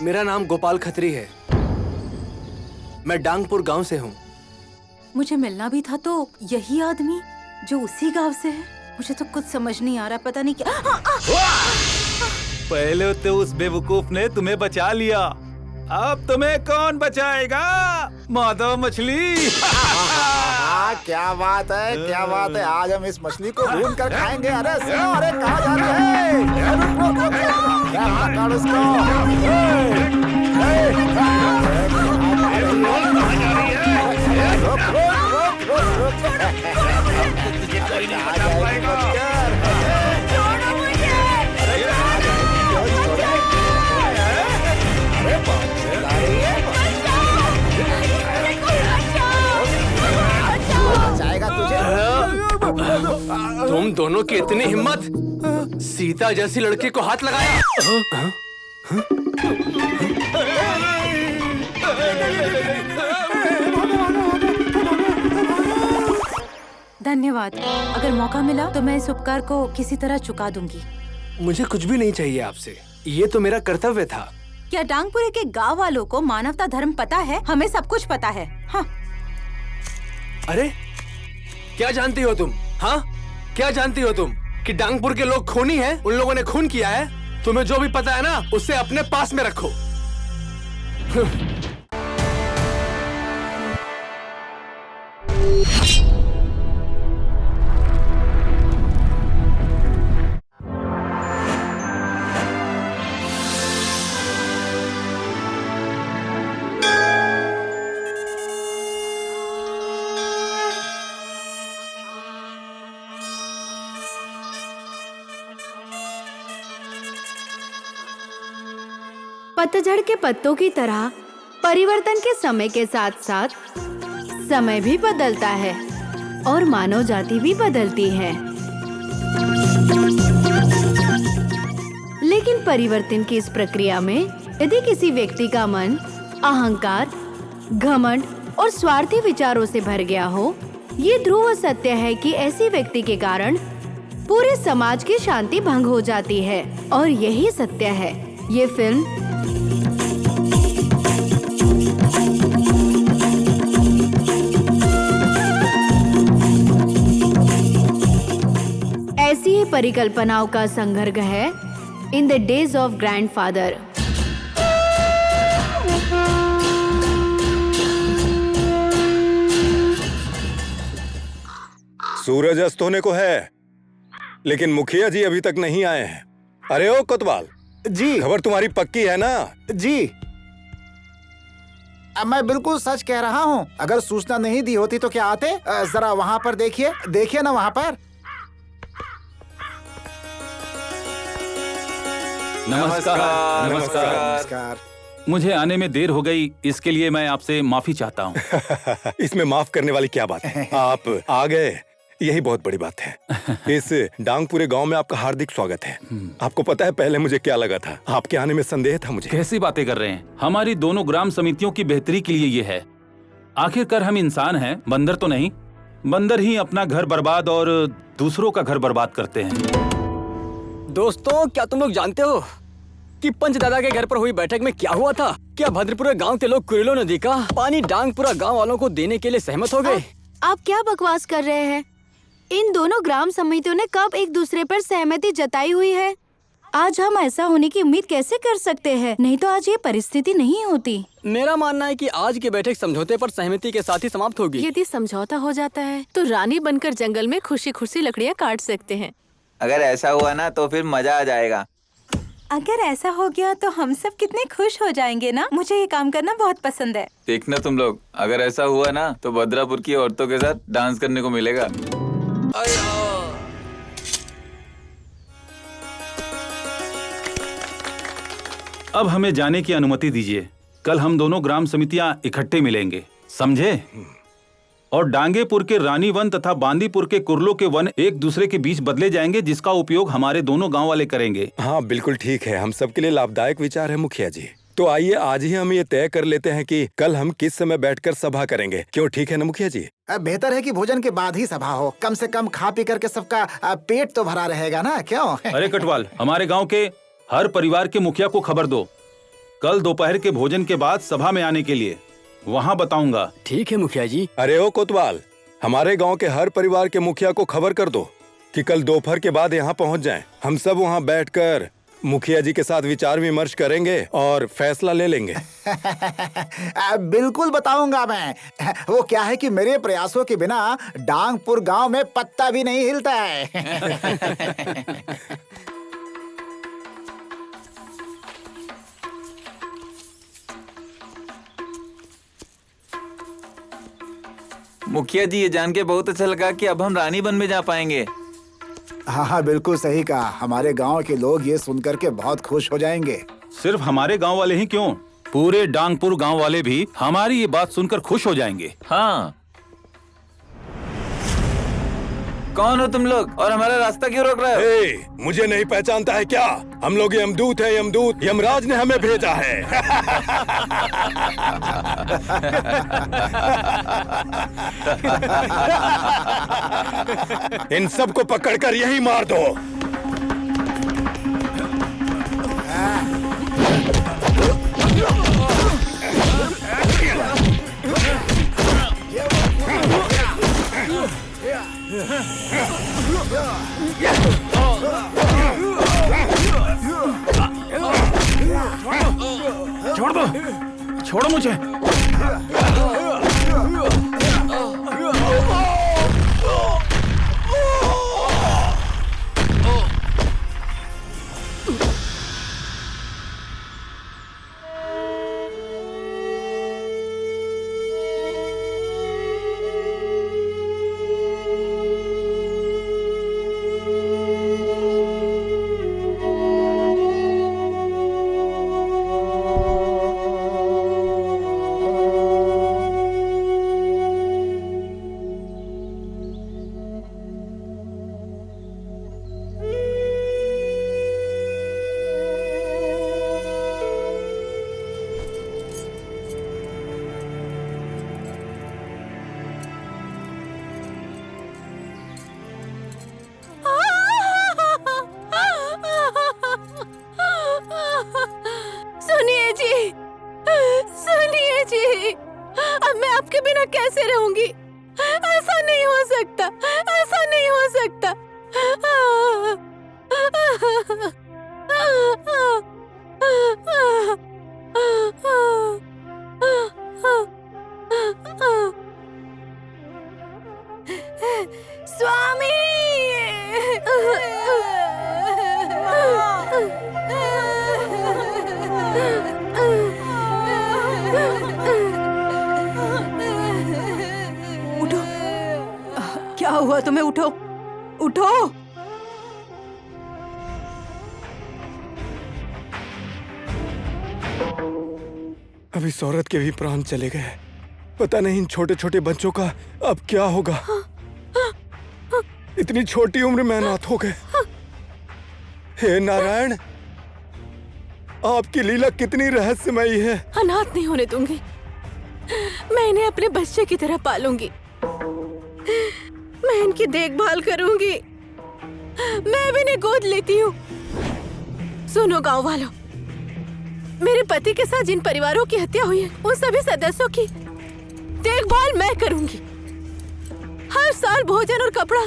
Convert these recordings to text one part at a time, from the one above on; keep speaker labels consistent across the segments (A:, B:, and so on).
A: मेरा नाम गोपाल खत्री है। मैं डांगपुर गांव से हूँ।
B: मुझे मिलना भी था तो यही आदमी जो उसी गांव से है। मुझे तो कुछ समझ नहीं आ रहा, पता नहीं क्या।
C: पहले तो उस बेवकूफ ने तुम्हें बचा लिया, अब तुम्हें कौन बचाएगा? माधव मछली।
D: क्या बात है, क्या बात है। आज हम इस मछली को भून कर खाएंगे। अरे सुनो, अरे कहाँ जा रहे हैं? क्या पकड़ उसको।
C: तुझे कोई नहीं बचा पाएगा।
A: तुम दोनों की इतनी हिम्मत, सीता जैसी लड़की को हाथ लगाया।
B: धन्यवाद। अगर मौका मिला तो मैं इस उपकार को किसी तरह चुका दूंगी।
A: मुझे कुछ भी नहीं चाहिए आपसे, ये तो मेरा कर्तव्य था।
B: क्या डांगपुरे के गांव वालों को मानवता धर्म पता है? हमें सब कुछ पता है। हाँ।
A: अरे क्या जानती हो तुम? हाँ, क्या जानती हो तुम कि डांगपुर के लोग खूनी हैं? उन लोगों ने खून किया है। तुम्हें जो भी पता है ना, उसे अपने पास में रखो।
E: पतझड़ के पत्तों की तरह परिवर्तन के समय के साथ साथ समय भी बदलता है और मानव जाति भी बदलती है। लेकिन परिवर्तन की इस प्रक्रिया में यदि किसी व्यक्ति का मन अहंकार, घमंड और स्वार्थी विचारों से भर गया हो, ये ध्रुव सत्य है कि ऐसी व्यक्ति के कारण पूरे समाज की शांति भंग हो जाती है। और यही सत्य है। ये फिल्म ऐसी ही परिकल्पनाओं का संघर्ष है in the days of grandfather.
F: सूरज अस्त होने को है, लेकिन मुखिया जी अभी तक नहीं आए हैं। अरे ओ कोतवाल
D: जी।
F: खबर तुम्हारी पक्की है ना?
D: जी, मैं बिल्कुल सच कह रहा हूँ। अगर सूचना नहीं दी होती तो क्या आते? जरा वहाँ पर देखिए, देखिए ना वहाँ पर।
C: नमस्कार।
D: नमस्कार।
C: मुझे आने में देर हो गई, इसके लिए मैं आपसे माफी चाहता हूँ।
F: इसमें माफ करने वाली क्या बात है? आप आ गए, यही बहुत बड़ी बात है। इस डांगपुरे गांव में आपका हार्दिक स्वागत है। आपको पता है पहले मुझे क्या लगा था? आपके आने में संदेह था मुझे।
C: कैसी बातें कर रहे हैं? हमारी दोनों ग्राम समितियों की बेहतरी के लिए ये है। आखिरकार हम इंसान हैं, बंदर तो नहीं। बंदर ही अपना घर बर्बाद और दूसरों का घर बर्बाद करते हैं।
G: दोस्तों, क्या तुम लोग जानते हो कि पंच दादा के घर पर हुई बैठक में क्या हुआ था? क्या भद्रपुरा गांव के लोग कुरेलो नदी का पानी डांगपुरा गांव वालों को देने के लिए सहमत हो गए?
E: आप क्या बकवास कर रहे हैं? इन दोनों ग्राम समितियों ने कब एक दूसरे पर सहमति जताई हुई है? आज हम ऐसा होने की उम्मीद कैसे कर सकते हैं? नहीं तो आज ये परिस्थिति नहीं होती।
G: मेरा मानना है कि आज की बैठक समझौते पर सहमति के साथ ही समाप्त होगी।
H: यदि समझौता हो जाता है तो रानी बनकर जंगल में खुशी खुशी लकड़ियाँ काट सकते हैं।
I: अगर ऐसा हुआ ना तो फिर मजा आ जाएगा।
B: अगर ऐसा हो गया तो हम सब कितने खुश हो जाएंगे ना। मुझे ये काम करना बहुत पसंद है।
I: देखना तुम लोग, अगर ऐसा हुआ ना तो भद्रापुर की औरतों के साथ डांस करने को मिलेगा।
C: अब हमें जाने की अनुमति दीजिए। कल हम दोनों ग्राम समितियां इकट्ठे मिलेंगे, समझे? और डांगेपुर के रानी वन तथा बांदीपुर के कुरलो के वन एक दूसरे के बीच बदले जाएंगे, जिसका उपयोग हमारे दोनों गांव वाले करेंगे।
F: हाँ बिल्कुल ठीक है, हम सबके लिए लाभदायक विचार है मुखिया जी। तो आइए आज ही हम ये तय कर लेते हैं कि कल हम किस समय बैठकर सभा करेंगे। क्यों, ठीक है ना मुखिया जी?
D: बेहतर है कि भोजन के बाद ही सभा हो। कम से कम खा पी करके सबका पेट तो भरा रहेगा ना, क्यों?
C: अरे कटवाल, हमारे गाँव के हर परिवार के मुखिया को खबर दो। कल दोपहर के भोजन के बाद सभा में आने के लिए। वहाँ बताऊंगा।
G: ठीक है मुखिया जी।
F: अरे ओ कोतवाल, हमारे गांव के हर परिवार के मुखिया को खबर कर दो कि कल दोपहर के बाद यहाँ पहुँच जाएं। हम सब वहाँ बैठकर मुखिया जी के साथ विचार विमर्श करेंगे और फैसला ले लेंगे।
D: बिल्कुल बताऊंगा मैं। वो क्या है कि मेरे प्रयासों के बिना डांगपुर गांव में पत्ता भी नहीं हिलता है।
I: मुखिया जी, ये जान के बहुत अच्छा लगा कि अब हम रानी वन में जा पाएंगे।
D: हाँ हाँ, बिल्कुल सही कहा। हमारे गांव के लोग ये सुनकर के बहुत खुश हो जाएंगे।
C: सिर्फ हमारे गांव वाले ही क्यों, पूरे डांगपुर गांव वाले भी हमारी ये बात सुनकर खुश हो जाएंगे।
I: हाँ। कौन हो तुम लोग और हमारा रास्ता क्यों रोक रहे हो?
F: ए, मुझे नहीं पहचानता है क्या? हम लोग यमदूत है, यमदूत। यमराज ने हमें भेजा है। इन सबको पकड़कर यही मार दो।
C: छोड़ दो, छोड़ो मुझे।
H: कैसे रहूंगी? ऐसा नहीं हो सकता, ऐसा नहीं हो सकता। स्वामी!
B: उठो, क्या हुआ तुम्हें? उठो, उठो।
F: अब इस औरत के भी प्राण चले गए। पता नहीं इन छोटे छोटे बच्चों का अब क्या होगा। इतनी छोटी उम्र में अनाथ हो गए। हे नारायण, आपकी लीला कितनी रहस्यमयी है।
H: अनाथ नहीं होने दूंगी, मैं इन्हें अपने बच्चे की तरह पालूंगी। मैं इनकी देखभाल करूंगी। मैं भी इन्हें गोद लेती हूँ। सुनो गांव वालों, मेरे पति के साथ जिन परिवारों की हत्या हुई है, उन सभी सदस्यों की देखभाल मैं करूंगी। हर साल भोजन और कपड़ा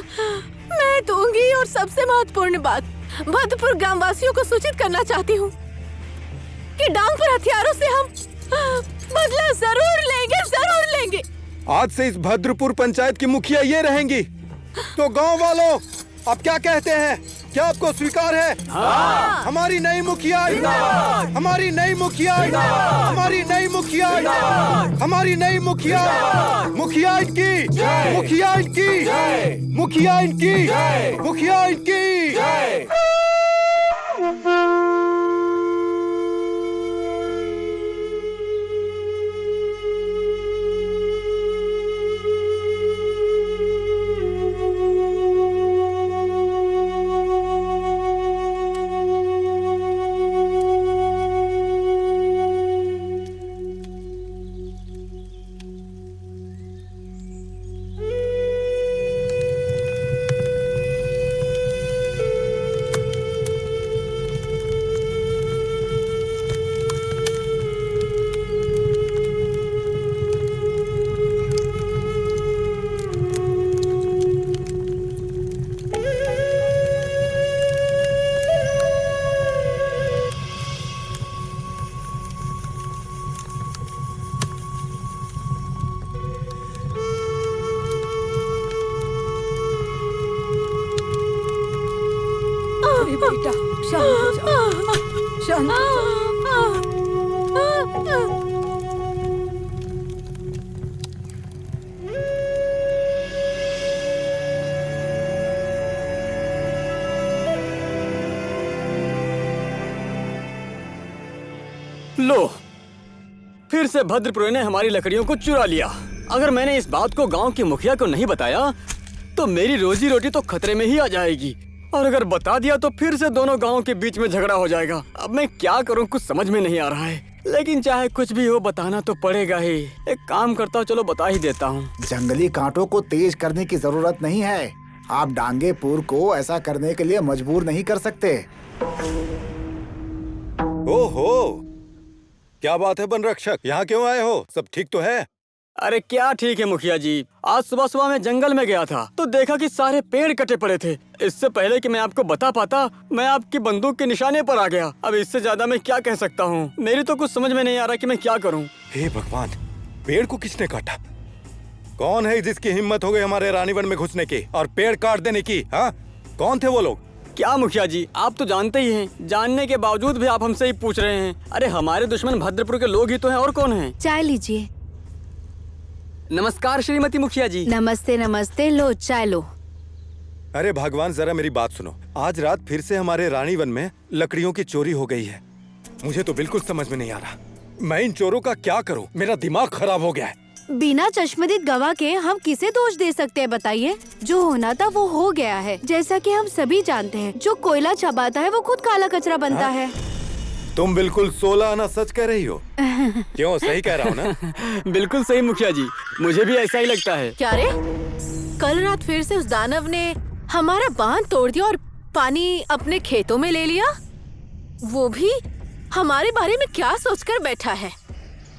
H: मैं दूंगी। और सबसे महत्वपूर्ण बात, भद्रपुर ग्रामवासियों को सूचित करना चाहती हूँ कि डांगपुर हथियारों से हम बदला जरूर लेंगे, जरूर लेंगे।
F: आज से इस भद्रपुर पंचायत की मुखिया ये रहेंगी। तो गांव वालों, आप क्या कहते हैं? क्या आपको स्वीकार है?
H: हाँ।
F: हमारी नई मुखिया, हमारी नई मुखिया, हमारी नई मुखिया, हमारी नई मुखिया, मुखिया इनकी, मुखिया इनकी, मुखिया इनकी, मुखिया इनकी।
B: शांत हो जाओ, शांत हो जाओ।
G: लो, फिर से भद्रपुर ने हमारी लकड़ियों को चुरा लिया। अगर मैंने इस बात को गांव के मुखिया को नहीं बताया तो मेरी रोजी रोटी तो खतरे में ही आ जाएगी, और अगर बता दिया तो फिर से दोनों गांवों के बीच में झगड़ा हो जाएगा। अब मैं क्या करूं, कुछ समझ में नहीं आ रहा है, लेकिन चाहे कुछ भी हो बताना तो पड़ेगा ही। एक काम करता हूँ, चलो बता ही देता हूँ।
D: जंगली कांटों को तेज करने की जरूरत नहीं है। आप डांगेपुर को ऐसा करने के लिए मजबूर नहीं कर सकते।
F: ओहो, क्या बात है वन रक्षक, यहाँ क्यों आए हो? सब ठीक तो है?
G: अरे क्या ठीक है मुखिया जी, आज सुबह सुबह मैं जंगल में गया था तो देखा कि सारे पेड़ कटे पड़े थे। इससे पहले कि मैं आपको बता पाता, मैं आपकी बंदूक के निशाने पर आ गया। अब इससे ज्यादा मैं क्या कह सकता हूँ, मेरी तो कुछ समझ में नहीं आ रहा कि मैं क्या करूँ।
F: हे भगवान, पेड़ को किसने काटा? कौन है जिसकी हिम्मत हो गई हमारे रानीवन में घुसने की और पेड़ काट देने की? हाँ, कौन थे वो लोग?
G: क्या मुखिया जी, आप तो जानते ही हैं, जानने के बावजूद भी आप हमसे ही पूछ रहे हैं। अरे हमारे दुश्मन भद्रपुर के लोग ही तो हैं, और कौन है?
E: चाय लीजिए।
G: नमस्कार श्रीमती मुखिया जी।
E: नमस्ते नमस्ते, लो चाय लो।
F: अरे भगवान, जरा मेरी बात सुनो। आज रात फिर से हमारे रानीवन में लकड़ियों की चोरी हो गई है। मुझे तो बिल्कुल समझ में नहीं आ रहा, मैं इन चोरों का क्या करूं? मेरा दिमाग खराब हो गया है।
E: बिना चश्मदीद गवाह के हम किसे दोष दे सकते हैं बताइए? जो होना था वो हो गया है। जैसा कि हम सभी जानते हैं, जो कोयला चबाता है वो खुद काला कचरा बनता है।
F: तुम बिल्कुल 16 आना सच कह रही हो। क्यों, सही कह रहा हूँ ना?
G: बिल्कुल सही मुखिया जी, मुझे भी ऐसा ही लगता है।
H: क्या रे, कल रात फिर से उस दानव ने हमारा बांध तोड़ दिया और पानी अपने खेतों में ले लिया? वो भी हमारे बारे में क्या सोचकर बैठा है?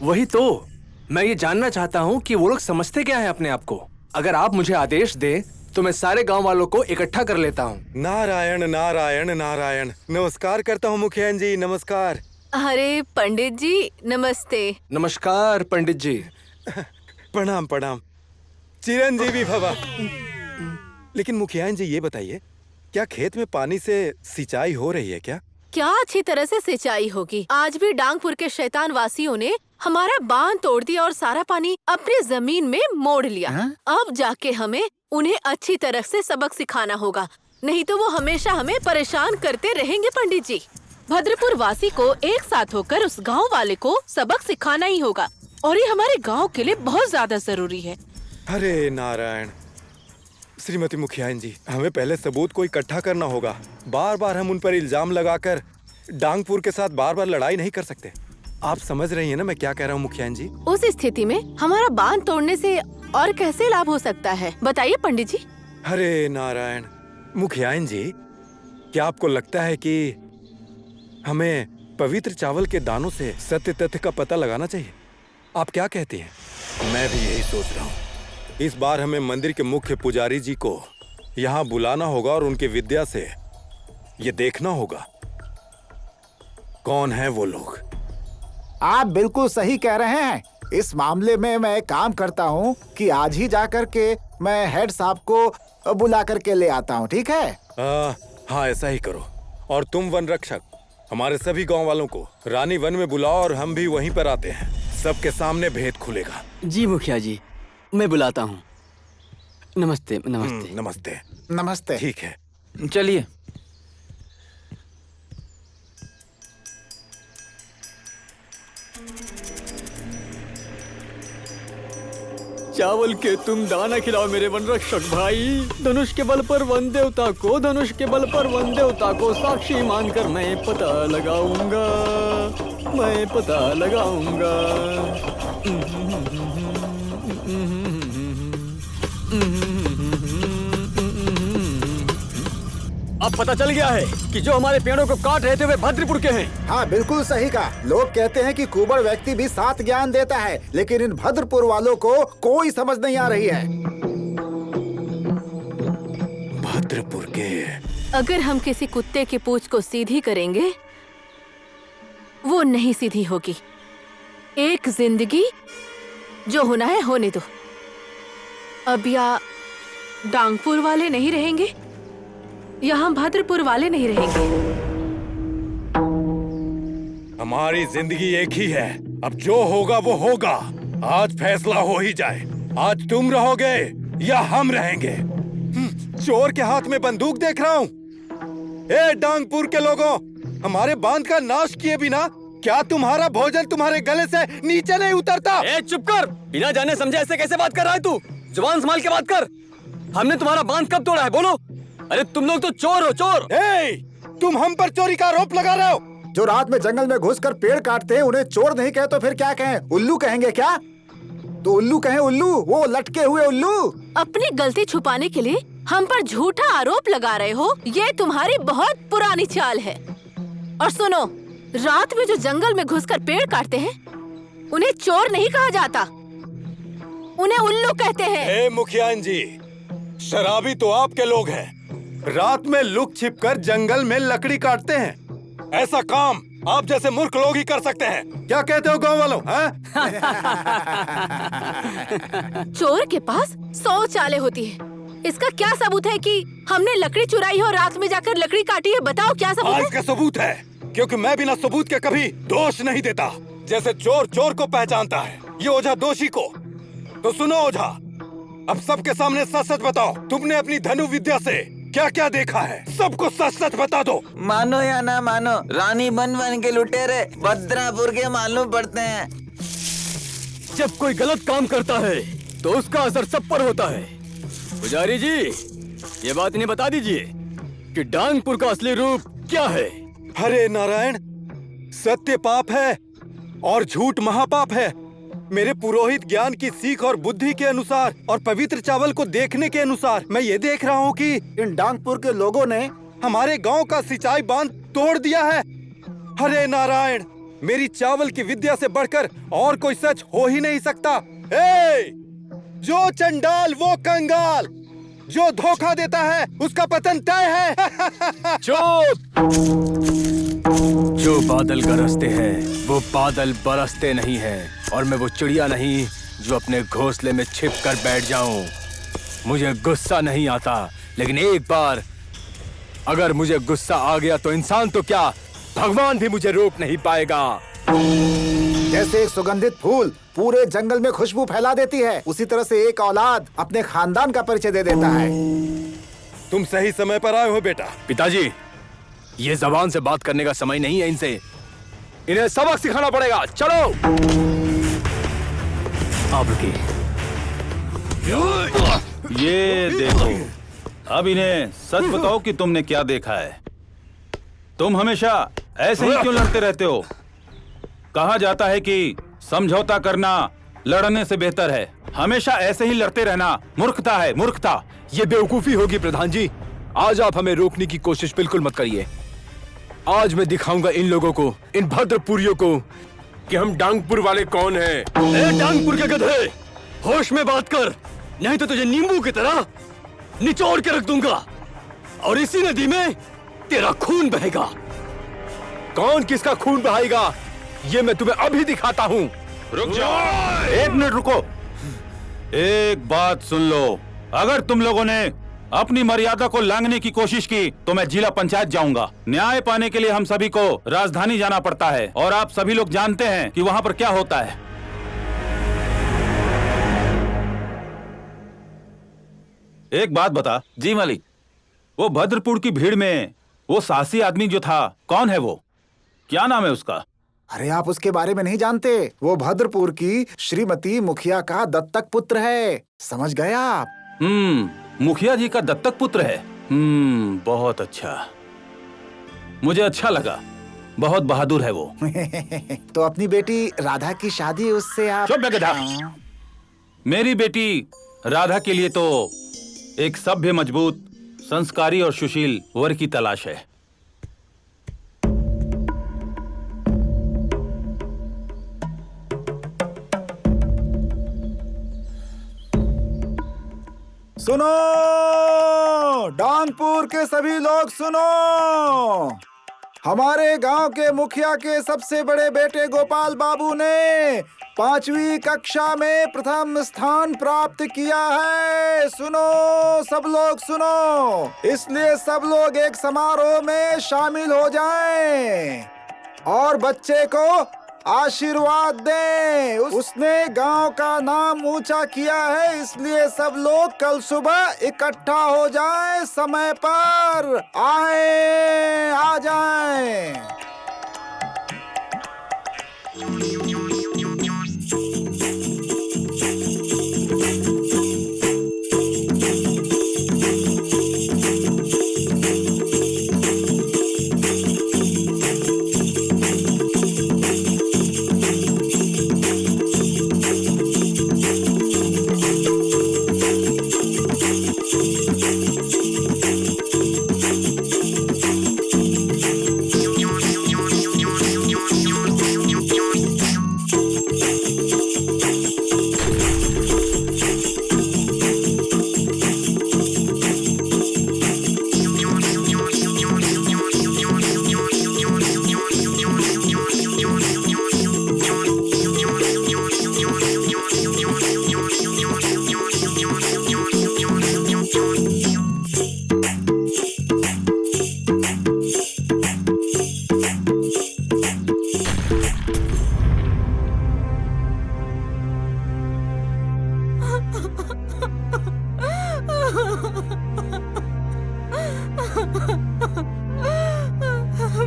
A: वही तो मैं ये जानना चाहता हूँ कि वो लोग समझते क्या है अपने आप को। अगर आप मुझे आदेश दे तो मैं सारे गांव वालों को इकट्ठा कर लेता हूँ।
F: नारायण नारायण नारायण। नमस्कार करता हूँ मुखिया जी, नमस्कार।
H: अरे पंडित जी नमस्ते।
A: नमस्कार पंडित जी।
F: प्रणाम प्रणाम, चिरंजीवी भवा। लेकिन मुखिया जी ये बताइए, क्या खेत में पानी से सिंचाई हो रही है क्या?
H: क्या अच्छी तरह से सिंचाई होगी। आज भी डांगपुर के शैतान वासियों ने हमारा बांध तोड़ दिया और सारा पानी अपनी जमीन में मोड़ लिया। अब जाके हमें उन्हें अच्छी तरह से सबक सिखाना होगा, नहीं तो वो हमेशा हमें परेशान करते रहेंगे। पंडित जी, भद्रपुर वासी को एक साथ होकर उस गांव वाले को सबक सिखाना ही होगा, और ये हमारे गांव के लिए बहुत ज्यादा जरूरी है।
F: अरे नारायण, श्रीमती मुखिया जी, हमें पहले सबूत को इकट्ठा करना होगा। बार बार हम उन पर इल्जाम लगाकर डांगपुर के साथ बार बार लड़ाई नहीं कर सकते। आप समझ रही हैं ना मैं क्या कह रहा हूँ मुखिया जी?
H: उस स्थिति में हमारा बांध तोड़ने से और कैसे लाभ हो सकता है, बताइए पंडित जी।
F: अरे नारायण, मुखिया जी, क्या आपको लगता है कि हमें पवित्र चावल के दानों से सत्य तथ्य का पता लगाना चाहिए? आप क्या कहती हैं? मैं भी यही सोच रहा हूँ। इस बार हमें मंदिर के मुख्य पुजारी जी को यहाँ बुलाना होगा और उनकी विद्या से ये देखना होगा कौन है वो लोग।
D: आप बिल्कुल सही कह रहे हैं। इस मामले में मैं एक काम करता हूँ कि आज ही जाकर के मैं हेड साहब को बुला करके ले आता हूँ, ठीक है?
F: हाँ, ऐसा ही करो। और तुम वन रक्षक, हमारे सभी गांव वालों को रानी वन में बुलाओ और हम भी वहीं पर आते हैं। सबके सामने भेद खुलेगा।
G: जी मुखिया जी, मैं बुलाता हूँ। नमस्ते नमस्ते
F: नमस्ते
D: नमस्ते।
F: ठीक है,
A: चलिए।
G: चावल के तुम दाना खिलाओ मेरे वन रक्षक भाई। धनुष के बल पर वन देवता को, धनुष के बल पर वन देवता को साक्षी मानकर मैं पता लगाऊंगा, मैं पता लगाऊंगा। अब पता चल गया है कि जो हमारे पेड़ों को काट रहे थे वे भद्रपुर के हैं।
D: हाँ, बिल्कुल सही कहा। लोग कहते हैं कि कुबड़ व्यक्ति भी 7 ज्ञान देता है, लेकिन इन भद्रपुर वालों को कोई समझ नहीं आ रही है।
F: भद्रपुर के।
H: अगर हम किसी कुत्ते की पूंछ को सीधी करेंगे, वो नहीं सीधी होगी। एक जिंदगी जो होना है होने दो। अब या डांगपुर वाले नहीं रहेंगे या हम भद्रपुर वाले नहीं रहेंगे।
F: हमारी जिंदगी एक ही है, अब जो होगा वो होगा। आज फैसला हो ही जाए, आज तुम रहोगे या हम रहेंगे। चोर के हाथ में बंदूक देख रहा हूँ। ए डांगपुर के लोगों, हमारे बांध का नाश किए बिना क्या तुम्हारा भोजन तुम्हारे गले से नीचे नहीं उतरता?
G: ए चुप कर, बिना जाने समझे ऐसे कैसे बात कर रहा है तू? जुबान संभाल के बात कर। हमने तुम्हारा बांध कब तोड़ा है, बोलो? अरे तुम लोग तो चोर हो, चोर।
F: तुम हम पर चोरी का आरोप लगा रहे हो।
D: जो रात में जंगल में घुसकर पेड़ काटते हैं उन्हें चोर नहीं कहे तो फिर क्या कहें? उल्लू कहेंगे क्या? तो उल्लू कहें, उल्लू, वो लटके हुए उल्लू।
H: अपनी गलती छुपाने के लिए हम पर झूठा आरोप लगा रहे हो, ये तुम्हारी बहुत पुरानी चाल है। और सुनो, रात में जो जंगल में घुसकर पेड़ काटते हैं उन्हें चोर नहीं कहा जाता, उन्हें उल्लू कहते हैं।
F: ए मुखियान जी, शराबी तो आपके लोग हैं। रात में लुक छिप कर जंगल में लकड़ी काटते हैं। ऐसा काम आप जैसे मूर्ख लोग ही कर सकते हैं। क्या कहते हो गांव वालों?
H: चोर के पास 100 चालें होती है। इसका क्या सबूत है कि हमने लकड़ी चुराई है और रात में जाकर लकड़ी काटी है? बताओ क्या सबूत है?
F: इसका सबूत है, क्योंकि मैं बिना सबूत के कभी दोष नहीं देता। जैसे चोर चोर को पहचानता है, ये ओझा दोषी को। तो सुनो ओझा, अब सबके सामने सच सच बताओ, तुमने अपनी धनु विद्या से क्या क्या देखा है? सबको सच सच बता दो।
I: मानो या ना मानो, रानी बन के लुटेरे भद्रापुर के मालूम पड़ते हैं।
G: जब कोई गलत काम करता है तो उसका असर सब पर होता है। पुजारी जी, ये बात इन्हें बता दीजिए कि डांगपुर का असली रूप क्या है।
F: हरे नारायण, सत्य पाप है और झूठ महापाप है। मेरे पुरोहित ज्ञान की सीख और बुद्धि के अनुसार और पवित्र चावल को देखने के अनुसार मैं ये देख रहा हूँ कि
D: इन डांगपुर के लोगों ने
F: हमारे गांव का सिंचाई बांध तोड़ दिया है। हरे नारायण, मेरी चावल की विद्या से बढ़कर और कोई सच हो ही नहीं सकता। जो चंडाल वो कंगाल, जो धोखा देता है उसका पतन तय है।
G: चुप! जो बादल गरजते हैं वो बादल बरसते नहीं हैं, और मैं वो चिड़िया नहीं जो अपने घोंसले में छिप कर बैठ जाऊं। मुझे गुस्सा नहीं आता, लेकिन एक बार अगर मुझे गुस्सा आ गया तो इंसान तो क्या, भगवान भी मुझे रोक नहीं पाएगा।
D: जैसे एक सुगंधित फूल पूरे जंगल में खुशबू फैला देती है, उसी तरह से एक औलाद अपने खानदान का परिचय दे देता है।
F: तुम सही समय पर आए हो बेटा।
G: पिताजी, ये जबान से बात करने का समय नहीं है इनसे, इन्हें सबक सिखाना पड़ेगा। चलो। आप रुकिए।
C: ये देखो, अब इन्हें सच बताओ कि तुमने क्या देखा है। तुम हमेशा ऐसे ही क्यों लड़ते रहते हो? कहा जाता है कि समझौता करना लड़ने से बेहतर है। हमेशा ऐसे ही लड़ते रहना मूर्खता है, मूर्खता।
G: ये बेवकूफी होगी प्रधान जी। आज आप हमें रोकने की कोशिश बिल्कुल मत करिए। आज मैं दिखाऊंगा इन लोगों को, इन भद्रपुरियों को, कि हम डांगपुर वाले कौन हैं। ए डांगपुर के गधे, होश में बात कर, नहीं तो तुझे नींबू की तरह निचोड़ के रख दूंगा और इसी नदी में तेरा खून बहेगा। कौन किसका खून बहाएगा ये मैं तुम्हें अभी दिखाता हूँ।
C: रुक जाओ, एक मिनट रुको। एक बात सुन लो, अगर तुम लोगों ने अपनी मर्यादा को लांघने की कोशिश की तो मैं जिला पंचायत जाऊंगा। न्याय पाने के लिए हम सभी को राजधानी जाना पड़ता है, और आप सभी लोग जानते हैं कि वहां पर क्या होता है। एक बात बता।
I: जी मालिक।
C: वो भद्रपुर की भीड़ में वो साहसी आदमी जो था, कौन है वो? क्या नाम है उसका?
D: अरे आप उसके बारे में नहीं जानते? वो भद्रपुर की श्रीमती मुखिया का दत्तक पुत्र है। समझ गए आप?
C: मुखिया जी का दत्तक पुत्र है। बहुत अच्छा, मुझे अच्छा लगा। बहुत बहादुर है वो।
D: तो अपनी बेटी राधा की शादी उससे आप...
C: चुप गधा। मेरी बेटी राधा के लिए तो एक सभ्य, मजबूत, संस्कारी और सुशील वर की तलाश है।
D: सुनो डांगपुर के सभी लोग, सुनो। हमारे गांव के मुखिया के सबसे बड़े बेटे गोपाल बाबू ने 5वीं कक्षा में प्रथम स्थान प्राप्त किया है। सुनो सब लोग, सुनो। इसलिए सब लोग एक समारोह में शामिल हो जाएं। और बच्चे को आशीर्वाद दें। उसने गांव का नाम ऊंचा किया है, इसलिए सब लोग कल सुबह इकट्ठा हो जाएं, समय पर आए, आ जाएं।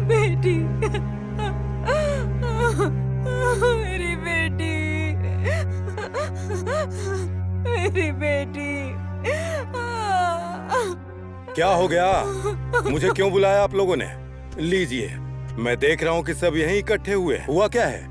H: बेटी, मेरी बेटी, मेरी बेटी।
F: क्या हो गया? मुझे क्यों बुलाया आप लोगों ने? लीजिए, मैं देख रहा हूँ कि सब यहीं इकट्ठे हुए हैं। हुआ क्या है?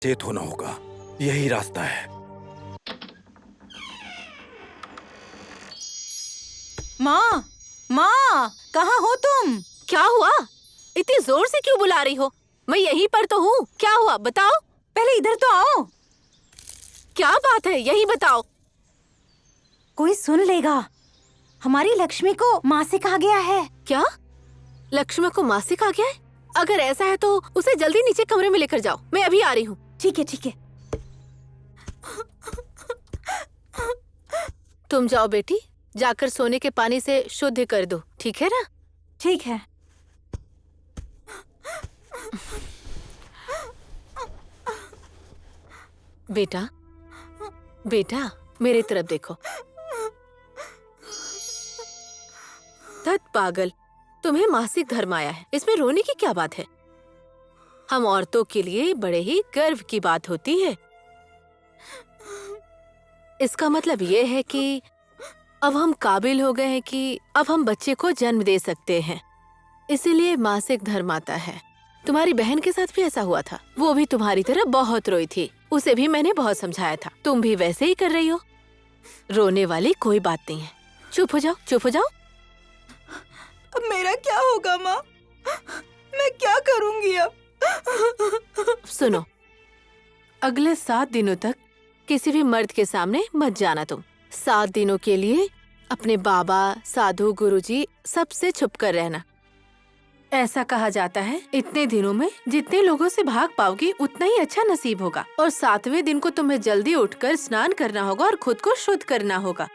F: चेत होना होगा, यही रास्ता है।
B: माँ, माँ, कहाँ हो तुम?
H: क्या हुआ? इतनी जोर से क्यों बुला रही हो? मैं यहीं पर तो हूँ। क्या हुआ बताओ?
B: पहले इधर तो आओ।
H: क्या बात है, यही बताओ।
B: कोई सुन लेगा। हमारी लक्ष्मी को मासिक आ गया है।
H: क्या? लक्ष्मी को मासिक आ गया है? अगर ऐसा है तो उसे जल्दी नीचे कमरे में लेकर जाओ। मैं अभी आ रही हूँ।
B: ठीक है, ठीक है।
H: तुम जाओ बेटी, जाकर सोने के पानी से शुद्ध कर दो, ठीक है ना?
B: ठीक है।
H: बेटा, बेटा, मेरे तरफ देखो। धत पागल, तुम्हें मासिक धर्म आया है, इसमें रोने की क्या बात है? हम औरतों के लिए बड़े ही गर्व की बात होती है। इसका मतलब ये है कि अब हम काबिल हो गए हैं कि अब हम बच्चे को जन्म दे सकते हैं, इसीलिए मासिक धर्म आता है। तुम्हारी बहन के साथ भी ऐसा हुआ था, वो भी तुम्हारी तरह बहुत रोई थी, उसे भी मैंने बहुत समझाया था। तुम भी वैसे ही कर रही हो। रोने वाली कोई बात नहीं है, चुप हो जाओ, चुप हो जाओ।
B: अब मेरा क्या होगा माँ? मैं क्या करूँगी अब?
H: सुनो, अगले 7 दिनों तक किसी भी मर्द के सामने मत जाना तुम। 7 दिनों के लिए अपने बाबा, साधु, गुरुजी सबसे छुप कर रहना। ऐसा कहा जाता है इतने दिनों में जितने लोगों से भाग पाओगी उतना ही अच्छा नसीब होगा। और 7वें दिन को तुम्हें जल्दी उठकर स्नान करना होगा और खुद को शुद्ध करना होगा।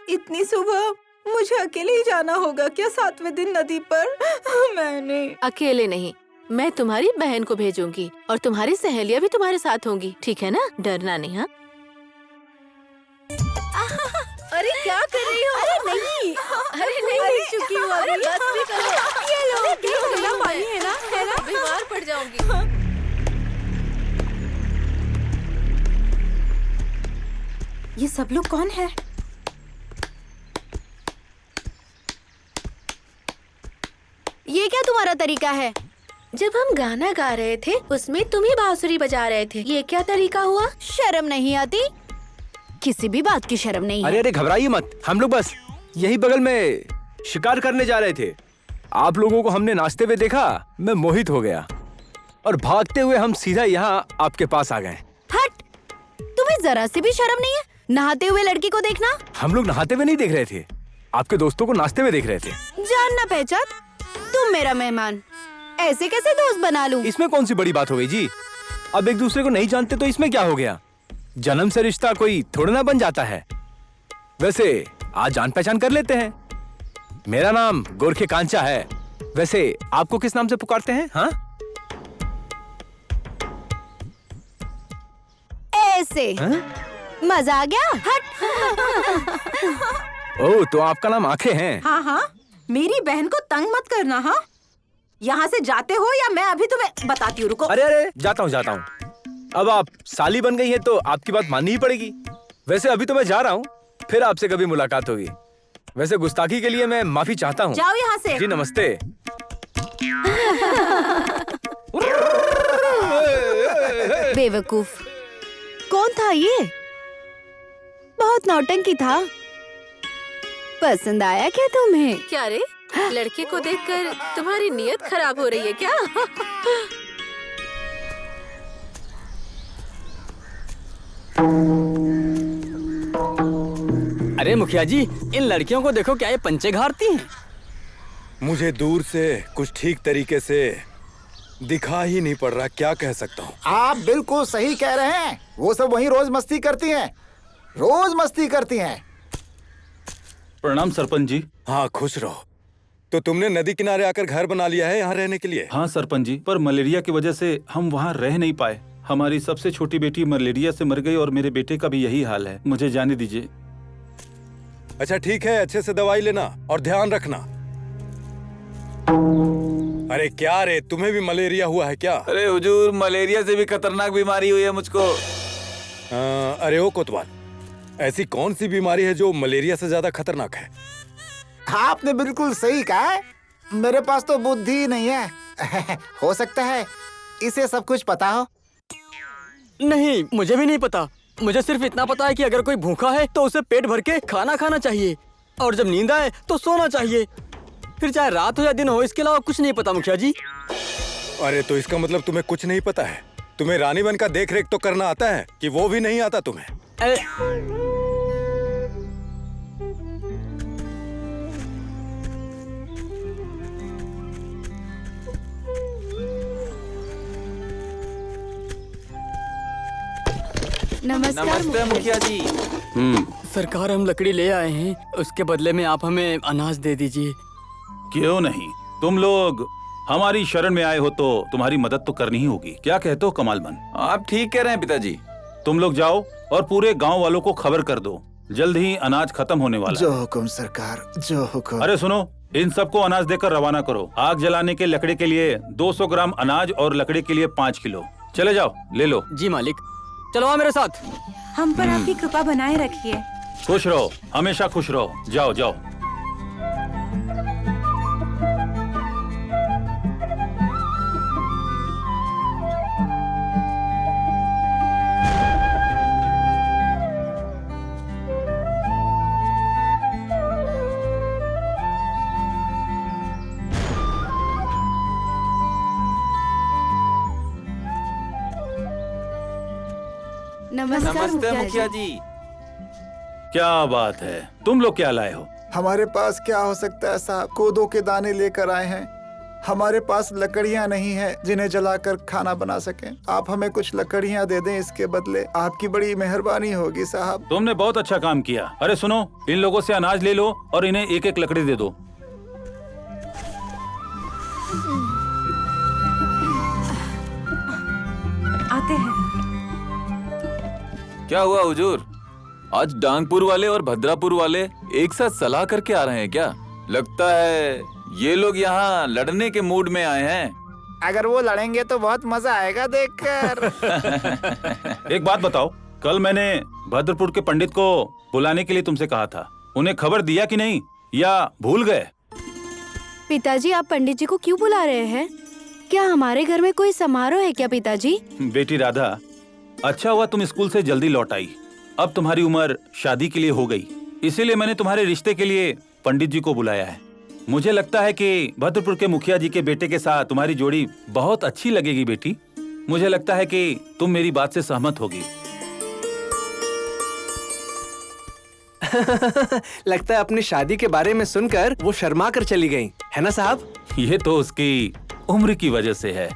B: इतनी सुबह मुझे अकेले ही जाना होगा क्या 7वें दिन नदी पर? मैंने
H: अकेले नहीं, मैं तुम्हारी बहन को भेजूंगी और तुम्हारी सहेलियां भी तुम्हारे साथ होंगी, ठीक है ना? डरना नहीं। हाँ,
B: अरे क्या कर रही हो?
H: अरे नहीं चुकी हूँ अभी। बस भी करो।
B: ये लो,
H: ठंडा
B: पानी है ना?
H: बीमार पड़ जाऊंगी।
B: ये सब लोग कौन है?
E: ये क्या तुम्हारा तरीका है?
H: जब हम गाना गा रहे थे उसमें तुम ही बांसुरी बजा रहे थे, ये क्या तरीका हुआ?
E: शर्म नहीं आती? किसी भी बात की शर्म नहीं है।
J: अरे घबराइए मत, हम लोग बस यही बगल में शिकार करने जा रहे थे। आप लोगों को हमने नाचते हुए देखा, मैं मोहित हो गया और भागते हुए हम सीधा यहाँ आपके पास आ गए।
E: हट! तुम्हें जरा सी भी शर्म नहीं है नहाते हुए लड़की को देखना?
J: हम लोग नहाते हुए नहीं देख रहे थे, आपके दोस्तों को नाचते हुए देख रहे थे।
E: जानना पहचान, तुम मेरा मेहमान, ऐसे कैसे दोस्त बना लूं?
J: इसमें कौन सी बड़ी बात हो गई जी? अब एक दूसरे को नहीं जानते तो इसमें क्या हो गया? जन्म से रिश्ता कोई थोड़ा ना बन जाता है। वैसे आज जान पहचान कर लेते हैं। मेरा नाम गोरखे कांचा है। वैसे आपको किस नाम से पुकारते हैं? हाँ,
E: ऐसे
J: हाँ?
E: मजा आ गया? हट!
J: ओह, तो आपका नाम आंखें हैं?
B: हाँ हाँ, मेरी बहन को तंग मत करना। हाँ, यहाँ से जाते हो या मैं अभी तुम्हें बताती हूँ, रुको।
J: अरे जाता हूँ। अब आप साली बन गई हैं तो आपकी बात माननी ही पड़ेगी। वैसे अभी तो मैं जा रहा हूँ, फिर आपसे कभी मुलाकात होगी। वैसे गुस्ताखी के लिए मैं माफी चाहता हूँ।
B: जाओ यहाँ से।
J: जी नमस्ते।
E: बेवकूफ, कौन था ये? बहुत नौटंकी था। पसंद आया क्या तुम्हें?
H: क्या रे, लड़के को देखकर तुम्हारी नीयत खराब हो रही है क्या?
G: अरे मुखिया जी, इन लड़कियों को देखो, क्या ये पंचे घारती हैं?
F: मुझे दूर से कुछ ठीक तरीके से दिखा ही नहीं पड़ रहा, क्या कह सकता हूँ।
D: आप बिल्कुल सही कह रहे हैं। वो सब वहीं रोज मस्ती करती हैं, रोज मस्ती करती हैं।
C: प्रणाम सरपंच जी।
F: हाँ, खुश रहो। तो तुमने नदी किनारे आकर घर बना लिया है यहाँ रहने के लिए?
C: हाँ सरपंच जी, पर मलेरिया की वजह से हम वहाँ रह नहीं पाए। हमारी सबसे छोटी बेटी मलेरिया से मर गई और मेरे बेटे का भी यही हाल है। मुझे जाने दीजिए।
F: अच्छा ठीक है, अच्छे से दवाई लेना और ध्यान रखना। अरे क्या रे, तुम्हें भी मलेरिया हुआ है क्या?
I: अरे हुजूर, मलेरिया से भी खतरनाक बीमारी हुई है मुझको।
F: अरे ओ कोतवाल, ऐसी कौन सी बीमारी है जो मलेरिया से ज्यादा खतरनाक है?
D: आपने बिल्कुल सही कहा है। मेरे पास तो बुद्धि ही नहीं है। हो सकता है इसे सब कुछ पता हो।
G: नहीं, मुझे भी नहीं पता। मुझे सिर्फ इतना पता है कि अगर कोई भूखा है तो उसे पेट भर के खाना खाना चाहिए और जब नींद आए तो सोना चाहिए, फिर चाहे रात हो या दिन हो। इसके अलावा कुछ नहीं पता मुखिया जी।
F: अरे तो इसका मतलब तुम्हें कुछ नहीं पता है। तुम्हें रानी बन का देख रेख तो करना आता है कि वो भी नहीं आता तुम्हें?
I: नमस्ते मुखिया जी।
G: सरकार, हम लकड़ी ले आए हैं, उसके बदले में आप हमें अनाज दे दीजिए।
C: क्यों नहीं, तुम लोग हमारी शरण में आए हो तो तुम्हारी मदद तो करनी ही होगी। क्या कहते हो कमालमन?
I: आप ठीक कह रहे हैं पिताजी।
C: तुम लोग जाओ और पूरे गांव वालों को खबर कर दो, जल्द ही अनाज खत्म होने वाला
D: जो
C: है।
D: हुक्म सरकार, जो हुक्म।
C: अरे सुनो, इन सबको अनाज देकर रवाना करो। आग जलाने के लकड़ी के लिए 200 ग्राम अनाज और लकड़ी के लिए 5 किलो। चले जाओ, ले लो।
G: जी मालिक। चलो आओ मेरे साथ।
B: हम पर आपकी कृपा बनाए रखिए।
C: खुश रहो, हमेशा खुश रहो। जाओ जाओ।
I: नमस्ते मुखिया जी।
C: क्या बात है, तुम लोग क्या लाए हो?
D: हमारे पास क्या हो सकता है साहब, कोदो के दाने लेकर आए हैं। हमारे पास लकड़ियाँ नहीं है जिन्हें जलाकर खाना बना सकें। आप हमें कुछ लकड़ियाँ दे दें, इसके बदले आपकी बड़ी मेहरबानी होगी साहब।
C: तुमने बहुत अच्छा काम किया। अरे सुनो, इन लोगों से अनाज ले लो और इन्हें एक एक लकड़ी दे दो।
B: आते हैं।
K: क्या हुआ हुजूर? आज डांगपुर वाले और भद्रापुर वाले एक साथ सलाह करके आ रहे हैं क्या? लगता है ये लोग यहाँ लड़ने के मूड में आए हैं।
D: अगर वो लड़ेंगे तो बहुत मजा आएगा देखकर।
C: एक बात बताओ, कल मैंने भद्रपुर के पंडित को बुलाने के लिए तुमसे कहा था, उन्हें खबर दिया कि नहीं, या भूल गए?
E: पिताजी, आप पंडित जी को क्यों बुला रहे हैं? क्या हमारे घर में कोई समारोह है क्या पिताजी?
C: बेटी राधा, अच्छा हुआ तुम स्कूल से जल्दी लौट आई। अब तुम्हारी उम्र शादी के लिए हो गई, इसीलिए मैंने तुम्हारे रिश्ते के लिए पंडित जी को बुलाया है। मुझे लगता है कि भद्रपुर के मुखिया जी के बेटे के साथ तुम्हारी जोड़ी बहुत अच्छी लगेगी बेटी। मुझे लगता है कि तुम मेरी बात से सहमत होगी।
A: लगता है अपनी शादी के बारे में सुनकर वो शर्मा कर चली गई, है ना साहब?
C: ये तो उसकी उम्र की वजह से है।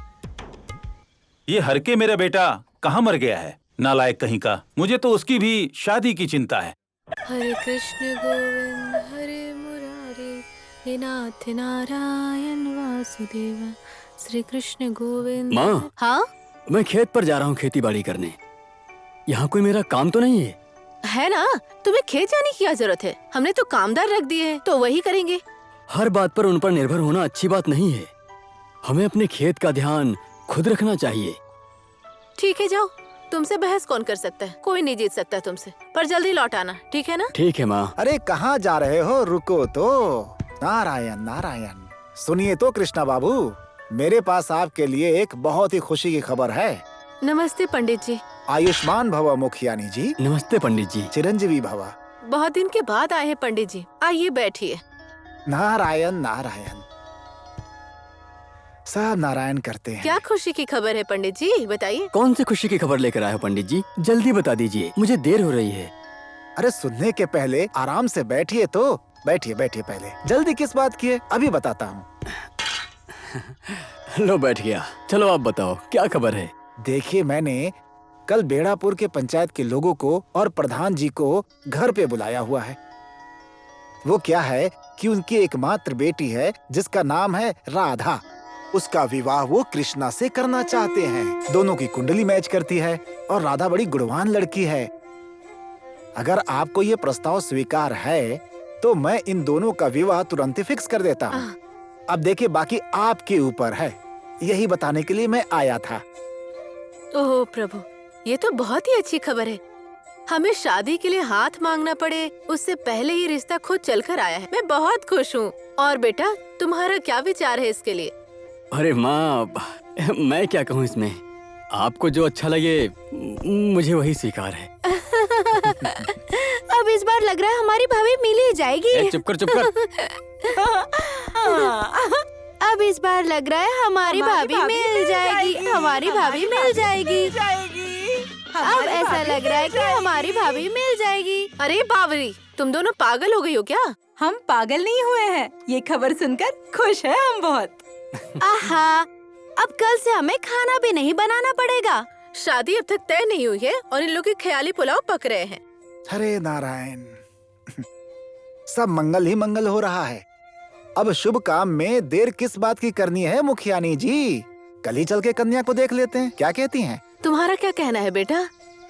C: ये हर के मेरा बेटा कहाँ मर गया है, नालायक कहीं का। मुझे तो उसकी भी शादी की चिंता है।
H: हरे कृष्ण गोविंद हरे मुरारी, हे नाथ नारायण वासुदेव, श्री कृष्ण गोविंद।
G: माँ,
H: हाँ,
G: मैं खेत पर जा रहा हूँ खेती बाड़ी करने। यहाँ कोई मेरा काम तो नहीं है?
H: है ना, तुम्हें खेत जाने की क्या जरूरत है? हमने तो कामदार रख दिए हैं, तो वही करेंगे।
G: हर बात पर उन पर निर्भर होना अच्छी बात नहीं है। हमें अपने खेत का ध्यान खुद रखना चाहिए।
H: ठीक है, जाओ। तुमसे बहस कौन कर सकता है? कोई नहीं जीत सकता तुमसे। पर जल्दी लौट आना, ठीक है ना?
G: ठीक है माँ।
D: अरे कहाँ जा रहे हो? रुको तो। नारायण नारायण। सुनिए तो कृष्णा बाबू, मेरे पास आपके लिए एक बहुत ही खुशी की खबर है।
H: नमस्ते पंडित जी।
D: आयुष्मान भव मुखियानी जी।
G: नमस्ते पंडित जी।
D: चिरंजीवी भव।
H: बहुत दिन के बाद आए हैं पंडित जी, आइए बैठिए।
D: नारायण नारायण। सब नारायण करते हैं।
H: क्या खुशी की खबर है पंडित जी, बताइए।
G: कौन सी खुशी की खबर लेकर आए हो पंडित जी? जल्दी बता दीजिए, मुझे देर हो रही है।
D: अरे सुनने के पहले आराम से बैठिए तो। बैठिए बैठिए पहले, जल्दी किस बात की है, अभी बताता हूँ।
G: लो बैठ गया। चलो आप बताओ, क्या खबर है?
D: देखिए, मैंने कल बेड़ापुर के पंचायत के लोगों को और प्रधान जी को घर पे बुलाया हुआ है। वो क्या है कि उनकी एकमात्र बेटी है जिसका नाम है राधा। उसका विवाह वो कृष्णा से करना चाहते हैं। दोनों की कुंडली मैच करती है और राधा बड़ी गुणवान लड़की है। अगर आपको ये प्रस्ताव स्वीकार है तो मैं इन दोनों का विवाह तुरंत ही फिक्स कर देता हूँ। अब देखिए, बाकी आपके ऊपर है। यही बताने के लिए मैं आया था।
H: ओह प्रभु, ये तो बहुत ही अच्छी खबर है। हमें शादी के लिए हाथ मांगना पड़े उससे पहले ही रिश्ता खुद चलकर आया है। मैं बहुत खुश हूँ। और बेटा, तुम्हारा क्या विचार है इसके लिए?
G: अरे माँ, मैं क्या कहूँ इसमें। आपको जो अच्छा लगे मुझे वही स्वीकार है।
E: अब इस बार लग रहा है हमारी भाभी मिल ही जाएगी।
G: चुप कर चुप कर।
E: अब इस बार लग रहा है हमारी भाभी मिल जाएगी। हमारी भाभी मिल जाएगी। अब ऐसा लग रहा है कि हमारी भाभी मिल जाएगी।
H: अरे बावरी, तुम दोनों पागल हो गई हो क्या?
B: हम पागल नहीं हुए हैं, ये खबर सुनकर खुश है हम बहुत।
E: आहा, अब कल से हमें खाना भी नहीं बनाना पड़ेगा।
H: शादी अब तक तय नहीं हुई है और इन लोग के ख्याली पुलाव पक रहे हैं।
D: हरे नारायण। सब मंगल ही मंगल हो रहा है। अब शुभ काम में देर किस बात की करनी है मुखियानी जी? कल ही चल के कन्या को देख लेते हैं, क्या कहती हैं?
H: तुम्हारा क्या कहना है बेटा?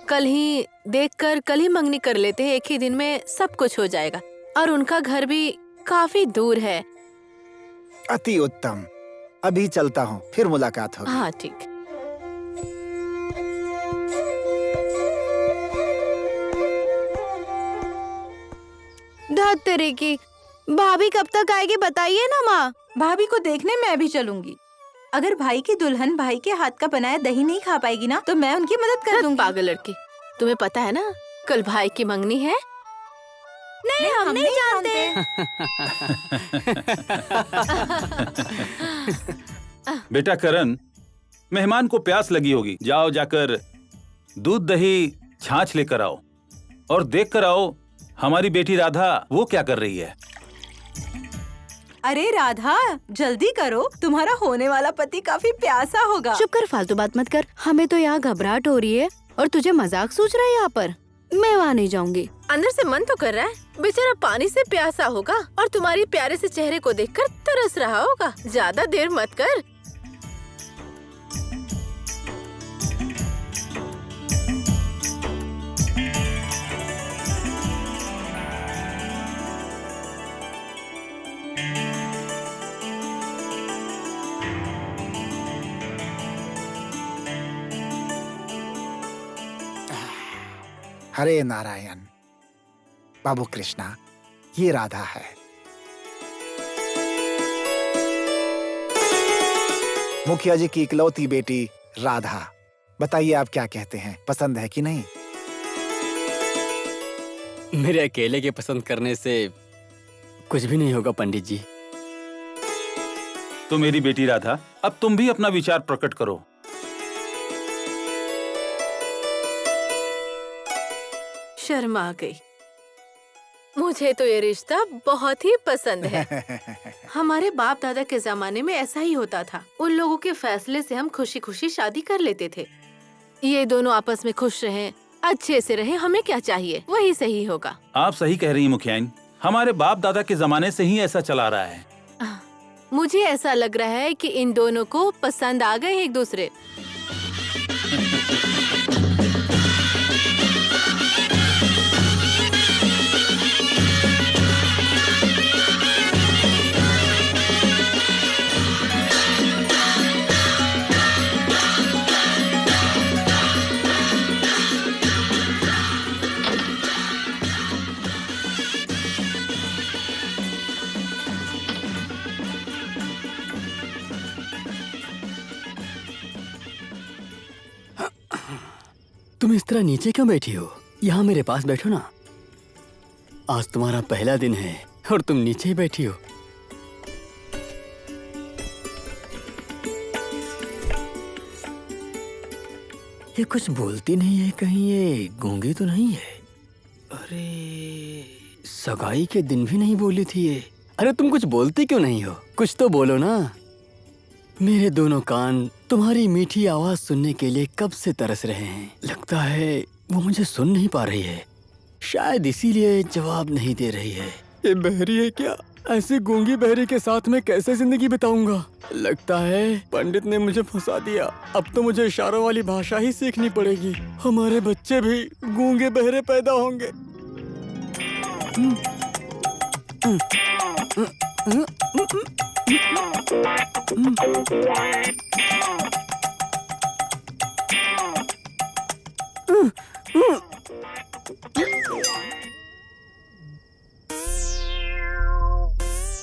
H: कल ही देखकर कल ही मंगनी कर लेते हैं, एक ही दिन में सब कुछ हो जाएगा। और उनका घर भी काफी दूर है।
D: अति उत्तम, अभी चलता हूँ, फिर मुलाकात होगी।
H: हाँ ठीक।
E: धत्तरे की भाभी कब तक आएगी बताइए ना माँ।
B: भाभी को देखने मैं भी चलूंगी। अगर भाई की दुल्हन भाई के हाथ का बनाया दही नहीं खा पाएगी ना, तो मैं उनकी मदद कर दूंगी।
H: पागल लड़की, तुम्हें पता है ना कल भाई की मंगनी है?
E: नहीं, हम नहीं जानते।
C: बेटा करण, मेहमान को प्यास लगी होगी, जाओ जाकर दूध दही छाछ लेकर आओ और देख कर आओ हमारी बेटी राधा वो क्या कर रही है।
B: अरे राधा, जल्दी करो, तुम्हारा होने वाला पति काफी प्यासा होगा।
E: चुप कर, फालतू बात मत कर। हमें तो यहाँ घबराहट हो रही है और तुझे मजाक सूझ रहा है यहाँ पर। मैं वहाँ नहीं जाऊंगी।
H: अंदर से मन तो कर रहा है, बेचारा पानी से प्यासा होगा और तुम्हारी प्यारे से चेहरे को देखकर तरस रहा होगा। ज्यादा देर मत कर।
D: हरे नारायण। बाबू कृष्णा, ये राधा है। मुखिया जी की इकलौती बेटी राधा। बताइए आप क्या कहते हैं, पसंद है कि नहीं?
G: मेरे अकेले के पसंद करने से कुछ भी नहीं होगा पंडित जी।
C: तो मेरी बेटी राधा, अब तुम भी अपना विचार प्रकट करो।
H: शर्मा गई। मुझे तो ये रिश्ता बहुत ही पसंद है।
B: हमारे बाप दादा के जमाने में ऐसा ही होता था। उन लोगों के फैसले से हम खुशी खुशी शादी कर लेते थे।
H: ये दोनों आपस में खुश रहें, अच्छे से रहें, हमें क्या चाहिए, वही सही होगा।
C: आप सही कह रही हैं मुखियाइन, हमारे बाप दादा के जमाने से ही ऐसा चला रहा है।
H: मुझे ऐसा लग रहा है कि इन दोनों को पसंद आ गए एक दूसरे।
G: तुम इस तरह नीचे क्यों बैठी हो? यहाँ मेरे पास बैठो ना। आज तुम्हारा पहला दिन है और तुम नीचे ही बैठी हो। ये कुछ बोलती नहीं है, कहीं ये गूंगी तो नहीं है? अरे सगाई के दिन भी नहीं बोली थी ये। अरे तुम कुछ बोलती क्यों नहीं हो? कुछ तो बोलो ना। मेरे दोनों कान तुम्हारी मीठी आवाज सुनने के लिए कब से तरस रहे हैं। लगता है वो मुझे सुन नहीं पा रही है, शायद इसीलिए जवाब नहीं दे रही है। ये बहरी है क्या? ऐसी गूंगी बहरी के साथ मैं कैसे जिंदगी बिताऊंगा? लगता है पंडित ने मुझे फंसा दिया। अब तो मुझे इशारों वाली भाषा ही सीखनी पड़ेगी। हमारे बच्चे भी गूंगे बहरे पैदा होंगे।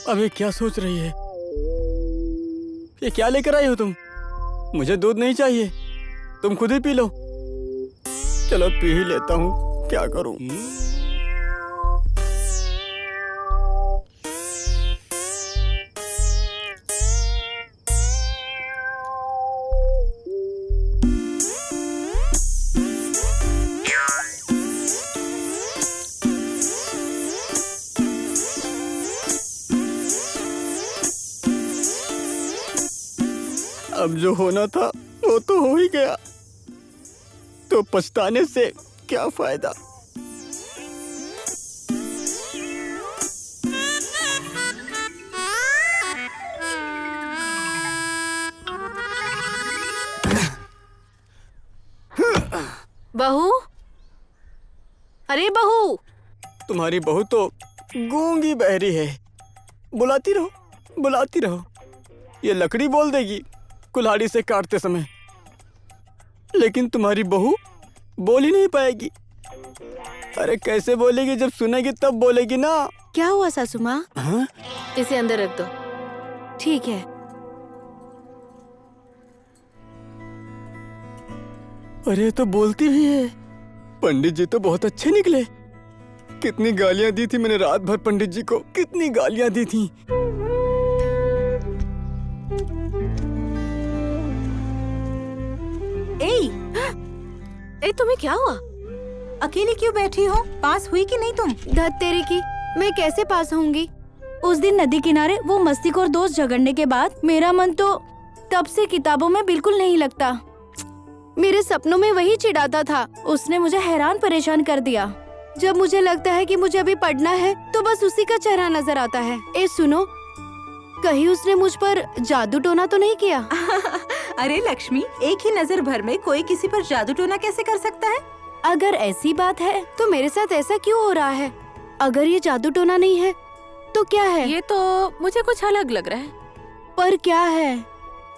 G: अबे क्या सोच रही है? ये क्या लेकर आई हो तुम? मुझे दूध नहीं चाहिए, तुम खुद ही पी लो। चलो पी ही लेता हूँ, क्या करूँ। अब जो होना था वो तो हो ही गया, तो पछताने से क्या फायदा।
H: बहू, अरे बहू।
G: तुम्हारी बहू तो गूंगी बहरी है, बुलाती रहो बुलाती रहो। ये लकड़ी बोल देगी कुल्हाड़ी से काटते समय, लेकिन तुम्हारी बहू बोल ही नहीं पाएगी। अरे कैसे बोलेगी? जब सुनेगी तब बोलेगी ना।
E: क्या हुआ सासू माँ?
H: हाँ? इसे अंदर रख दो।
E: ठीक है।
G: अरे तो बोलती भी है। पंडित जी तो बहुत अच्छे निकले। कितनी गालियां दी थी मैंने रात भर पंडित जी को, कितनी गालियां दी थी।
H: ए, तुम्हें क्या हुआ?
B: अकेली क्यों बैठी हो? पास हुई कि नहीं तुम?
E: धत तेरी की, मैं कैसे पास होंगी? उस दिन नदी किनारे वो मस्तीखोर दोस्त झगड़ने के बाद मेरा मन तो तब से किताबों में बिल्कुल नहीं लगता। मेरे सपनों में वही चिढ़ाता था। उसने मुझे हैरान परेशान कर दिया। जब मुझे लगता है कि मुझे अभी पढ़ना है तो बस उसी का चेहरा नजर आता है। ए सुनो, कहीं उसने मुझ पर जादू टोना तो नहीं किया?
B: अरे लक्ष्मी, एक ही नजर भर में कोई किसी पर जादू टोना कैसे कर सकता है?
E: अगर ऐसी बात है तो मेरे साथ ऐसा क्यों हो रहा है? अगर ये जादू टोना नहीं है तो क्या है?
H: ये तो मुझे कुछ अलग लग रहा है।
E: पर क्या है?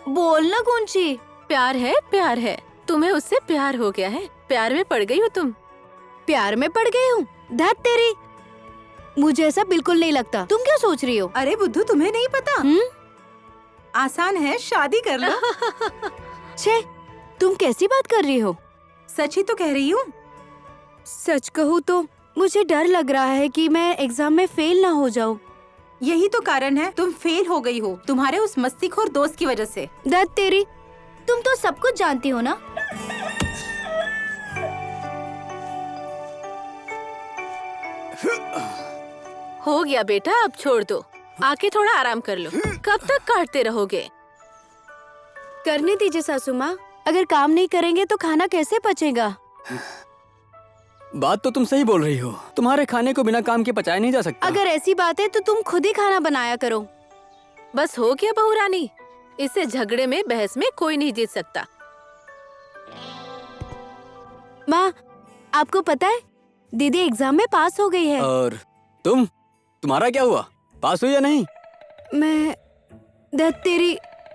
E: बोलना कुंची।
H: प्यार है, प्यार है। तुम्हें उससे प्यार हो गया है। प्यार में पड़ गई हो तुम।
E: प्यार में पड़ गई हूँ? धत तेरी, मुझे ऐसा बिल्कुल नहीं लगता। तुम क्या सोच रही हो?
B: अरे बुद्धू, तुम्हें नहीं पता? आसान है, शादी कर लो।
E: छे, तुम कैसी बात कर रही हो?
B: सच ही तो कह रही हूँ।
E: सच कहूँ तो मुझे डर लग रहा है कि मैं एग्जाम में फेल ना हो जाऊँ।
B: यही तो कारण है, तुम फेल हो गई हो तुम्हारे उस मस्तीखोर दोस्त की वजह से।
E: धत तेरी, तुम तो सब कुछ जानती हो ना।
H: हो गया बेटा, अब छोड़ दो। आके थोड़ा आराम कर लो। कब तक काटते रहोगे?
E: करने दीजिए सासू माँ। अगर काम नहीं करेंगे तो खाना कैसे पचेगा?
G: बात तो तुम सही बोल रही हो। तुम्हारे खाने को बिना काम के पचाया नहीं जा सकता।
E: अगर ऐसी बात है तो तुम खुद ही खाना बनाया करो।
H: बस हो गया बहू रानी। इससे झगड़े में, बहस में कोई नहीं जीत सकता।
E: माँ, आपको पता है दीदी एग्जाम में पास हो गई है।
G: और तुम्हारा क्या हुआ? पास हुई या नहीं?
E: मैं धत तेरी,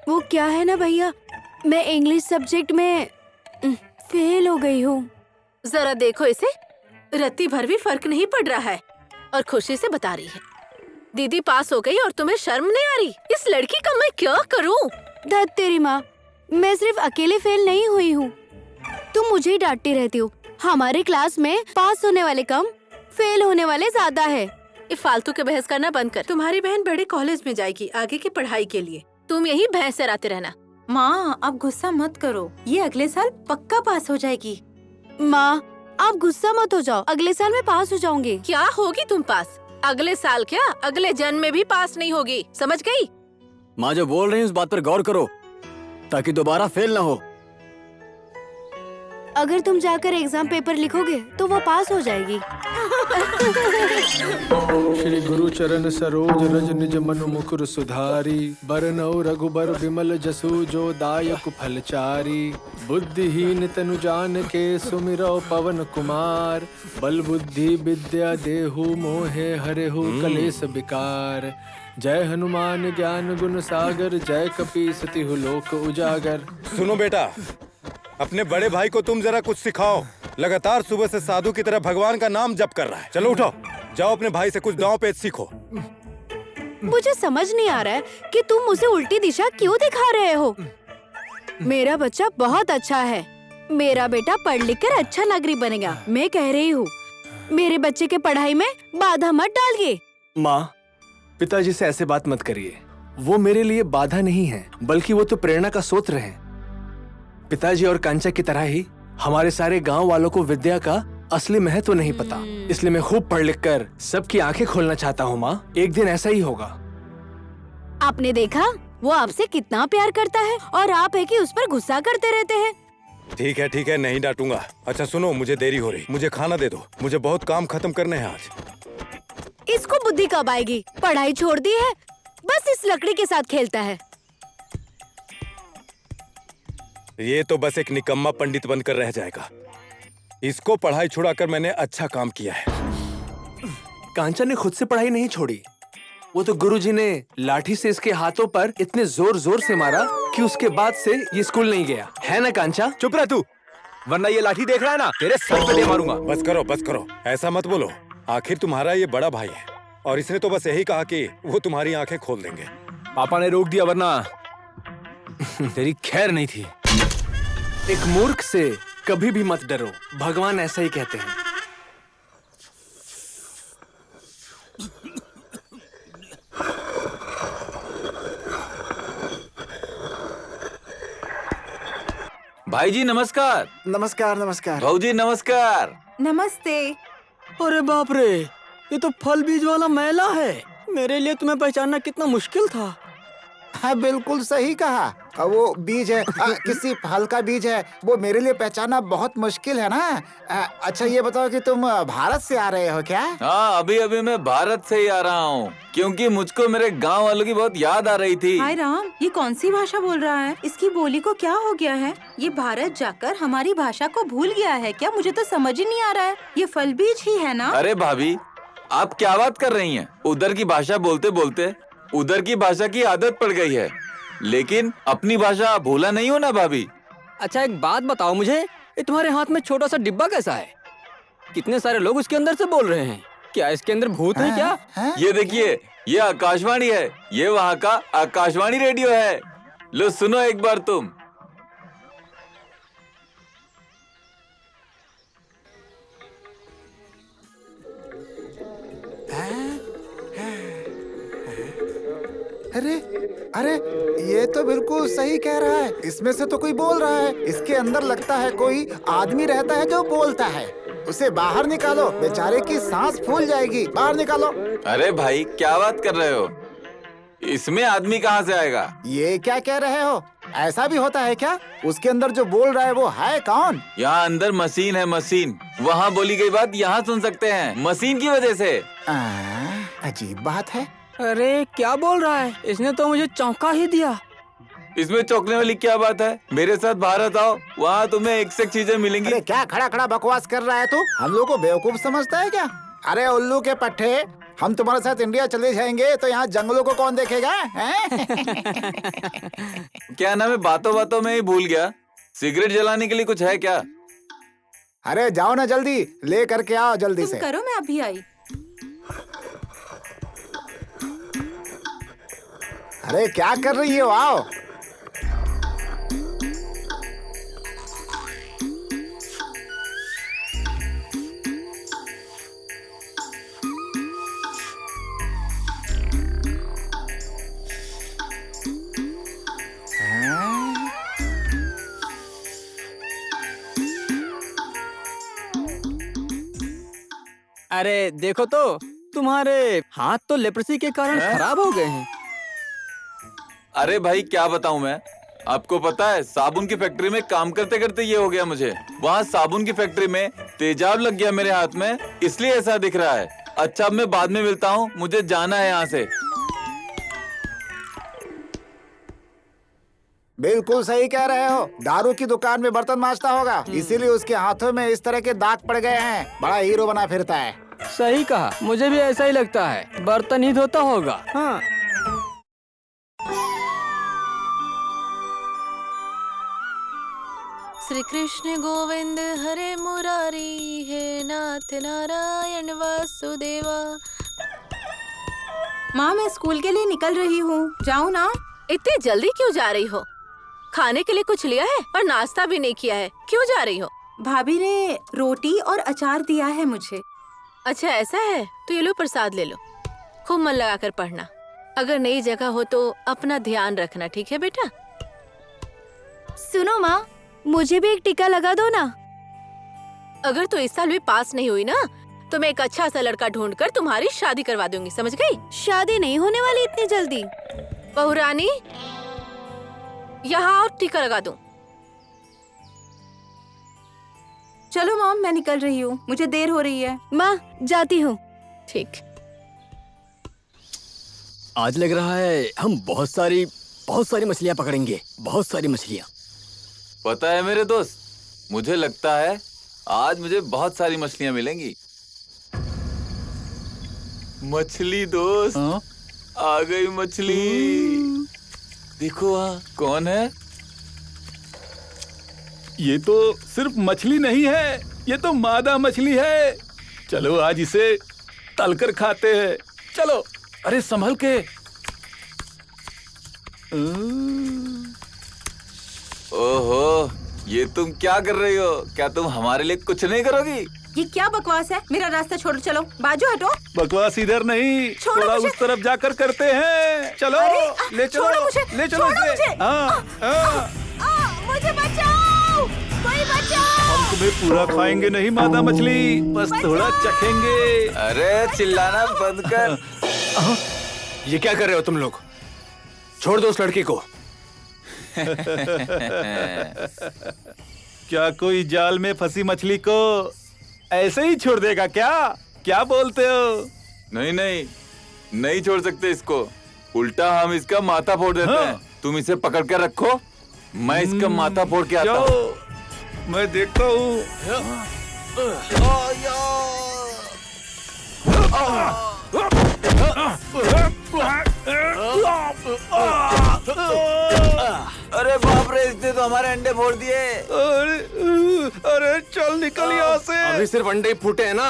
E: वो क्या है ना भैया, मैं इंग्लिश सब्जेक्ट में फेल हो गई हूँ।
H: जरा देखो इसे, रत्ती भर भी फर्क नहीं पड़ रहा है और खुशी से बता रही है दीदी पास हो गई और तुम्हें शर्म नहीं आ रही? इस लड़की का मैं क्या करूँ?
E: धत तेरी माँ, मैं सिर्फ अकेले फेल नहीं हुई हूँ। तुम मुझे ही डांटती रहती हो। हमारे क्लास में पास होने वाले कम, फेल होने वाले ज्यादा है।
H: ये फालतू के बहस करना बंद कर। तुम्हारी बहन बड़े कॉलेज में जाएगी आगे की पढ़ाई के लिए। तुम यही बहस कराते रहना।
B: माँ, अब गुस्सा मत करो। ये अगले साल पक्का पास हो जाएगी।
E: माँ, आप गुस्सा मत हो जाओ। अगले साल मैं पास हो जाऊंगी।
H: क्या होगी तुम पास? अगले साल क्या, अगले जन्म में भी पास नहीं होगी। समझ गई?
G: माँ जो बोल रही है उस बात पर गौर करो ताकि दोबारा फेल ना हो।
E: अगर तुम जाकर एग्जाम पेपर लिखोगे तो वो पास हो जाएगी।
A: श्री गुरु चरण सरोज रज निज मनु मुकुर सुधारी, बरनौ रघुबर विमल जसु जो दायक फलचारी। बुद्धिहीन तनु जान के सुमिरौ पवन कुमार, बल बुद्धि विद्या देहु मोहे हरेहु कलेश विकार। जय हनुमान ज्ञान गुण सागर, जय कपीस तिहु लोक उजागर।
F: सुनो बेटा, अपने बड़े भाई को तुम जरा कुछ सिखाओ। लगातार सुबह से साधु की तरह भगवान का नाम जप कर रहा है। चलो उठो, जाओ अपने भाई से कुछ दांव पेच सीखो।
E: मुझे समझ नहीं आ रहा है कि तुम मुझे उल्टी दिशा क्यों दिखा रहे हो। मेरा बच्चा बहुत अच्छा है। मेरा बेटा पढ़ लिख कर अच्छा नागरिक बनेगा। मैं कह रही हूँ, मेरे बच्चे के पढ़ाई में बाधा मत डालिए।
J: माँ, पिताजी से ऐसे बात मत करिए। वो मेरे लिए बाधा नहीं है, बल्कि वो तो प्रेरणा का स्रोत हैं। पिताजी और कांचा की तरह ही हमारे सारे गांव वालों को विद्या का असली महत्व नहीं पता। इसलिए मैं खूब पढ़ लिख कर सबकी आंखें खोलना चाहता हूँ। माँ, एक दिन ऐसा ही होगा।
E: आपने देखा वो आपसे कितना प्यार करता है और आप है कि उस पर गुस्सा करते रहते हैं।
F: ठीक है, नहीं डांटूंगा। अच्छा सुनो, मुझे देरी हो रही, मुझे खाना दे दो। मुझे बहुत काम खत्म करने हैं आज।
E: इसको बुद्धि कब आएगी? पढ़ाई छोड़ दी है, बस इस लकड़ी के साथ खेलता है।
F: ये तो बस एक निकम्मा पंडित बनकर रह जाएगा। इसको पढ़ाई छुड़ाकर मैंने अच्छा काम किया है।
J: कांचा ने खुद से पढ़ाई नहीं छोड़ी। वो तो गुरुजी ने लाठी से इसके हाथों पर इतने जोर जोर से मारा कि उसके बाद से ये स्कूल नहीं गया। है ना कांचा?
L: चुप रह तू, वरना ये लाठी देख रहा है ना, तेरे सर पे दे मारूंगा।
F: बस करो, ऐसा मत बोलो। आखिर तुम्हारा ये बड़ा भाई है और इसने तो बस यही कहा कि वो तुम्हारी आंखें खोल देंगे।
J: पापा ने रोक दिया, वरना तेरी खैर नहीं थी। एक मूर्ख से कभी भी मत डरो, भगवान ऐसा ही कहते हैं।
K: भाई जी नमस्कार।
D: नमस्कार।
K: भाऊ जी नमस्कार।
B: नमस्ते।
G: अरे बाप रे, ये तो फल बीज वाला मेला है। मेरे लिए तुम्हें पहचानना कितना मुश्किल था।
D: हाँ बिल्कुल सही कहा। वो बीज है, किसी फल का बीज है, वो मेरे लिए पहचानना बहुत मुश्किल है ना। अच्छा ये बताओ कि तुम भारत से आ रहे हो क्या?
K: हाँ, अभी अभी मैं भारत से ही आ रहा हूँ, क्योंकि मुझको मेरे गांव वालों की बहुत याद आ रही थी।
B: हाय राम, ये कौन सी भाषा बोल रहा है? इसकी बोली को क्या हो गया है? ये भारत जाकर हमारी भाषा को भूल गया है क्या? मुझे तो समझ ही नहीं आ रहा है। ये फल बीज ही है ना?
K: अरे भाभी, आप क्या बात कर रही हैं? उधर की भाषा बोलते बोलते उधर की भाषा की आदत पड़ गई है, लेकिन अपनी भाषा भूला नहीं हो ना भाभी।
G: अच्छा एक बात बताओ मुझे, ये तुम्हारे हाथ में छोटा सा डिब्बा कैसा है? कितने सारे लोग उसके अंदर से बोल रहे हैं। क्या इसके अंदर भूत है क्या?
K: ये देखिए, ये आकाशवाणी है, ये वहाँ का आकाशवाणी रेडियो है। लो सुनो एक बार तुम।
D: अरे अरे ये तो बिल्कुल सही कह रहा है। इसमें से तो कोई बोल रहा है। इसके अंदर लगता है कोई आदमी रहता है जो बोलता है। उसे बाहर निकालो, बेचारे की सांस फूल जाएगी। बाहर निकालो।
K: अरे भाई क्या बात कर रहे हो? इसमें आदमी कहाँ से आएगा?
D: ये क्या कह रहे हो? ऐसा भी होता है क्या? उसके अंदर जो बोल रहा है वो है कौन?
K: यहाँ अंदर मशीन है, मशीन। वहाँ बोली गई बात यहाँ सुन सकते हैं, मशीन की वजह से।
D: अजीब बात है।
G: अरे क्या बोल रहा है? इसने तो मुझे चौंका ही दिया।
K: इसमें चौंकने वाली क्या बात है? मेरे साथ भारत आओ, वहाँ तुम्हें एक से एक चीजें मिलेंगी।
D: अरे क्या खड़ा खड़ा बकवास कर रहा है तू? हम लोग को बेवकूफ समझता है क्या? अरे उल्लू के पट्टे, हम तुम्हारे साथ इंडिया चले जाएंगे तो यहाँ जंगलों को कौन देखेगा?
K: क्या नाम है, बातों बातों में ही भूल गया। सिगरेट जलाने के लिए कुछ है क्या?
D: अरे जाओ ना, जल्दी ले करके आओ जल्दी से।
B: करो, मैं अभी आई।
D: अरे क्या कर रही हो? आओ।
G: अरे देखो तो, तुम्हारे हाथ तो लेप्रोसी के कारण खराब हो गए हैं।
K: अरे भाई क्या बताऊं मैं आपको? पता है, साबुन की फैक्ट्री में काम करते करते ये हो गया मुझे। वहाँ साबुन की फैक्ट्री में तेजाब लग गया मेरे हाथ में, इसलिए ऐसा दिख रहा है। अच्छा अब मैं बाद में मिलता हूँ, मुझे जाना है यहाँ से।
D: बिल्कुल सही कह रहे हो। दारू की दुकान में बर्तन मांजता होगा, इसीलिए उसके हाथों में इस तरह के दाग पड़ गए हैं। बड़ा हीरो बना फिरता है।
G: सही कहा, मुझे भी ऐसा ही लगता है। बर्तन ही धोता होगा। हाँ।
H: श्री कृष्ण गोविंद हरे मुरारी, हे नाथ नारायण वासुदेवा।
B: माँ मैं स्कूल के लिए निकल रही हूँ, जाऊँ ना?
H: इतनी जल्दी क्यों जा रही हो? खाने के लिए कुछ लिया है और नाश्ता भी नहीं किया है, क्यों जा रही हो?
B: भाभी ने रोटी और अचार दिया है मुझे।
H: अच्छा ऐसा है, तो ये लो प्रसाद ले लो। खूब मन लगा कर पढ़ना। अगर नई जगह हो तो अपना ध्यान रखना, ठीक है बेटा?
E: सुनो माँ, मुझे भी एक टीका लगा दो ना।
H: अगर तू इस साल भी पास नहीं हुई ना, तो मैं एक अच्छा सा लड़का ढूंढकर तुम्हारी शादी करवा दूंगी, समझ गई?
E: शादी नहीं होने वाली इतनी जल्दी।
H: बहू रानी, यहाँ और टीका लगा दूं।
B: चलो मॉम, मैं निकल रही हूँ, मुझे देर हो रही है।
E: माँ जाती हूँ।
H: ठीक।
G: आज लग रहा है हम बहुत सारी मछलियाँ पकड़ेंगे। बहुत सारी मछलियाँ।
K: पता है मेरे दोस्त, मुझे लगता है आज मुझे बहुत सारी मछलियाँ मिलेंगी। मछली दोस्त, आ गई मछली। देखो वहाँ कौन है?
C: ये तो सिर्फ मछली नहीं है, ये तो मादा मछली है। चलो आज इसे तलकर खाते हैं। चलो। अरे संभल के।
K: ओहो, ये तुम क्या कर रही हो? क्या तुम हमारे लिए कुछ नहीं करोगी?
B: ये क्या बकवास है? मेरा रास्ता छोड़ो, चलो बाजू हटो।
C: बकवास इधर नहीं, थोड़ा उस तरफ जाकर करते हैं। चलो ले चलो, ले चलो इसे।
H: मुझे बचाओ, कोई बचाओ।
C: हम तुम्हें पूरा खाएंगे नहीं मादा मछली, बस थोड़ा चखेंगे।
K: अरे चिल्लाना बंद कर।
J: ये क्या कर रहे हो तुम लोग? छोड़ दो उस लड़की को।
C: क्या कोई जाल में फंसी मछली को ऐसे ही छोड़ देगा क्या? क्या बोलते हो?
K: नहीं नहीं, नहीं छोड़ सकते इसको। उल्टा हम इसका माथा फोड़ देते हैं। तुम इसे पकड़ कर रखो, मैं इसका माथा फोड़ के आता हूँ।
C: मैं देखता हूँ।
I: अरे बाप रे, इसने तो हमारे अंडे फोड़ दिए।
C: अरे चल निकल यहाँ से।
J: अभी सिर्फ अंडे ही फूटे हैं ना।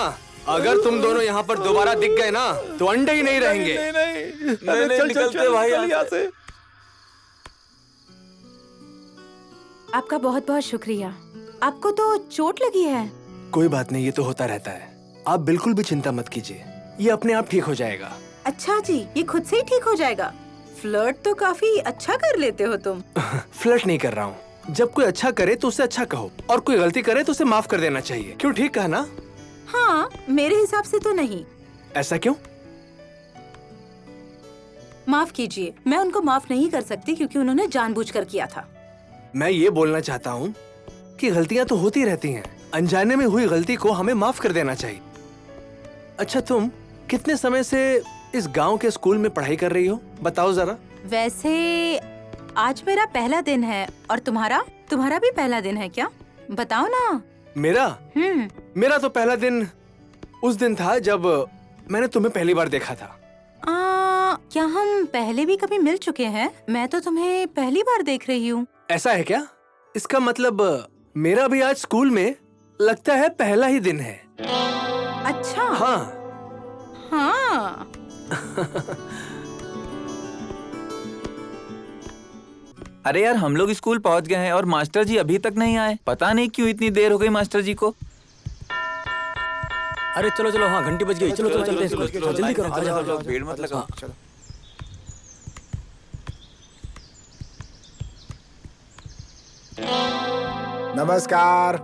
J: अगर तुम दोनों यहाँ पर दोबारा दिख गए ना तो अंडे ही नहीं रहेंगे।
K: नहीं, निकलते भाई यहाँ से।
B: आपका बहुत बहुत शुक्रिया। आपको तो चोट लगी है?
J: कोई बात नहीं, ये तो होता रहता है। आप बिल्कुल भी चिंता मत कीजिए, ये अपने आप ठीक हो जाएगा।
B: अच्छा जी, ये खुद से ही ठीक हो जाएगा? फ्लर्ट तो काफी अच्छा कर लेते हो तुम।
J: फ्लर्ट नहीं कर रहा हूँ। जब कोई अच्छा करे तो उसे अच्छा कहो, और कोई गलती करे तो उसे माफ कर देना चाहिए। क्यों, ठीक कहा ना?
B: हाँ, मेरे हिसाब से तो नहीं।
J: ऐसा क्यों?
B: माफ कीजिए, मैं उनको माफ नहीं कर सकती क्योंकि उन्होंने जानबूझकर किया था।
J: मैं ये बोलना चाहता हूँ कि गलतियाँ तो होती रहती हैं। अनजाने में हुई गलती को हमें माफ कर देना चाहिए। अच्छा, तुम कितने समय से इस गांव के स्कूल में पढ़ाई कर रही हो, बताओ जरा।
B: वैसे आज मेरा पहला दिन है, और तुम्हारा भी पहला दिन है क्या? बताओ ना।
J: मेरा तो पहला दिन उस दिन था जब मैंने तुम्हें पहली बार देखा था।
B: क्या हम पहले भी कभी मिल चुके हैं? मैं तो तुम्हें पहली बार देख रही हूँ।
J: ऐसा है क्या? इसका मतलब मेरा भी आज स्कूल में लगता है पहला ही दिन है।
B: अच्छा।
J: हाँ।
I: अरे यार, हम लोग स्कूल पहुंच गए हैं और मास्टर जी अभी तक नहीं आए। पता नहीं क्यों इतनी देर हो गई मास्टर जी को।
G: अरे चलो चलो, हाँ घंटी बज गई। चलो चलो चलते हैं, जल्दी करो।
K: भीड़ मत लगाओ।
D: नमस्कार।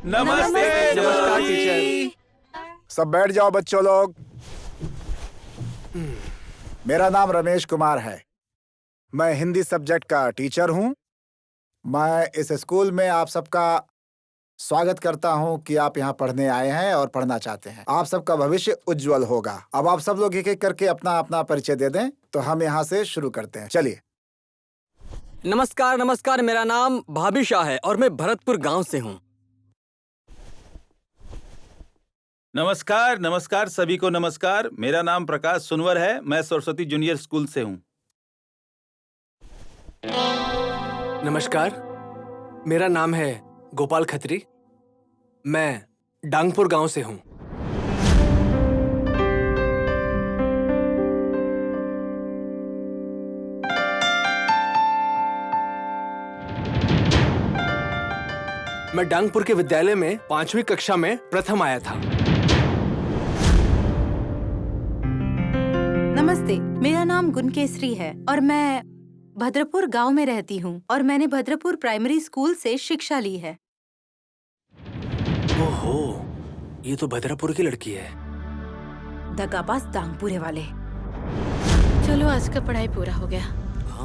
C: नमस्ते।
J: नमस्कार टीचर।
D: सब बैठ जाओ बच्चों लोग। मेरा नाम रमेश कुमार है। मैं हिंदी सब्जेक्ट का टीचर हूँ। मैं इस स्कूल में आप सबका स्वागत करता हूँ कि आप यहाँ पढ़ने आए हैं और पढ़ना चाहते हैं। आप सबका भविष्य उज्जवल होगा। अब आप सब लोग एक एक करके अपना अपना परिचय दे दें तो हम यहाँ से शुरू करते हैं। चलिए।
G: नमस्कार नमस्कार, मेरा नाम भाभी शाह है और मैं भरतपुर गांव से हूँ।
C: नमस्कार नमस्कार, सभी को नमस्कार। मेरा नाम प्रकाश सुनवर है। मैं सरस्वती जूनियर स्कूल से हूँ।
J: नमस्कार, मेरा नाम है गोपाल खत्री। मैं डांगपुर गांव से हूँ। मैं डांगपुर के विद्यालय में 5वीं कक्षा में प्रथम आया था।
B: नमस्ते, मेरा नाम गुनकेसरी है और मैं भद्रपुर गांव में रहती हूँ और मैंने भद्रपुर प्राइमरी स्कूल से शिक्षा ली है।
J: ओहो, ये तो भद्रपुर की लड़की है।
B: दगाबाज दांगपुरे वाले।
H: चलो, आज का पढ़ाई पूरा हो गया।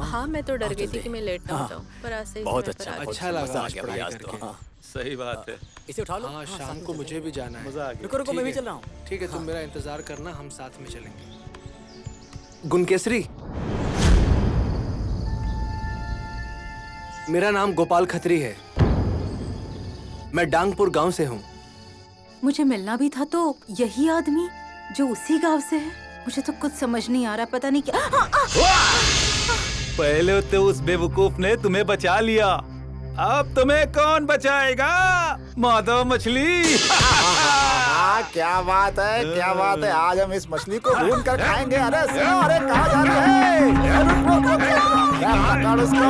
H: हाँ, मैं तो डर गई थी कि मैं लेट ना हो जाऊँ, पर आज से
G: बहुत अच्छा
J: लगा
G: आ गया भाई आज तो। हाँ।
C: सही बात है।
G: इसे उठा लो।
J: हाँ, शाम को मुझे भी जाना है।
C: मजा आ गया।
G: रुको रुको, मैं भी चल रहा हूँ।
J: ठीक है, तुम मेरा इंतजार करना, हम साथ में चलेंगे। गुनकेसरी, मेरा नाम गोपाल खत्री है। मैं डांगपुर गांव से हूँ।
B: मुझे मिलना भी था तो यही आदमी जो उसी गांव से है। मुझे तो कुछ समझ नहीं आ रहा, पता नहीं क्या।
C: पहले तो उस बेवकूफ ने तुम्हें बचा लिया, अब तुम्हें कौन बचाएगा? माधव मछली।
D: क्या बात है, क्या बात है। आज हम इस मछली को भून कर खाएंगे। अरे सुनो, अरे कहाँ जा रही है? पकड़ उसको।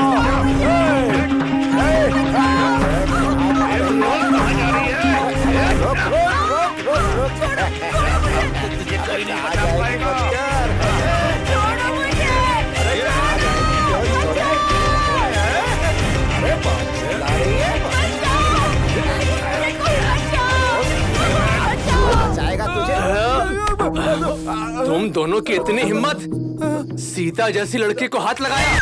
D: जाएगा तुझे।
J: तुम दोनों की इतनी हिम्मत, सीता जैसी लड़की को हाथ लगाया।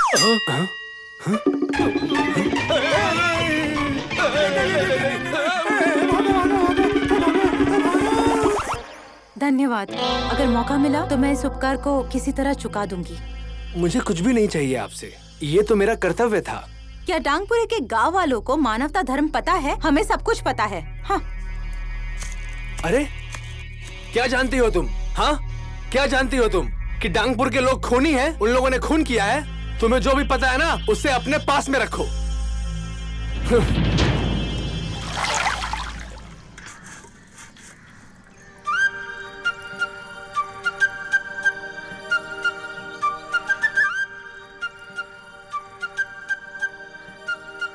B: धन्यवाद। अगर मौका मिला तो मैं इस उपकार को किसी तरह चुका दूंगी।
J: मुझे कुछ भी नहीं चाहिए आपसे, ये तो मेरा कर्तव्य था।
B: क्या डांगपुरे के गांव वालों को मानवता धर्म पता है? हमें सब कुछ पता है। हाँ।
J: अरे क्या जानती हो तुम? हाँ, क्या जानती हो तुम कि डांगपुर के लोग खूनी हैं? उन लोगों ने खून किया है। तुम्हें जो भी पता है ना, उसे अपने पास में रखो।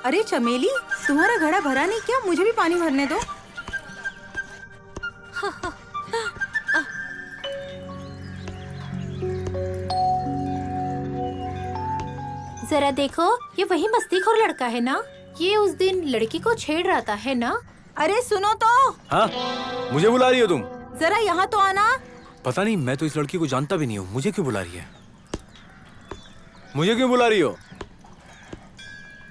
B: अरे चमेली, तुम्हारा घड़ा भरा नहीं क्या? मुझे भी पानी भरने दो।
E: जरा देखो, ये वही मस्तीखोर लड़का है ना? ये उस दिन लड़की को छेड़ रहा था, है ना?
B: अरे सुनो तो।
J: हाँ, मुझे बुला रही हो तुम?
B: जरा यहाँ तो आना।
J: पता नहीं, मैं तो इस लड़की को जानता भी नहीं हूँ। मुझे क्यों बुला रही है? मुझे क्यों बुला रही हो?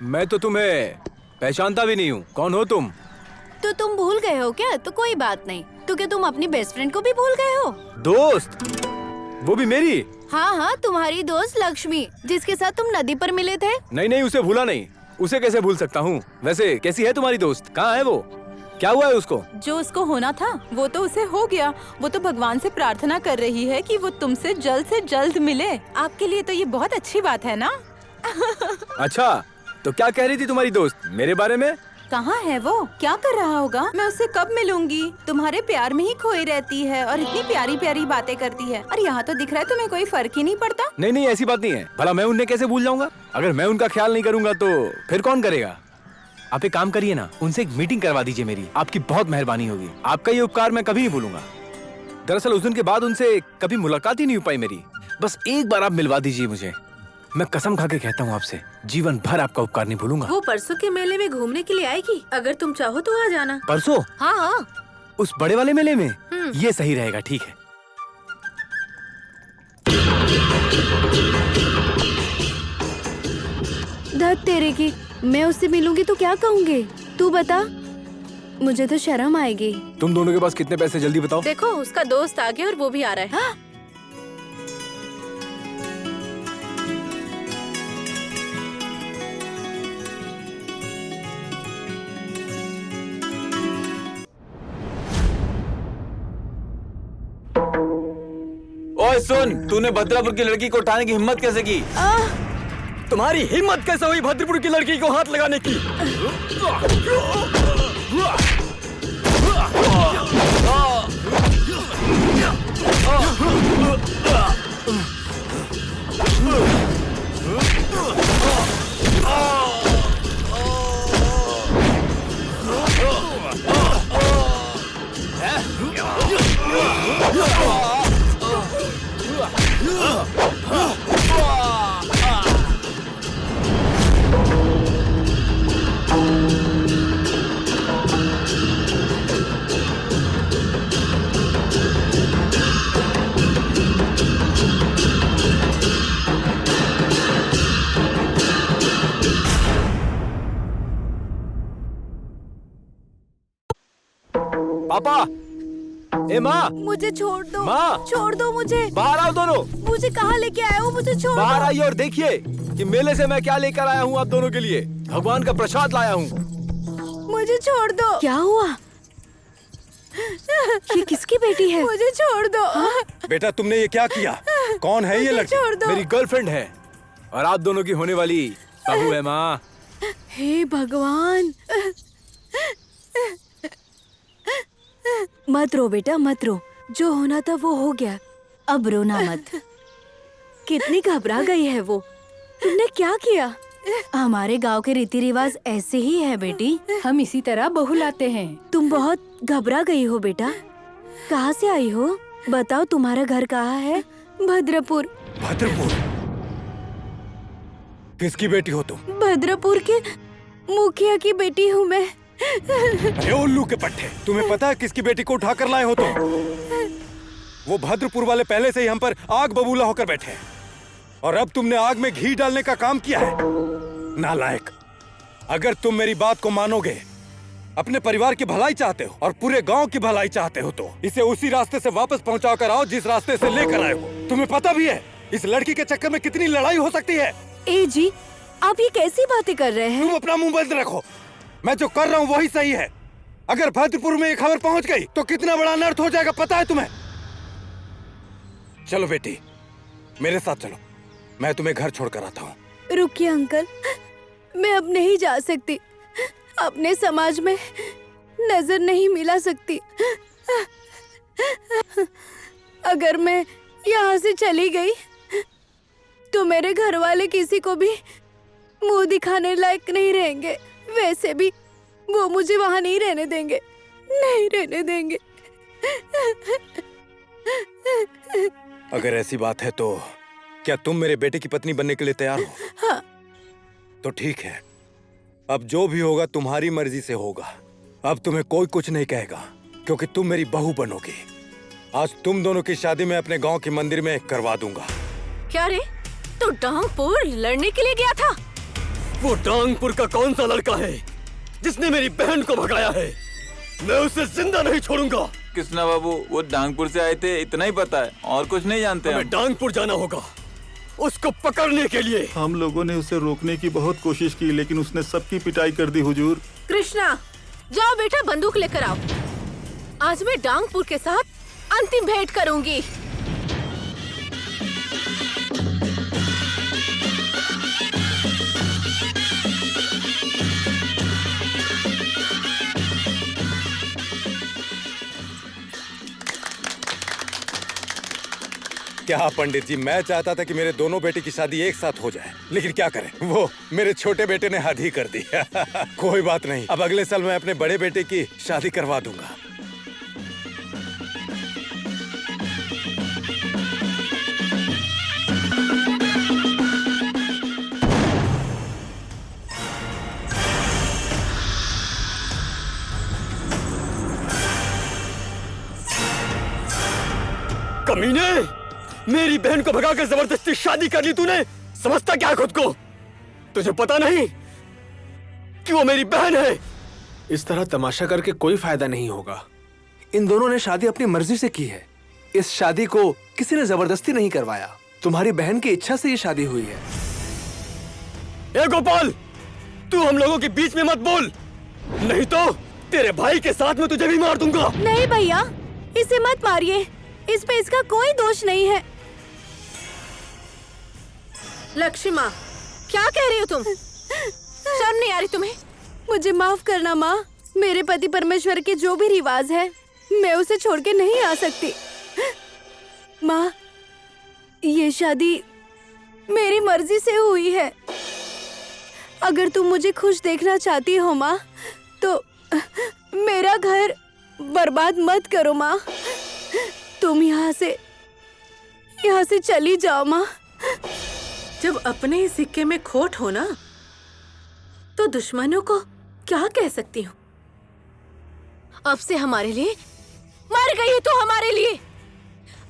J: मैं तो तुम्हें पहचानता भी नहीं हूँ। कौन हो तुम?
E: तो तुम भूल गए हो क्या? तो कोई बात नहीं। तो क्या तुम अपनी बेस्ट फ्रेंड को भी भूल गए हो?
J: दोस्त? वो भी मेरी?
E: हाँ हाँ, तुम्हारी दोस्त लक्ष्मी, जिसके साथ तुम नदी पर मिले थे।
J: नहीं नहीं, उसे भूला नहीं। उसे कैसे भूल सकता हूँ? वैसे कैसी है तुम्हारी दोस्त? कहाँ है वो? क्या हुआ है उसको?
B: जो उसको होना था वो तो उसे हो गया। वो तो भगवान से प्रार्थना कर रही है कि वो तुमसे से जल्द मिले। आपके लिए तो ये बहुत अच्छी बात है ना?
J: अच्छा, तो क्या कह रही थी तुम्हारी दोस्त मेरे बारे में?
B: कहाँ है वो? क्या कर रहा होगा? मैं उससे कब मिलूंगी? तुम्हारे प्यार में ही खोई रहती है और इतनी प्यारी प्यारी बातें करती है। और यहाँ तो दिख रहा है तुम्हें कोई फर्क ही नहीं पड़ता।
J: नहीं नहीं, ऐसी बात नहीं है। भला मैं उन्हें कैसे भूल जाऊंगा? अगर मैं उनका ख्याल नहीं करूंगा तो फिर कौन करेगा? आप एक काम करिए ना, उनसे एक मीटिंग करवा दीजिए मेरी। आपकी बहुत मेहरबानी होगी। आपका ये उपकार मैं कभी नहीं भूलूंगा। दरअसल उस दिन के बाद उनसे कभी मुलाकात ही नहीं हो पाई मेरी। बस एक बार आप मिलवा दीजिए मुझे। मैं कसम खा के कहता हूँ आपसे, जीवन भर आपका उपकार नहीं भूलूंगा।
H: वो परसों के मेले में घूमने के लिए आएगी। अगर तुम चाहो तो आ जाना।
J: परसों?
H: हाँ हाँ।
J: उस बड़े वाले मेले में? ये सही रहेगा। ठीक है।
E: धत तेरे की, मैं उससे मिलूंगी तो क्या कहूँगी? तू बता, मुझे तो शर्म आएगी।
J: तुम दोनों के पास कितने पैसे, जल्दी बताओ।
H: देखो, उसका दोस्त आ गया और वो भी आ रहा है। हाँ?
K: ओए सुन, तूने भद्रापुर की लड़की को उठाने की हिम्मत कैसे की?
G: तुम्हारी हिम्मत कैसे हुई भद्रपुर की लड़की को हाथ लगाने की? पापा, ए माँ,
E: मुझे छोड़ दो।
J: माँ,
E: छोड़ दो मुझे।
J: बाहर आओ दोनों।
E: मुझे कहाँ लेके आए हो? मुझे छोड़
J: बाहर
E: दो।
J: आइए और देखिए कि मेले से मैं क्या लेकर आया हूँ आप दोनों के लिए। भगवान का प्रसाद लाया हूँ।
E: मुझे छोड़ दो। क्या हुआ? ये किसकी बेटी है? मुझे छोड़ दो।
F: बेटा, तुमने ये क्या किया? कौन है ये लड़की?
E: छोड़ दो।
J: मेरी गर्लफ्रेंड है और आप दोनों की होने वाली बहू है माँ।
E: हे भगवान, मत रो बेटा, मत रो। जो होना था वो हो गया, अब रोना मत। कितनी घबरा गई है वो। तुमने क्या किया? हमारे गांव के रीति रिवाज ऐसे ही है बेटी, हम इसी तरह बहू लाते हैं। तुम बहुत घबरा गई हो बेटा। कहाँ से आई हो? बताओ, तुम्हारा घर कहाँ है? भद्रपुर।
F: भद्रपुर? किसकी बेटी हो तुम?
E: भद्रपुर के मुखिया की बेटी हूँ मैं।
F: अरे उल्लू के पट्टे, तुम्हें पता है किसकी बेटी को उठा कर लाए हो तुम? वो भद्रपुर वाले पहले से ही हम पर आग बबूला होकर बैठे हैं और अब तुमने आग में घी डालने का काम किया है। नालायक, अगर तुम मेरी बात को मानोगे, अपने परिवार की भलाई चाहते हो और पूरे गांव की भलाई चाहते हो तो इसे उसी रास्ते से वापस पहुंचा कर आओ जिस रास्ते से लेकर आए हो। तुम्हें पता भी है इस लड़की के चक्कर में कितनी लड़ाई हो सकती है।
E: ए जी, आप ये कैसी बातें कर रहे हैं?
F: तुम अपना मुंह बंद रखो। मैं जो कर रहा हूँ वही सही है। अगर भद्रपुर में ये खबर पहुंच गई तो कितना बड़ा अनर्थ हो जाएगा पता है तुम्हें। चलो बेटी, मेरे साथ चलो, मैं तुम्हें घर छोड़कर आता हूँ।
E: रुकिए अंकल, मैं अब नहीं जा सकती। अपने समाज में नजर नहीं मिला सकती। अगर मैं यहाँ से चली गई तो मेरे घर वाले किसी को भी मुंह दिखाने लायक नहीं रहेंगे। वैसे भी वो मुझे वहाँ नहीं रहने देंगे, नहीं रहने देंगे।
F: अगर ऐसी बात है तो क्या तुम मेरे बेटे की पत्नी बनने के लिए तैयार हो?
E: हाँ।
F: तो ठीक है, अब जो भी होगा तुम्हारी मर्जी से होगा। अब तुम्हें कोई कुछ नहीं कहेगा क्योंकि तुम मेरी बहू बनोगी। आज तुम दोनों की शादी मैं अपने गांव के मंदिर में करवा दूंगा।
H: क्या रे, तू डांगपुर लड़ने के लिए गया था?
G: वो डांगपुर का कौन सा लड़का है जिसने मेरी बहन को भगाया है? मैं उसे जिंदा नहीं छोड़ूंगा।
K: कृष्णा बाबू, वो डांगपुर से आए थे, इतना ही पता है, और कुछ नहीं जानते।
G: हमें डांगपुर जाना होगा उसको पकड़ने के लिए।
C: हम लोगों ने उसे रोकने की बहुत कोशिश की लेकिन उसने सबकी पिटाई कर दी हुजूर।
H: कृष्णा, जाओ बेटा, बंदूक लेकर आओ। आज मैं डांगपुर के साथ अंतिम भेंट करूंगी।
F: क्या पंडित जी, मैं चाहता था कि मेरे दोनों बेटे की शादी एक साथ हो जाए, लेकिन क्या करें, वो मेरे छोटे बेटे ने हद ही कर दी। कोई बात नहीं, अब अगले साल मैं अपने बड़े बेटे की शादी करवा दूंगा।
G: कमीने, मेरी बहन को भगाकर जबरदस्ती शादी कर ली तूने। समझता क्या खुद को? तुझे पता नहीं कि वो मेरी बहन है?
A: इस तरह तमाशा करके कोई फायदा नहीं होगा। इन दोनों ने शादी अपनी मर्जी से की है। इस शादी को किसी ने जबरदस्ती नहीं करवाया। तुम्हारी बहन की इच्छा से ये शादी हुई है।
G: ए गोपाल, तू हम लोगों के बीच में मत बोल, नहीं तो तेरे भाई के साथ में तुझे भी मार दूंगा।
E: नहीं भैया, इसे मत मारिए, इस पे इसका कोई दोष नहीं है।
H: लक्ष्मी, क्या कह रही हो तुम? शर्म नहीं आ रही तुम्हें?
E: मुझे माफ करना माँ, मेरे पति परमेश्वर के जो भी रिवाज है मैं उसे छोड़ के नहीं आ सकती। माँ, ये शादी मेरी मर्जी से हुई है। अगर तुम मुझे खुश देखना चाहती हो माँ, तो मेरा घर बर्बाद मत करो माँ। तुम यहाँ से चली जाओ माँ।
H: जब अपने ही सिक्के में खोट हो ना, तो दुश्मनों को क्या कह सकती हूँ? अब से हमारे लिए मर गई है तू, हमारे लिए।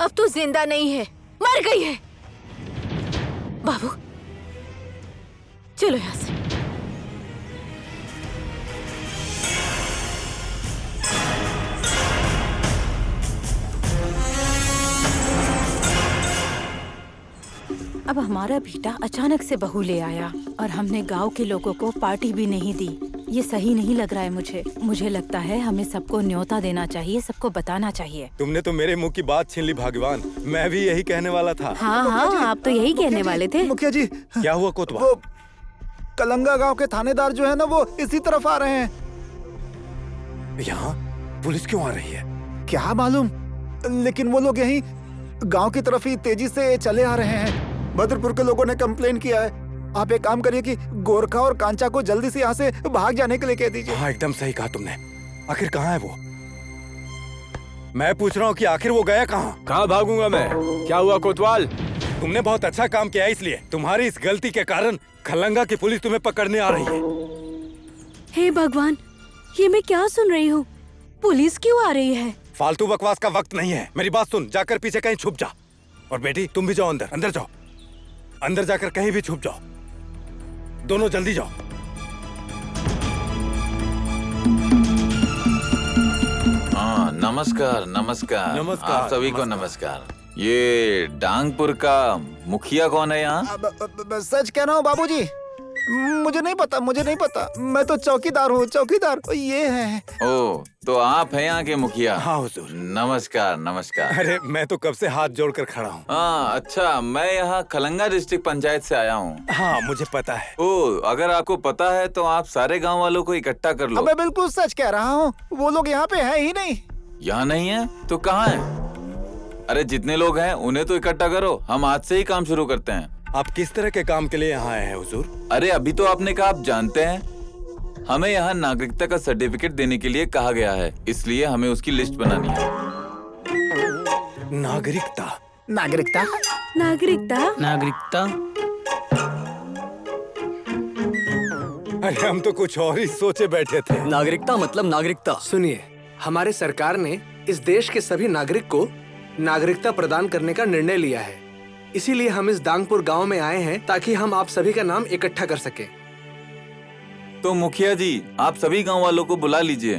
H: अब तू जिंदा नहीं है, मर गई है। बाबू, चलो यहाँ से।
B: अब हमारा बेटा अचानक से बहू ले आया और हमने गांव के लोगों को पार्टी भी नहीं दी। ये सही नहीं लग रहा है मुझे। मुझे लगता है हमें सबको न्योता देना चाहिए, सबको बताना चाहिए।
F: तुमने तो मेरे मुंह की बात छीन ली भगवान, मैं भी यही कहने वाला था।
B: हाँ हाँ, आप तो यही कहने वाले थे।
D: मुखिया जी,
F: क्या हुआ कोतवा?
D: वो कलंगा गांव के थानेदार जो है ना, वो इसी तरफ आ रहे हैं।
F: यहाँ पुलिस क्यों आ रही है?
D: क्या मालूम, लेकिन वो लोग यहीं गांव की तरफ ही तेजी से चले आ रहे हैं। भद्रपुर के लोगों ने कंप्लेन किया है। आप एक काम करिए कि गोरखा और कांचा को जल्दी से यहाँ से भाग जाने के लिए कह दीजिए।
F: हाँ, एकदम सही कहा तुमने। आखिर कहाँ है वो? मैं पूछ रहा हूँ कि आखिर वो गया कहाँ?
J: कहाँ भागूंगा मैं? क्या हुआ कोतवाल?
F: तुमने बहुत अच्छा काम किया, इसलिए तुम्हारी इस गलती के कारण खलंगा की पुलिस तुम्हें पकड़ने आ रही है।
E: हे भगवान, ये मैं क्या सुन रही हूँ? पुलिस क्यों आ रही है?
F: फालतू बकवास का वक्त नहीं है। मेरी बात सुन, जाकर पीछे कहीं छुप जा। और बेटी तुम भी जाओ अंदर, अंदर जाओ, अंदर जाकर कहीं भी छुप जाओ। दोनों जल्दी जाओ।
K: हाँ, नमस्कार नमस्कार।
F: नमस्कार,
K: आप सभी को नमस्कार। ये डांगपुर का मुखिया कौन है यहाँ?
D: सच कह रहा हूँ बाबूजी, मुझे नहीं पता, मुझे नहीं पता। मैं तो चौकीदार हूँ, चौकीदार ये है।
K: ओ, तो आप हैं यहाँ के मुखिया?
F: हाँ हुजूर।
K: नमस्कार नमस्कार।
F: अरे मैं तो कब से हाथ जोड़कर खड़ा हूँ।
K: हाँ अच्छा, मैं यहाँ खलंगा डिस्ट्रिक्ट पंचायत से आया हूँ।
F: हाँ मुझे पता है।
K: ओ, अगर आपको पता है तो आप सारे गांव वालों को इकट्ठा कर लो।
D: अबे बिल्कुल सच कह रहा हूँ, वो लोग यहाँ पे है ही नहीं।
K: यहाँ नहीं है तो कहाँ है? अरे जितने लोग हैं उन्हें तो इकट्ठा करो, हम आज से ही काम शुरू करते हैं।
F: आप किस तरह के काम के लिए यहाँ आए हैं हुजूर?
K: अरे अभी तो आपने कहा आप जानते हैं। हमें यहाँ नागरिकता का सर्टिफिकेट देने के लिए कहा गया है, इसलिए हमें उसकी लिस्ट बनानी है।
F: नागरिकता?
D: नागरिकता?
E: नागरिकता?
G: नागरिकता?
F: अरे हम तो कुछ और ही सोचे बैठे थे।
G: नागरिकता मतलब नागरिकता।
M: सुनिए, हमारे सरकार ने इस देश के सभी नागरिक को नागरिकता प्रदान करने का निर्णय लिया है। इसीलिए हम इस दांगपुर गांव में आए हैं ताकि हम आप सभी का नाम इकट्ठा कर सकें।
K: तो मुखिया जी, आप सभी गांव वालों को बुला लीजिए।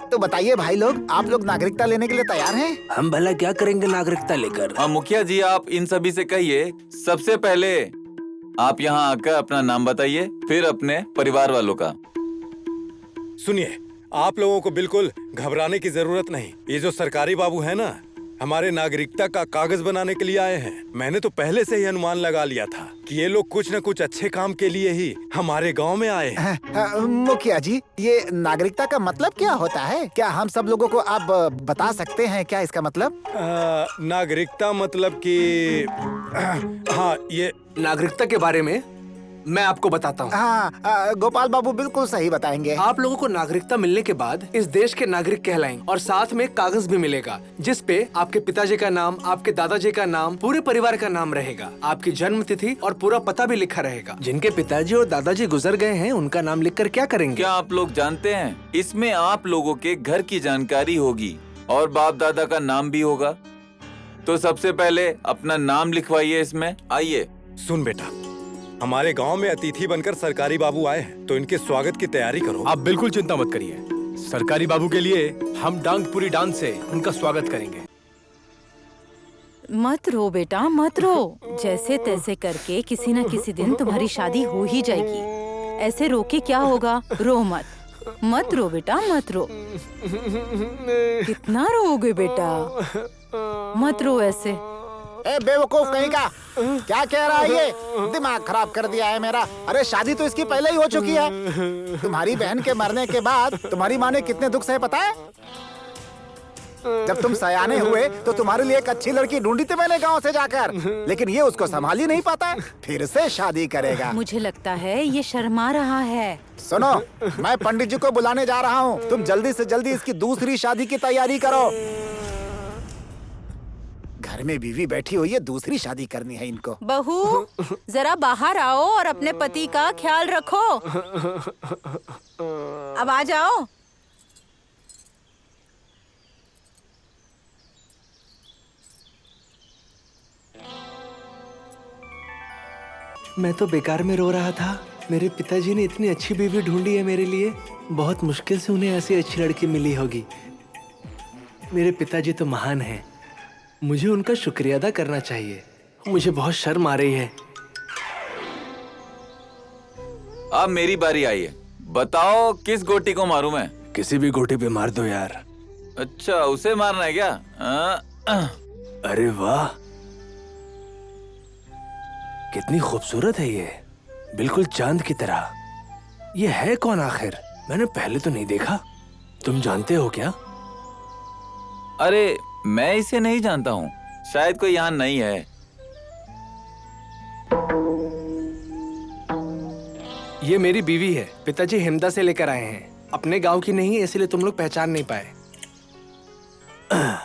D: तो बताइए भाई लोग, आप लोग नागरिकता लेने के लिए तैयार हैं?
M: हम भला क्या करेंगे नागरिकता लेकर?
K: हाँ मुखिया जी, आप इन सभी से कहिए, सबसे पहले आप यहाँ आकर अपना नाम बताइए, फिर अपने परिवार वालों का।
F: सुनिए, आप लोगों को बिल्कुल घबराने की जरूरत नहीं। ये जो सरकारी बाबू है ना, हमारे नागरिकता का कागज बनाने के लिए आए हैं। मैंने तो पहले से ही अनुमान लगा लिया था कि ये लोग कुछ न कुछ अच्छे काम के लिए ही हमारे गांव में आए हैं।
D: मुखिया जी, ये नागरिकता का मतलब क्या होता है? क्या हम सब लोगों को आप बता सकते हैं क्या इसका मतलब?
F: नागरिकता मतलब कि हाँ, ये
M: नागरिकता के बारे में मैं आपको बताता हूँ।
D: हाँ, गोपाल बाबू बिल्कुल सही बताएंगे।
M: आप लोगों को नागरिकता मिलने के बाद इस देश के नागरिक कहलाएंगे और साथ में कागज भी मिलेगा, जिस पे आपके पिताजी का नाम, आपके दादाजी का नाम, पूरे परिवार का नाम रहेगा, आपकी जन्म तिथि और पूरा पता भी लिखा रहेगा। जिनके पिताजी और दादाजी गुजर गए हैं, उनका नाम लिखकर क्या करेंगे?
K: क्या आप लोग जानते हैं, इसमें आप लोगों के घर की जानकारी होगी और बाप दादा का नाम भी होगा। तो सबसे पहले अपना नाम लिखवाइए इसमें। आइए।
F: सुन बेटा, हमारे गांव में अतिथि बनकर सरकारी बाबू आए हैं, तो इनके स्वागत की तैयारी करो।
J: आप बिल्कुल चिंता मत करिए, सरकारी बाबू के लिए हम डांगपुरी डांस से उनका स्वागत करेंगे।
B: मत रो बेटा, मत रो। जैसे तैसे करके किसी न किसी दिन तुम्हारी शादी हो ही जाएगी। ऐसे रो के क्या होगा? रो मत, मत रो बेटा, मत रो। कितना रोओगे बेटा? मत रो ऐसे।
D: ए बेवकूफ कहीं का, क्या कह रहा है ये? दिमाग खराब कर दिया है मेरा। अरे शादी तो इसकी पहले ही हो चुकी है। तुम्हारी बहन के मरने के बाद तुम्हारी माँ ने कितने दुख सहे पता है? जब तुम सयाने हुए तो तुम्हारे लिए एक अच्छी लड़की ढूंढी थी मैंने गांव से जाकर, लेकिन ये उसको संभाल ही नहीं पाता है, फिर से शादी करेगा।
B: मुझे लगता है ये शर्मा रहा है।
D: सुनो, मैं पंडित जी को बुलाने जा रहा हूँ, तुम जल्दी से जल्दी इसकी दूसरी शादी की तैयारी करो। घर में बीवी बैठी हुई है, दूसरी शादी करनी है इनको।
B: बहू, जरा बाहर आओ और अपने पति का ख्याल रखो। अब आ जाओ।
M: मैं तो बेकार में रो रहा था। मेरे पिताजी ने इतनी अच्छी बीवी ढूंढी है मेरे लिए। बहुत मुश्किल से उन्हें ऐसी अच्छी लड़की मिली होगी। मेरे पिताजी तो महान हैं। मुझे उनका शुक्रिया अदा करना चाहिए। मुझे बहुत शर्म आ रही है।
K: अब मेरी बारी आई है। बताओ किस गोटी को मारूं मैं?
M: किसी भी गोटी पे मार दो यार।
K: अच्छा, उसे मारना है क्या?
M: अरे वाह, कितनी खूबसूरत है ये, बिल्कुल चांद की तरह। ये है कौन आखिर? मैंने पहले तो नहीं देखा। तुम जानते हो क्या?
K: अरे मैं इसे नहीं जानता हूँ, शायद कोई यहाँ नहीं है।
M: ये मेरी बीवी है। पिताजी हिमदा से लेकर आए हैं। अपने गांव की नहीं है, इसलिए तुम लोग पहचान नहीं पाए।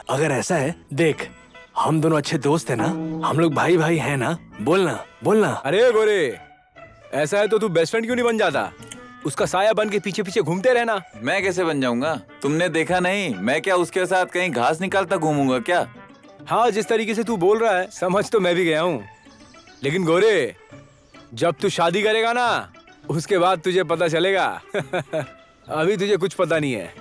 M: अगर ऐसा है, देख, हम दोनों अच्छे दोस्त हैं ना, हम लोग भाई भाई हैं ना? बोलना बोलना।
J: अरे गोरे, ऐसा है तो तू बेस्ट फ्रेंड क्यों नहीं बन जाता? उसका साया बन के पीछे पीछे घूमते रहना।
K: मैं कैसे बन जाऊंगा? तुमने देखा नहीं, मैं क्या उसके साथ कहीं घास निकालता घूमूंगा क्या?
J: हाँ, जिस तरीके से तू बोल रहा है समझ तो मैं भी गया हूँ, लेकिन गोरे जब तू शादी करेगा ना उसके बाद तुझे पता चलेगा। अभी तुझे कुछ पता नहीं है।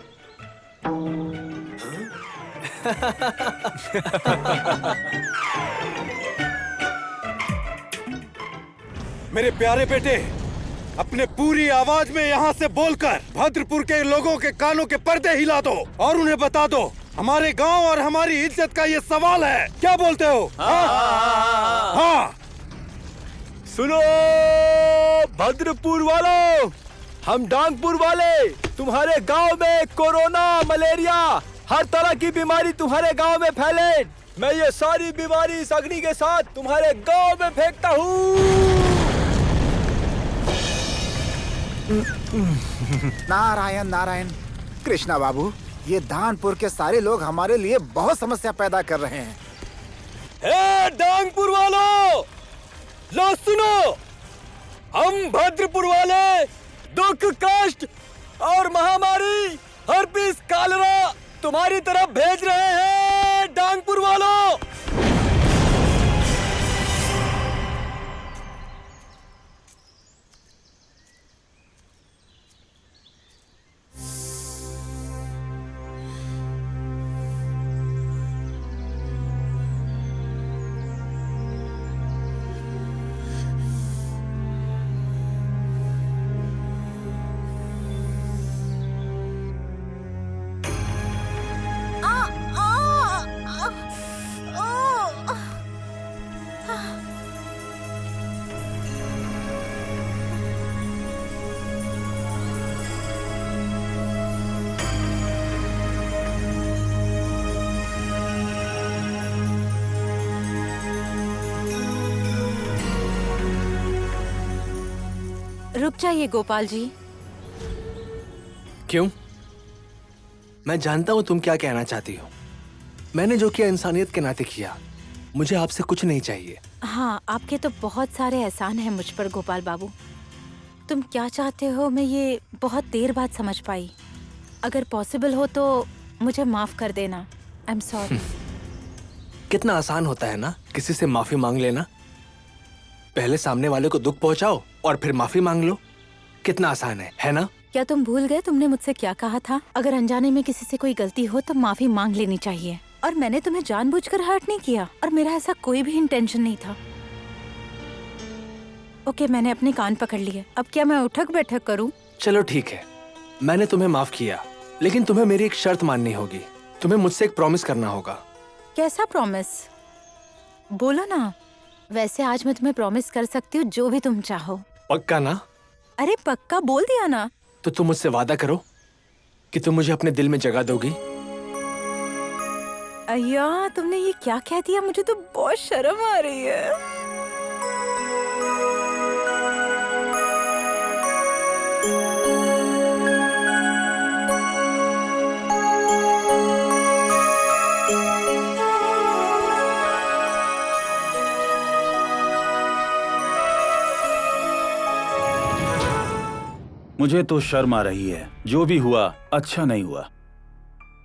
F: मेरे प्यारे बेटे, अपने पूरी आवाज में यहाँ से बोलकर भद्रपुर के लोगों के कानों के पर्दे हिला दो और उन्हें बता दो हमारे गांव और हमारी इज्जत का ये सवाल है। क्या बोलते हो? हाँ।
J: सुनो भद्रपुर वालों, हम डांगपुर वाले तुम्हारे गांव में कोरोना, मलेरिया, हर तरह की बीमारी तुम्हारे गांव में फैले, मैं ये सारी बीमारी इस अग्नि के साथ तुम्हारे गांव में फेंकता हूँ।
D: नारायण नारायण। कृष्णा बाबू, ये दानपुर के सारे लोग हमारे लिए बहुत समस्या पैदा कर रहे हैं।
J: हे डांगपुर वालों, लो सुनो, हम भद्रपुर वाले दुख, कष्ट और महामारी, हर्पिस, कालरा तुम्हारी तरफ भेज रहे हैं। डांगपुर वालों,
B: रुक जाइए गोपाल जी।
M: क्यों? मैं जानता हूं तुम क्या कहना चाहती हो। मैंने जो किया इंसानियत के नाते किया, मुझे आपसे कुछ नहीं चाहिए।
B: हाँ, आपके तो बहुत सारे एहसान हैं मुझ पर गोपाल बाबू। तुम क्या चाहते हो मैं ये बहुत देर बाद समझ पाई। अगर पॉसिबल हो तो मुझे माफ कर देना। I am sorry.
M: कितना आसान होता है ना किसी से माफी मांग लेना। पहले सामने वाले को दुख पहुंचाओ और फिर माफी मांग लो। कितना आसान है ना?
B: क्या तुम भूल गए तुमने मुझसे क्या कहा था? अगर अनजाने में किसी से कोई गलती हो तो माफी मांग लेनी चाहिए। और मैंने तुम्हें जानबूझकर हर्ट नहीं किया और मेरा ऐसा कोई भी इंटेंशन नहीं था। ओके, मैंने अपने कान पकड़ लिए। अब क्या मैं उठक बैठक करूं?
M: चलो ठीक है, मैंने तुम्हें माफ किया, लेकिन तुम्हें मेरी एक शर्त माननी होगी। तुम्हें मुझसे एक प्रॉमिस करना होगा।
B: कैसा प्रॉमिस? बोलो ना। वैसे आज मैं तुम्हें प्रॉमिस कर सकती हूँ जो भी तुम चाहो।
M: पक्का ना?
B: अरे पक्का बोल दिया ना।
M: तो तुम मुझसे वादा करो कि तुम मुझे अपने दिल में जगह दोगी।
B: अय्या, तुमने ये क्या कह दिया? मुझे तो बहुत शर्म आ रही है।
C: मुझे तो शर्म आ रही है। जो भी हुआ अच्छा नहीं हुआ।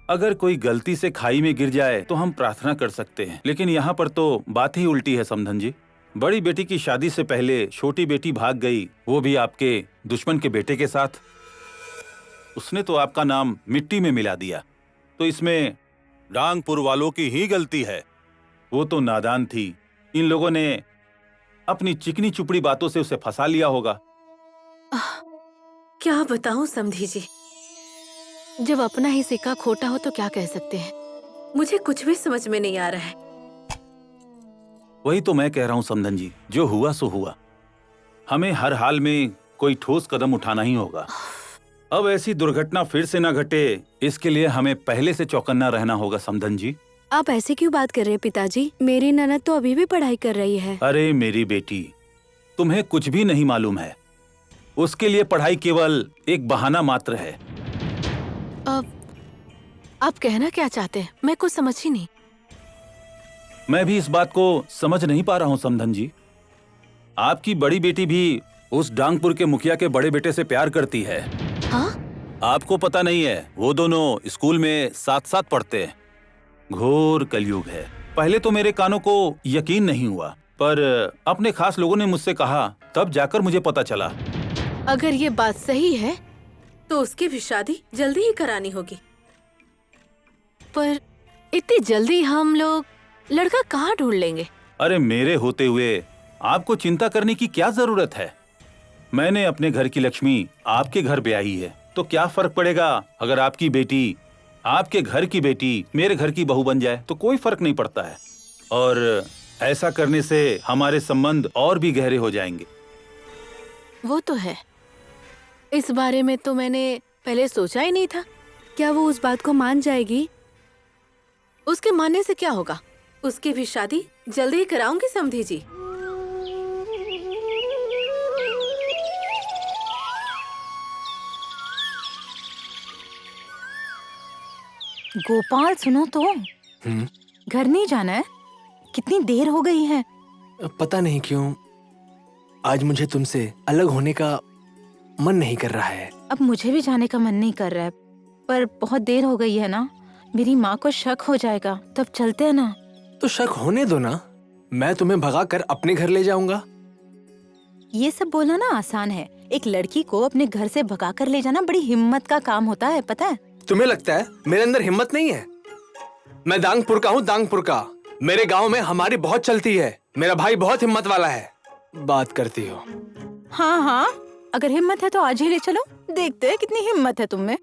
C: अगर कोई गलती से खाई में गिर जाए तो हम प्रार्थना कर सकते हैं, लेकिन यहाँ पर तो बात ही उल्टी है समधन जी। बड़ी बेटी की शादी से पहले छोटी बेटी भाग गई, वो भी आपके दुश्मन के बेटे के साथ। उसने तो आपका नाम मिट्टी में मिला दिया। तो इसमें डांगपुर वालों की ही गलती है। वो तो नादान थी। इन लोगों ने अपनी चिकनी चुपड़ी बातों से उसे फंसा लिया होगा।
H: क्या बताऊं समधी जी, जब अपना ही सिक्का खोटा हो तो क्या कह सकते हैं। मुझे कुछ भी समझ में नहीं आ रहा है।
C: वही तो मैं कह रहा हूं समधन जी, जो हुआ सो हुआ। हमें हर हाल में कोई ठोस कदम उठाना ही होगा। अब ऐसी दुर्घटना फिर से न घटे, इसके लिए हमें पहले से चौकन्ना रहना होगा समधन जी।
E: आप ऐसे क्यों बात कर रहे हैं पिताजी? मेरी ननद तो अभी भी पढ़ाई कर रही है।
C: अरे मेरी बेटी, तुम्हें कुछ भी नहीं मालूम है। उसके लिए पढ़ाई केवल एक बहाना मात्र है।
H: आप कहना क्या चाहते हैं? मैं कुछ समझ ही नहीं।
C: मैं भी इस बात को समझ नहीं पा रहा हूं समधन जी। आपकी बड़ी बेटी भी उस डांगपुर के मुखिया के बड़े बेटे से प्यार करती है।
H: हाँ?
C: आपको पता नहीं है, वो दोनों स्कूल में साथ साथ पढ़ते हैं। घोर कलयुग है। पहले तो मेरे कानों को यकीन नहीं हुआ, पर अपने खास लोगों ने मुझसे कहा, तब जाकर मुझे पता चला।
H: अगर ये बात सही है तो उसकी भी शादी जल्दी ही करानी होगी। पर इतनी जल्दी हम लोग लड़का कहाँ ढूंढ लेंगे?
C: अरे मेरे होते हुए आपको चिंता करने की क्या जरूरत है? मैंने अपने घर की लक्ष्मी आपके घर ब्याही है, तो क्या फर्क पड़ेगा अगर आपकी बेटी, आपके घर की बेटी मेरे घर की बहू बन जाए? तो कोई फर्क नहीं पड़ता है। और ऐसा करने से हमारे संबंध और भी गहरे हो जाएंगे।
H: वो तो है, इस बारे में तो मैंने पहले सोचा ही नहीं था।
E: क्या वो उस बात को मान जाएगी?
H: उसके मानने से क्या होगा? उसकी भी शादी जल्दी ही कराऊंगी समधी जी।
B: गोपाल सुनो तो, घर नहीं जाना है? कितनी देर हो गई है।
M: पता नहीं क्यों आज मुझे तुमसे अलग होने का मन नहीं कर रहा है।
B: अब मुझे भी जाने का मन नहीं कर रहा है, पर बहुत देर हो गई है ना, मेरी माँ को शक हो जाएगा। तब चलते हैं ना?
M: तो शक होने दो ना, मैं तुम्हें भगा कर अपने घर ले जाऊंगा।
B: ये सब बोलना ना आसान है, एक लड़की को अपने घर से भगा कर ले जाना बड़ी हिम्मत का काम होता है, पता है?
M: तुम्हें लगता है मेरे अंदर हिम्मत नहीं है? मैं दांगपुर का हूँ, दांगपुर का। मेरे गांव में हमारी बहुत चलती है। मेरा भाई बहुत हिम्मत वाला है। बात करती हो?
B: हाँ हाँ, अगर हिम्मत है तो आज ही ले चलो, देखते हैं कितनी हिम्मत है तुम में।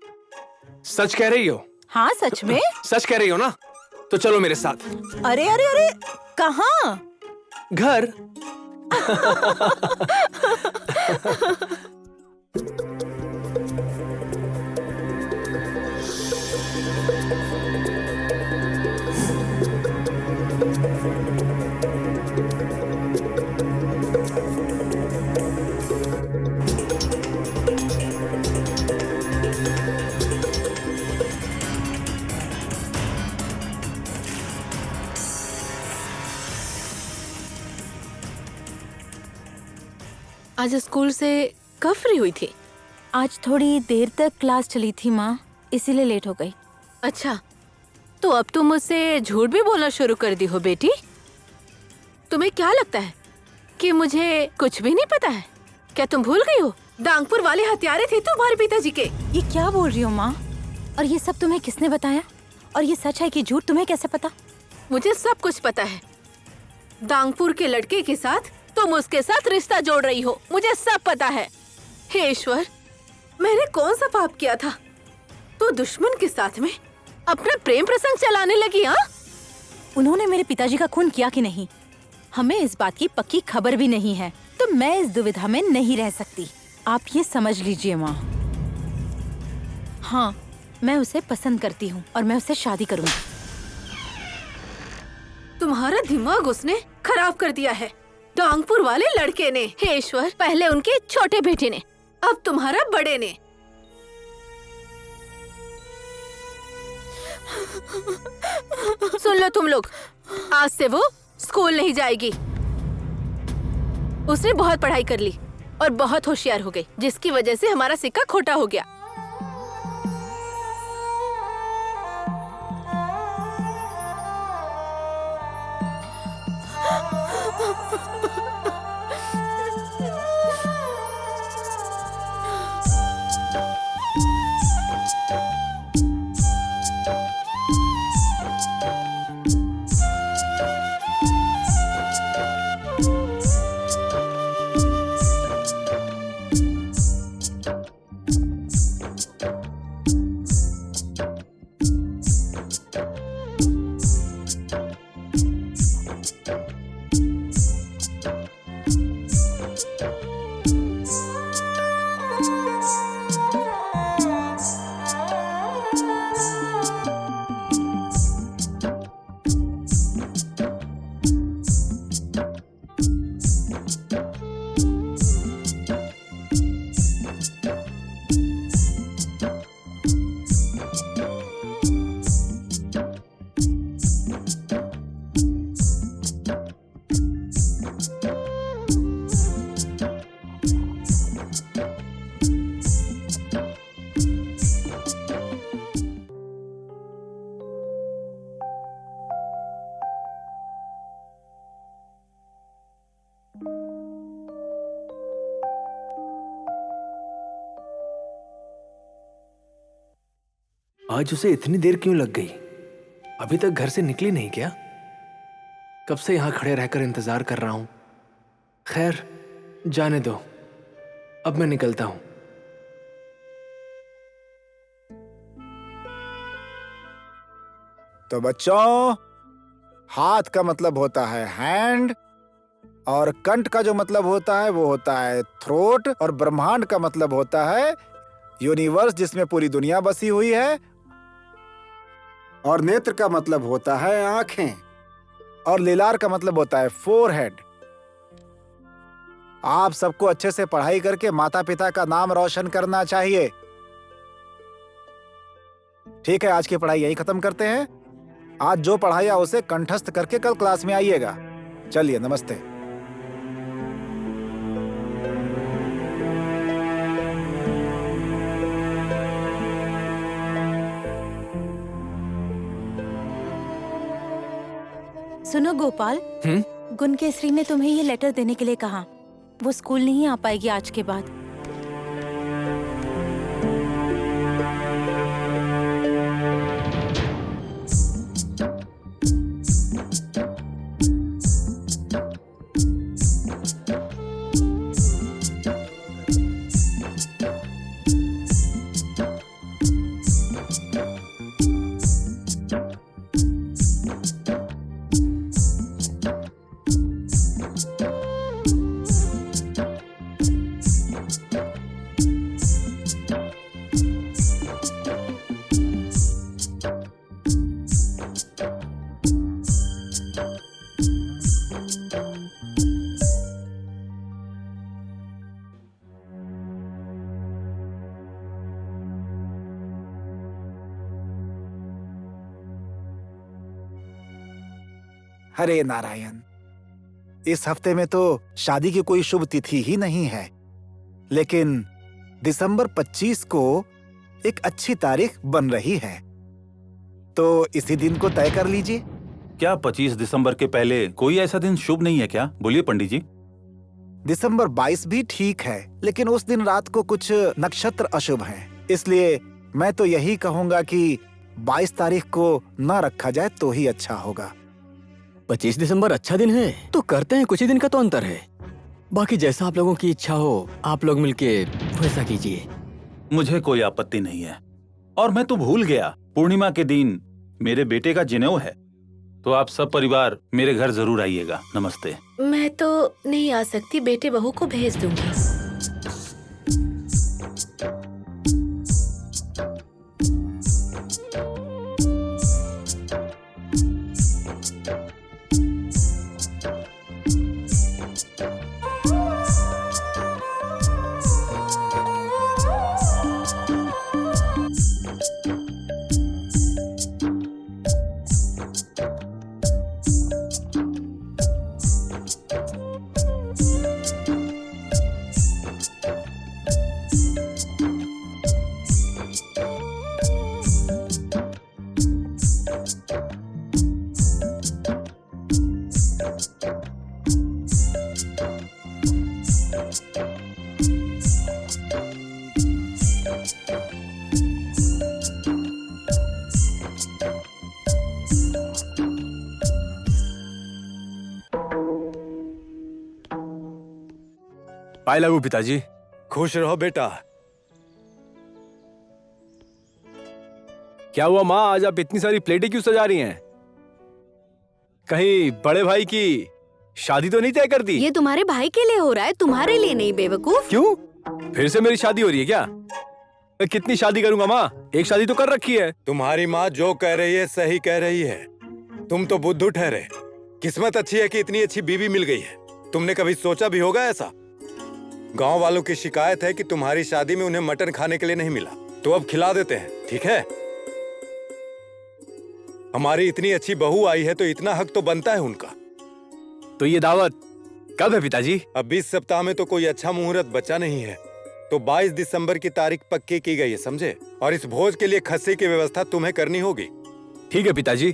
M: सच कह रही हो?
B: हाँ सच में।
M: सच कह रही हो ना? तो चलो मेरे साथ।
B: अरे अरे अरे, कहाँ?
M: घर।
H: आज स्कूल से कब फ्री हुई थी?
B: आज थोड़ी देर तक क्लास चली थी माँ, इसीलिए लेट हो गई।
H: अच्छा, तो अब तुम मुझसे झूठ भी बोलना शुरू कर दी हो बेटी? तुम्हें क्या लगता है कि मुझे कुछ भी नहीं पता है? क्या तुम भूल गई हो? दांगपुर वाले हत्यारे थे तुम्हारे पिताजी के।
B: ये क्या बोल रही हो माँ? और ये सब तुम्हें किसने बताया? और ये सच है कि झूठ, तुम्हें कैसे पता?
H: मुझे सब कुछ पता है। दांगपुर के लड़के के साथ तुम उसके साथ रिश्ता जोड़ रही हो, मुझे सब पता है। हे ईश्वर, मैंने कौन सा पाप किया था तो दुश्मन के साथ में अपना प्रेम प्रसंग चलाने लगी? हाँ,
B: उन्होंने मेरे पिताजी का खून किया कि नहीं, हमें इस बात की पक्की खबर भी नहीं है, तो मैं इस दुविधा में नहीं रह सकती। आप ये समझ लीजिए माँ। हाँ, मैं उसे पसंद करती हूँ और मैं उससे शादी करूँगी।
H: तुम्हारा दिमाग उसने खराब कर दिया है, दांगपुर वाले लड़के ने। हे ईश्वर, पहले उनके छोटे बेटे ने, अब तुम्हारा बड़े ने। सुन लो तुम लोग, आज से वो स्कूल नहीं जाएगी। उसने बहुत पढ़ाई कर ली और बहुत होशियार हो गई, जिसकी वजह से हमारा सिक्का खोटा हो गया।
M: आज उसे इतनी देर क्यों लग गई? अभी तक घर से निकली नहीं क्या? कब से यहां खड़े रहकर इंतजार कर रहा हूं। खैर, जाने दो, अब मैं निकलता हूं।
D: तो बच्चों, हाथ का मतलब होता है हैंड, और कंठ का जो मतलब होता है वो होता है थ्रोट, और ब्रह्मांड का मतलब होता है यूनिवर्स जिसमें पूरी दुनिया बसी हुई है, और नेत्र का मतलब होता है आंखें, और लीलार का मतलब होता है फोरहेड। आप सबको अच्छे से पढ़ाई करके माता पिता का नाम रोशन करना चाहिए। ठीक है, आज की पढ़ाई यही खत्म करते हैं। आज जो पढ़ाया उसे कंठस्थ करके कल क्लास में आइएगा। चलिए, नमस्ते।
B: सुनो गोपाल, गुण केसरी ने तुम्हें ये लेटर देने के लिए कहा। वो स्कूल नहीं आ पाएगी आज के बाद।
D: हरे नारायण, इस हफ्ते में तो शादी की कोई शुभ तिथि ही नहीं है, लेकिन दिसंबर 25 को एक अच्छी तारीख बन रही है, तो इसी दिन को तय कर लीजिए।
C: क्या 25 दिसंबर के पहले कोई ऐसा दिन शुभ नहीं है क्या? बोलिए पंडित जी।
D: दिसंबर 22 भी ठीक है, लेकिन उस दिन रात को कुछ नक्षत्र अशुभ हैं, इसलिए मैं तो यही कहूंगा कि 22 तारीख को न रखा जाए तो ही अच्छा होगा।
G: 25 दिसंबर अच्छा दिन है तो करते हैं, कुछ ही दिन का तो अंतर है। बाकी जैसा आप लोगों की इच्छा हो, आप लोग मिलके वैसा कीजिए।
C: मुझे कोई आपत्ति नहीं है। और मैं तो भूल गया, पूर्णिमा के दिन मेरे बेटे का जनेऊ है, तो आप सब परिवार मेरे घर जरूर आइएगा। नमस्ते।
H: मैं तो नहीं आ सकती, बेटे बहू को भेज दूंगी।
J: पाए लागू पिताजी।
F: खुश रहो बेटा।
J: क्या हुआ माँ, आज आप इतनी सारी प्लेटें क्यों सजा रही हैं? कहीं बड़े भाई की शादी तो नहीं तय कर दी?
E: ये तुम्हारे भाई के लिए हो रहा है, तुम्हारे लिए नहीं बेवकूफ।
J: क्यों? फिर से मेरी शादी हो रही है क्या? मैं कितनी शादी करूंगा माँ, एक शादी तो कर रखी है।
F: तुम्हारी माँ जो कह रही है सही कह रही है। तुम तो बुद्धू ठहरे। किस्मत अच्छी है कि इतनी अच्छी बीवी मिल गई है। तुमने कभी सोचा भी होगा ऐसा? गांव वालों की शिकायत है कि तुम्हारी शादी में उन्हें मटन खाने के लिए नहीं मिला, तो अब खिला देते हैं, ठीक है? हमारी इतनी अच्छी बहू आई है तो इतना हक तो बनता है उनका।
J: तो ये दावत कब है पिताजी?
F: अब इस सप्ताह में तो कोई अच्छा मुहूर्त बचा नहीं है, तो 22 दिसंबर की तारीख पक्की की गई है, समझे? और इस भोज के लिए खस्सी की व्यवस्था तुम्हें करनी होगी।
J: ठीक है पिताजी,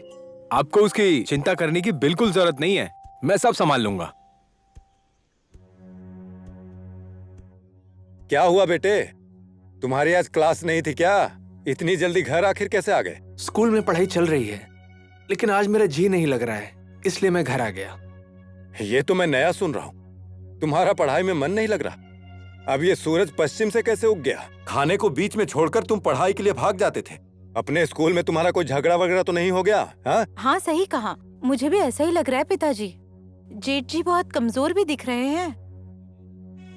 J: आपको उसकी चिंता करने की बिल्कुल जरूरत नहीं है, मैं सब संभाल लूंगा।
F: क्या हुआ बेटे, तुम्हारी आज क्लास नहीं थी क्या? इतनी जल्दी घर आखिर कैसे आ गए?
M: स्कूल में पढ़ाई चल रही है, लेकिन आज मेरा जी नहीं लग रहा है, इसलिए मैं घर आ गया।
F: ये तो मैं नया सुन रहा हूँ। तुम्हारा पढ़ाई में मन नहीं लग रहा? अब ये सूरज पश्चिम से कैसे उग गया? खाने को बीच में छोड़कर तुम पढ़ाई के लिए भाग जाते थे। अपने स्कूल में तुम्हारा कोई झगड़ा वगैरह तो नहीं हो गया? हाँ
B: हाँ, सही कहा। मुझे भी ऐसा ही लग रहा है पिताजी। जेठ जी बहुत कमजोर भी दिख रहे हैं।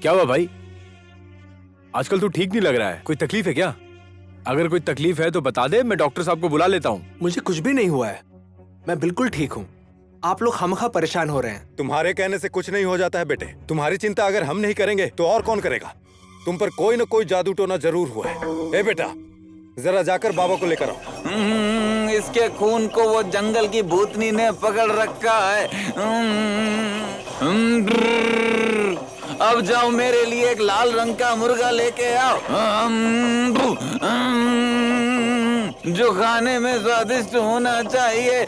J: क्या हुआ भाई? आजकल तू ठीक नहीं लग रहा है, कोई तकलीफ है क्या? अगर कोई तकलीफ है तो बता दे, मैं डॉक्टर साहब को बुला लेता हूँ।
M: मुझे कुछ भी नहीं हुआ है, मैं बिल्कुल ठीक हूँ। आप लोग खामखा परेशान हो रहे हैं।
F: तुम्हारे कहने से कुछ नहीं हो जाता है बेटे। तुम्हारी चिंता अगर हम नहीं करेंगे तो और कौन करेगा? तुम पर कोई न कोई जादू टोना जरूर हुआ है। ए बेटा, जरा जाकर बाबा को लेकर आओ।
I: इसके खून को वो जंगल की भूतनी ने पकड़ रखा है। अब जाओ मेरे लिए एक लाल रंग का मुर्गा लेके आओ, जो खाने में स्वादिष्ट होना चाहिए।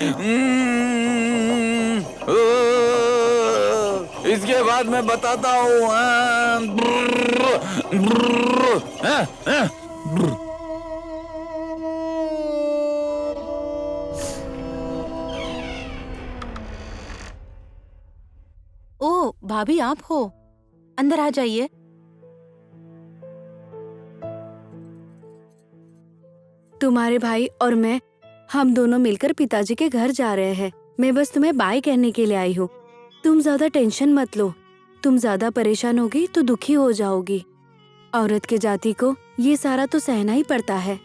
I: इसके बाद मैं बताता हूँ।
B: ओ भाभी, आप हो? अंदर आ जाइए।
E: तुम्हारे भाई और मैं, हम दोनों मिलकर पिताजी के घर जा रहे हैं। मैं बस तुम्हें बाय कहने के लिए आई हूँ। तुम ज्यादा टेंशन मत लो। तुम ज्यादा परेशान होगी तो दुखी हो जाओगी। औरत के जाति को ये सारा तो सहना ही पड़ता है।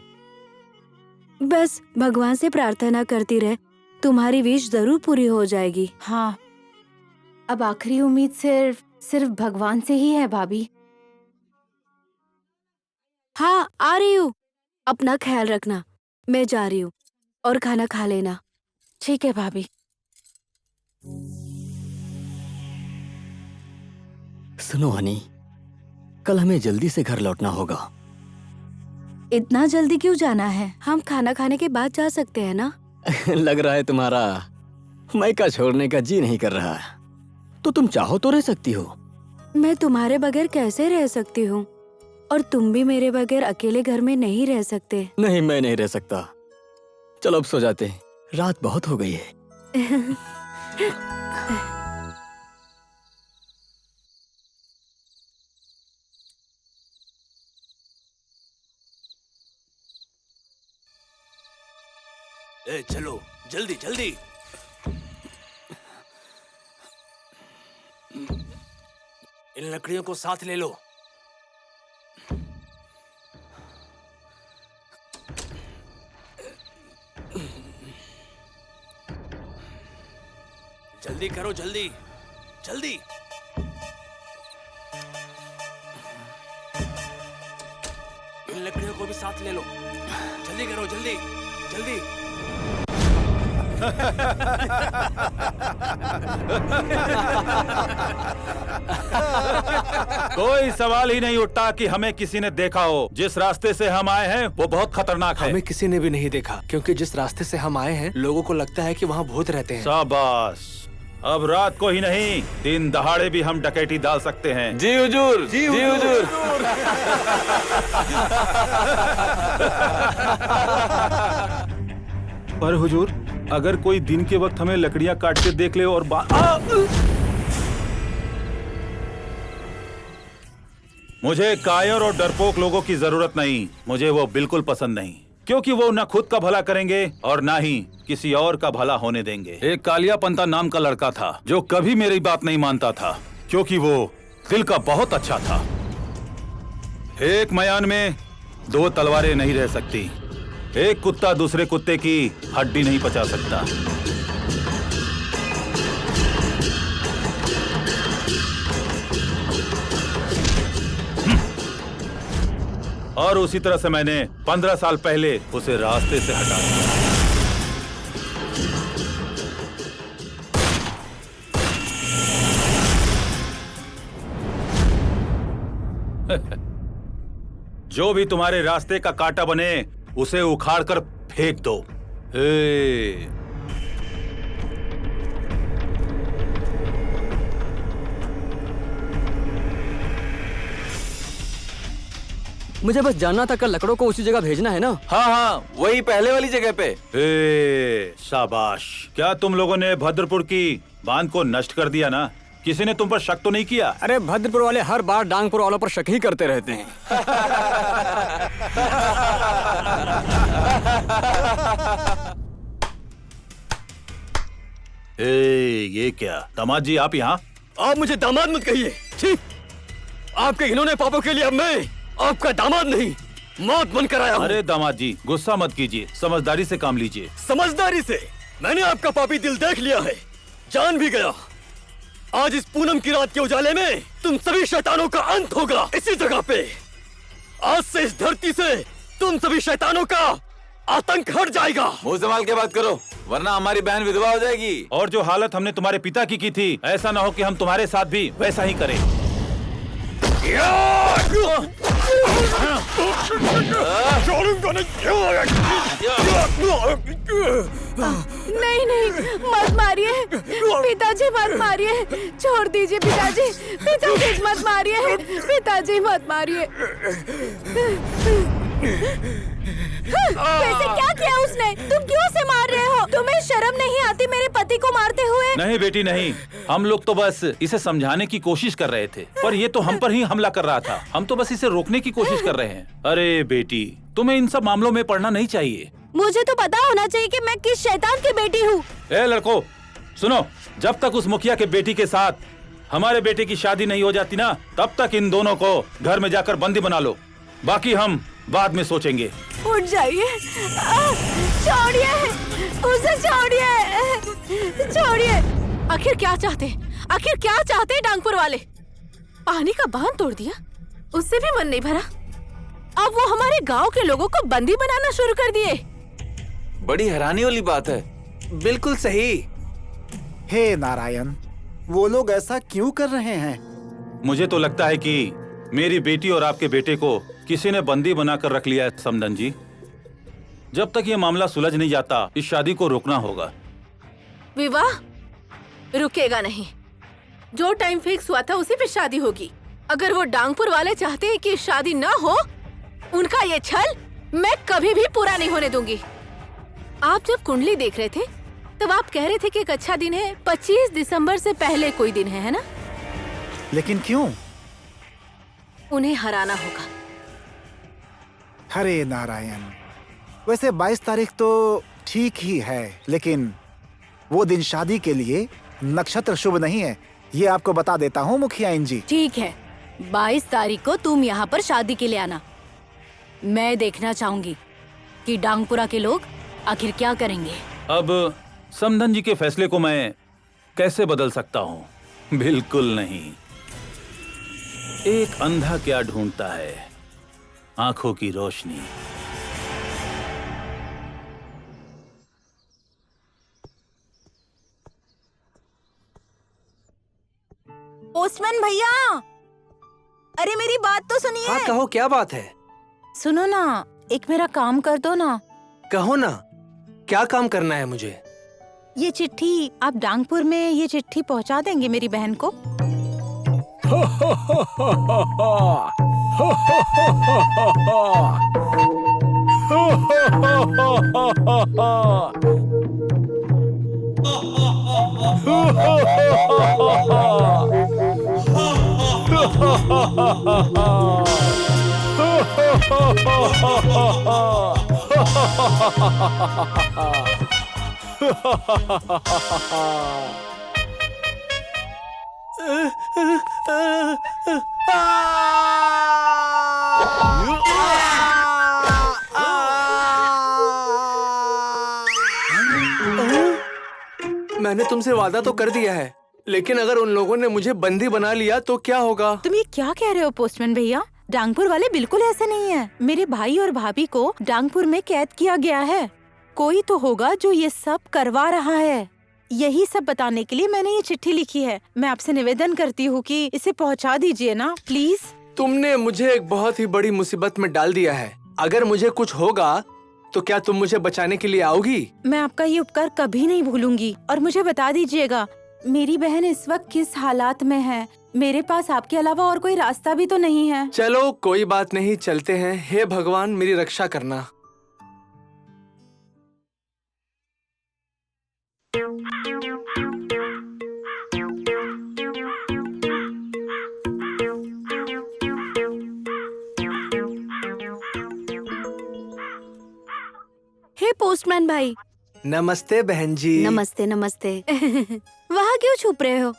E: बस भगवान से प्रार्थना करती रहे, तुम्हारी विश जरूर पूरी हो जाएगी।
B: हाँ, अब आखिरी उम्मीद सिर्फ भगवान से ही है भाभी।
E: हाँ, आ रही हूँ। अपना ख्याल रखना। मैं जा रही हूँ और खाना खा लेना।
B: ठीक है भाभी।
G: सुनो हनी, कल हमें जल्दी से घर लौटना होगा।
E: इतना जल्दी क्यों जाना है? हम खाना खाने के बाद जा सकते हैं ना?
G: लग रहा है तुम्हारा मायका छोड़ने का जी नहीं कर रहा है, तो तुम चाहो तो रह सकती हो।
E: मैं तुम्हारे बगैर कैसे रह सकती हूँ? और तुम भी मेरे बगैर अकेले घर में नहीं रह सकते।
G: नहीं, मैं नहीं रह सकता। चलो अब सो जाते हैं, रात बहुत हो गई है।
J: ए, चलो जल्दी जल्दी। इन लकड़ियों को साथ ले लो। जल्दी करो, जल्दी जल्दी। इन लकड़ियों को भी साथ ले लो। जल्दी करो, जल्दी जल्दी।
C: कोई सवाल ही नहीं उठता कि हमें किसी ने देखा हो। जिस रास्ते से हम आए हैं वो बहुत खतरनाक है।
M: हमें किसी ने भी नहीं देखा, क्योंकि जिस रास्ते से हम आए हैं लोगों को लगता है कि वहाँ भूत रहते हैं।
C: शाबाश। अब रात को ही नहीं, दिन दहाड़े भी हम डकैती डाल सकते हैं।
K: जी हुजूर, जी हुजूर।
C: पर हुजूर, अगर कोई दिन के वक्त हमें लकड़ियां काटते देख ले और मुझे कायर और डरपोक लोगों की जरूरत नहीं। मुझे वो बिल्कुल पसंद नहीं, क्योंकि वो न खुद का भला करेंगे और न ही किसी और का भला होने देंगे। एक कालिया पंता नाम का लड़का था जो कभी मेरी बात नहीं मानता था, क्योंकि वो दिल का बहुत अच्छा था। एक मयान में दो तलवारें नहीं रह सकती। एक कुत्ता दूसरे कुत्ते की हड्डी नहीं पचा सकता। और उसी तरह से मैंने 15 साल पहले उसे रास्ते से हटा दिया। जो भी तुम्हारे रास्ते का कांटा बने उसे उखाड़कर फेंक दो।
G: मुझे बस जानना था कल लकड़ों को उसी जगह भेजना है ना?
K: हाँ हाँ, वही पहले वाली जगह पे।
C: शाबाश। क्या तुम लोगों ने भद्रपुर की बांध को नष्ट कर दिया ना? किसी ने तुम पर शक तो नहीं किया?
G: अरे भद्रपुर वाले हर बार डांगपुर वालों पर शक ही करते रहते हैं।
C: ये क्या दामाद जी, आप यहाँ?
G: आप मुझे दामाद मत कहिए। ठीक, आपके इन्होंने पापों के लिए अब मैं आपका दामाद नहीं, मौत बनकर आया हूँ।
C: अरे दामाद जी, गुस्सा मत कीजिए, समझदारी से काम लीजिए।
G: समझदारी से? मैंने आपका पापी दिल देख लिया है, जान भी गया। आज इस पूनम की रात के उजाले में तुम सभी शैतानों का अंत होगा इसी जगह पे। आज से इस धरती से तुम सभी शैतानों का आतंक हट जाएगा।
K: मुंह संभाल के बात करो, वरना हमारी बहन विधवा हो जाएगी।
C: और जो हालत हमने तुम्हारे पिता की थी, ऐसा ना हो कि हम तुम्हारे साथ भी वैसा ही करें।
H: नहीं नहीं, मत मारिए पिताजी, मत मारिए, छोड़ दीजिए पिताजी, पिताजी मत मारिए, पिताजी मत मारिए। वैसे क्या किया उसने? तुम क्यों उसे मार रहे हो? तुम्हें शर्म नहीं आती मेरे पति को मारते हुए?
C: नहीं बेटी नहीं, हम लोग तो बस इसे समझाने की कोशिश कर रहे थे, पर ये तो हम पर ही हमला कर रहा था। हम तो बस इसे रोकने की कोशिश कर रहे हैं। अरे बेटी, तुम्हें इन सब मामलों में पड़ना नहीं चाहिए।
H: मुझे तो पता होना चाहिए कि मैं किस शैतान की बेटी हूँ।
C: ए लड़को, सुनो, जब तक उस मुखिया के बेटी के साथ हमारे बेटे की शादी नहीं हो जाती ना, तब तक इन दोनों को घर में जाकर बंदी बना लो। बाकी हम बाद में सोचेंगे।
H: उठ जाइए, छोड़िए उसे, छोड़िए छोड़िए। आखिर क्या चाहते? आखिर क्या चाहते डांगपुर वाले? पानी का बांध तोड़ दिया, उससे भी मन नहीं भरा। अब वो हमारे गांव के लोगों को बंदी बनाना शुरू कर दिए।
K: बड़ी हैरानी वाली बात है।
D: बिल्कुल सही। हे नारायण, वो लोग ऐसा क्यों कर रहे हैं?
C: मुझे तो लगता है कि मेरी बेटी और आपके बेटे को किसी ने बंदी बनाकर रख लिया है समदन जी। जब तक ये मामला सुलझ नहीं जाता, इस शादी को रोकना होगा।
H: विवाह रुकेगा नहीं। जो टाइम फिक्स हुआ था उसी पे शादी होगी। अगर वो डांगपुर वाले चाहते हैं कि शादी ना हो, उनका ये छल मैं कभी भी पूरा नहीं होने दूंगी। आप जब कुंडली देख रहे थे तब आप कह रहे थे कि एक अच्छा दिन है, 25 दिसंबर से पहले कोई दिन है ना?
D: लेकिन क्यों?
H: उन्हें हराना होगा।
D: हरे नारायण, वैसे 22 तारीख तो ठीक ही है, लेकिन वो दिन शादी के लिए नक्षत्र शुभ नहीं है, ये आपको बता देता हूँ मुखिया जी।
B: ठीक है, 22 तारीख को तुम यहाँ पर शादी के लिए आना। मैं देखना चाहूंगी कि डांगपुरा के लोग आखिर क्या करेंगे।
C: अब समदन जी के फैसले को मैं कैसे बदल सकता हूँ? बिल्कुल नहीं। एक अंधा क्या ढूंढता है? आंखों की रोशनी।
B: पोस्टमैन भैया, अरे मेरी बात तो सुनिए।
M: हाँ कहो, क्या बात है?
B: सुनो ना, एक मेरा काम कर दो ना।
M: कहो ना, क्या काम करना है मुझे?
B: ये चिट्ठी, आप डांगपुर में ये चिट्ठी पहुंचा देंगे मेरी बहन को?
M: मैंने तुमसे वादा तो कर दिया है, लेकिन अगर उन लोगों ने मुझे बंदी बना लिया तो क्या होगा?
B: तुम ये क्या कह रहे हो पोस्टमैन भैया? डांगपुर वाले बिल्कुल ऐसे नहीं है। मेरे भाई और भाभी को डांगपुर में कैद किया गया है। कोई तो होगा जो ये सब करवा रहा है। यही सब बताने के लिए मैंने ये चिट्ठी लिखी है। मैं आपसे निवेदन करती हूँ कि इसे पहुँचा दीजिए ना प्लीज।
M: तुमने मुझे एक बहुत ही बड़ी मुसीबत में डाल दिया है। अगर मुझे कुछ होगा तो क्या तुम मुझे बचाने के लिए आओगी?
B: मैं आपका ये उपकार कभी नहीं भूलूंगी। और मुझे बता दीजिएगा मेरी बहन इस वक्त किस हालात में है। मेरे पास आपके अलावा और कोई रास्ता भी तो नहीं है।
M: चलो कोई बात नहीं, चलते हैं। हे भगवान मेरी रक्षा करना।
E: हे पोस्टमैन भाई।
M: नमस्ते बहन जी।
E: नमस्ते नमस्ते। वहाँ क्यों छुप रहे हो?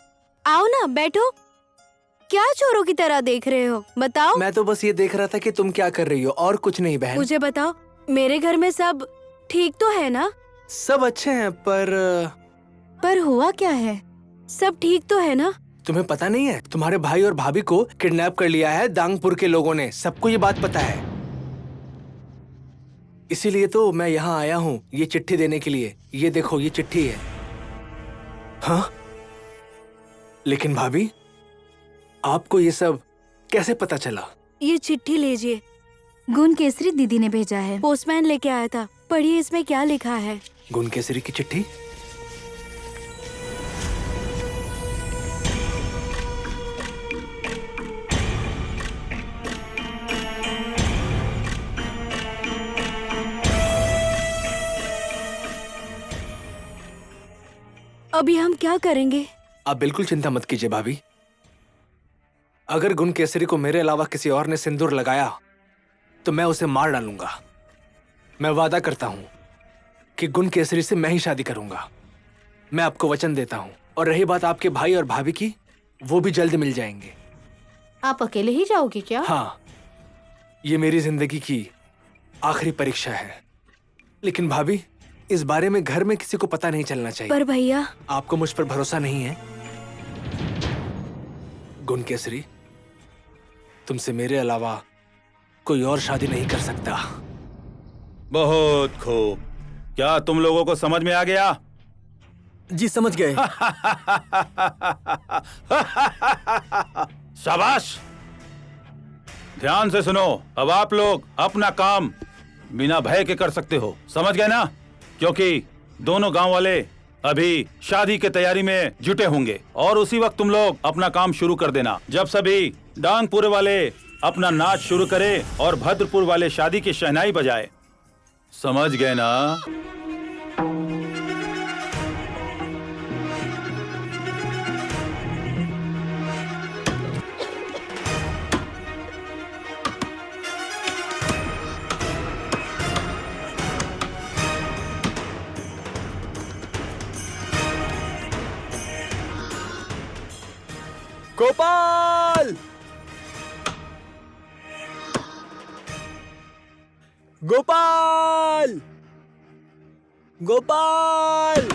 E: आओ ना, बैठो। क्या चोरों की तरह देख रहे हो? बताओ।
M: मैं तो बस ये देख रहा था कि तुम क्या कर रही हो, और कुछ नहीं बहन।
E: मुझे बताओ, मेरे घर में सब ठीक तो है ना?
M: सब अच्छे हैं, पर
E: हुआ क्या है? सब ठीक तो है ना?
M: तुम्हें पता नहीं है? तुम्हारे भाई और भाभी को किडनैप कर लिया है दांगपुर के लोगों ने। सबको ये बात पता है। इसीलिए तो मैं यहाँ आया हूँ ये चिट्ठी देने के लिए। ये देखो, ये चिट्ठी है। हाँ, लेकिन भाभी आपको ये सब कैसे पता चला?
E: ये चिट्ठी लीजिए, गुण केसरी दीदी ने भेजा है। पोस्टमैन लेके आया था। पढ़िए इसमें क्या लिखा है।
M: गुण केसरी की चिट्ठी?
E: अभी हम क्या करेंगे?
M: आप बिल्कुल चिंता मत कीजिए भाभी। अगर गुण केसरी को मेरे अलावा किसी और ने सिंदूर लगाया तो मैं उसे मार डालूंगा। मैं वादा करता हूं कि गुण केसरी से मैं ही शादी करूंगा। मैं आपको वचन देता हूं। और रही बात आपके भाई और भाभी की, वो भी जल्द मिल जाएंगे।
E: आप अकेले ही जाओगे क्या?
M: हाँ, ये मेरी जिंदगी की आखिरी परीक्षा है। लेकिन भाभी, इस बारे में घर में किसी को पता नहीं चलना चाहिए।
E: पर भैया,
M: आपको मुझ पर भरोसा नहीं है? गुण केसरी, तुमसे मेरे अलावा कोई और शादी नहीं कर सकता।
C: बहुत खूब। क्या तुम लोगों को समझ में आ गया?
G: जी समझ गए।
C: शाबाश। ध्यान से सुनो। अब आप लोग अपना काम बिना भय के कर सकते हो। समझ गए ना? क्योंकि दोनों गांव वाले अभी शादी के तैयारी में जुटे होंगे और उसी वक्त तुम लोग अपना काम शुरू कर देना। जब सभी डांगपुर वाले अपना नाच शुरू करें और भद्रपुर वाले शादी की शहनाई बजाए। समझ गए ना?
L: गोपाल! गोपाल! गोपाल!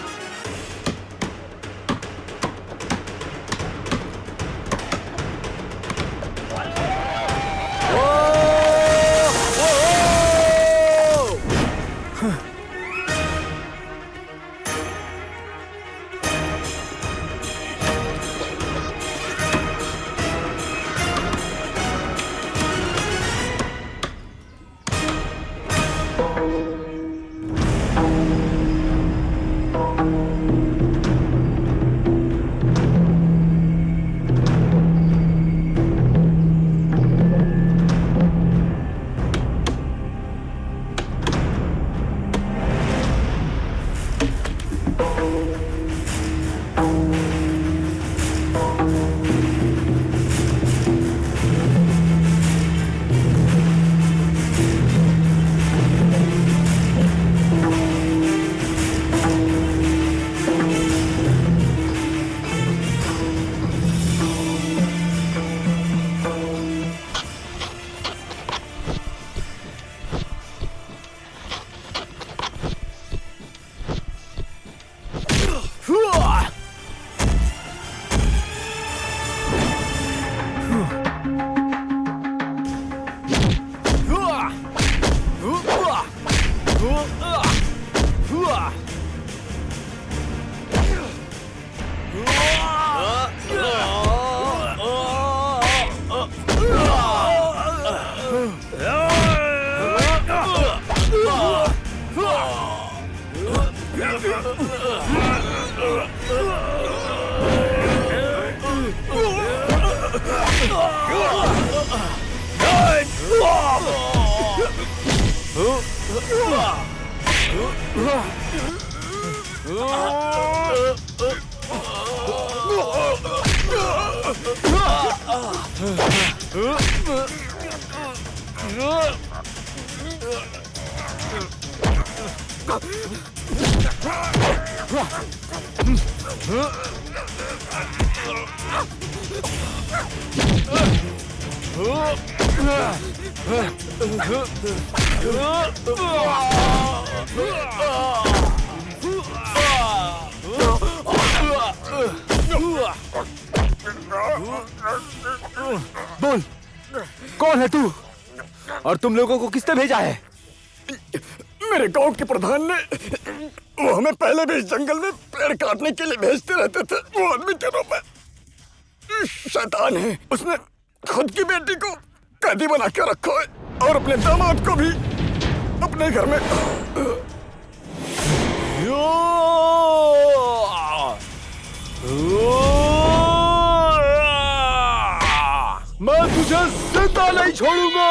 J: बोल, कौन है तू और तुम लोगों को किसने भेजा है?
G: मेरे गांव के प्रधान ने, वो हमें पहले भी इस जंगल में पेड़ काटने के लिए भेजते रहते थे। वो आदमी के रूप में शैतान है। उसने खुद की बेटी को कैदी बना के रखा है और अपने दामाद को भी अपने घर में।
J: मैं तुझे जिंदा नहीं छोड़ूंगा।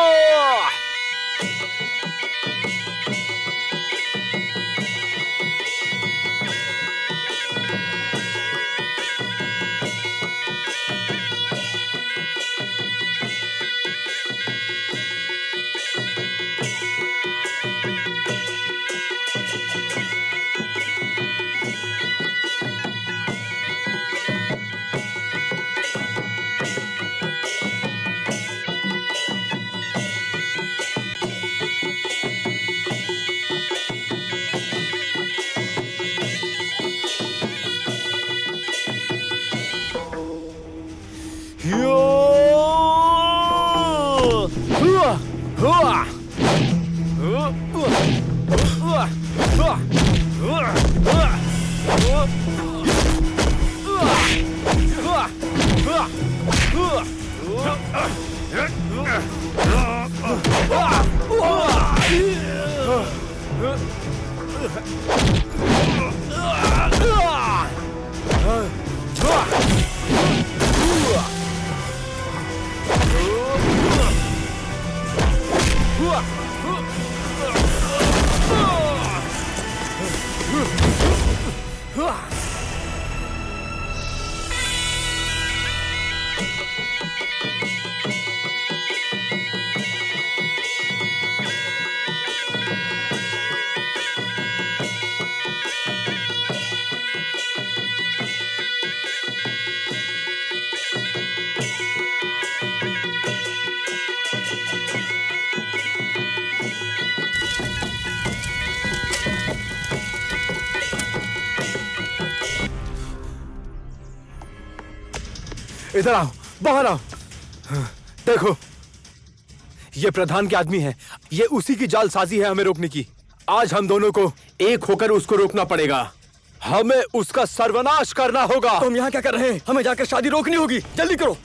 J: इधर आओ, बाहर आओ। देखो, ये प्रधान के आदमी है। ये उसी की जालसाजी है हमें रोकने की। आज हम दोनों को एक होकर उसको रोकना पड़ेगा। हमें उसका सर्वनाश करना होगा।
G: तुम यहाँ क्या कर रहे हैं? हमें जाकर शादी रोकनी होगी। जल्दी करो।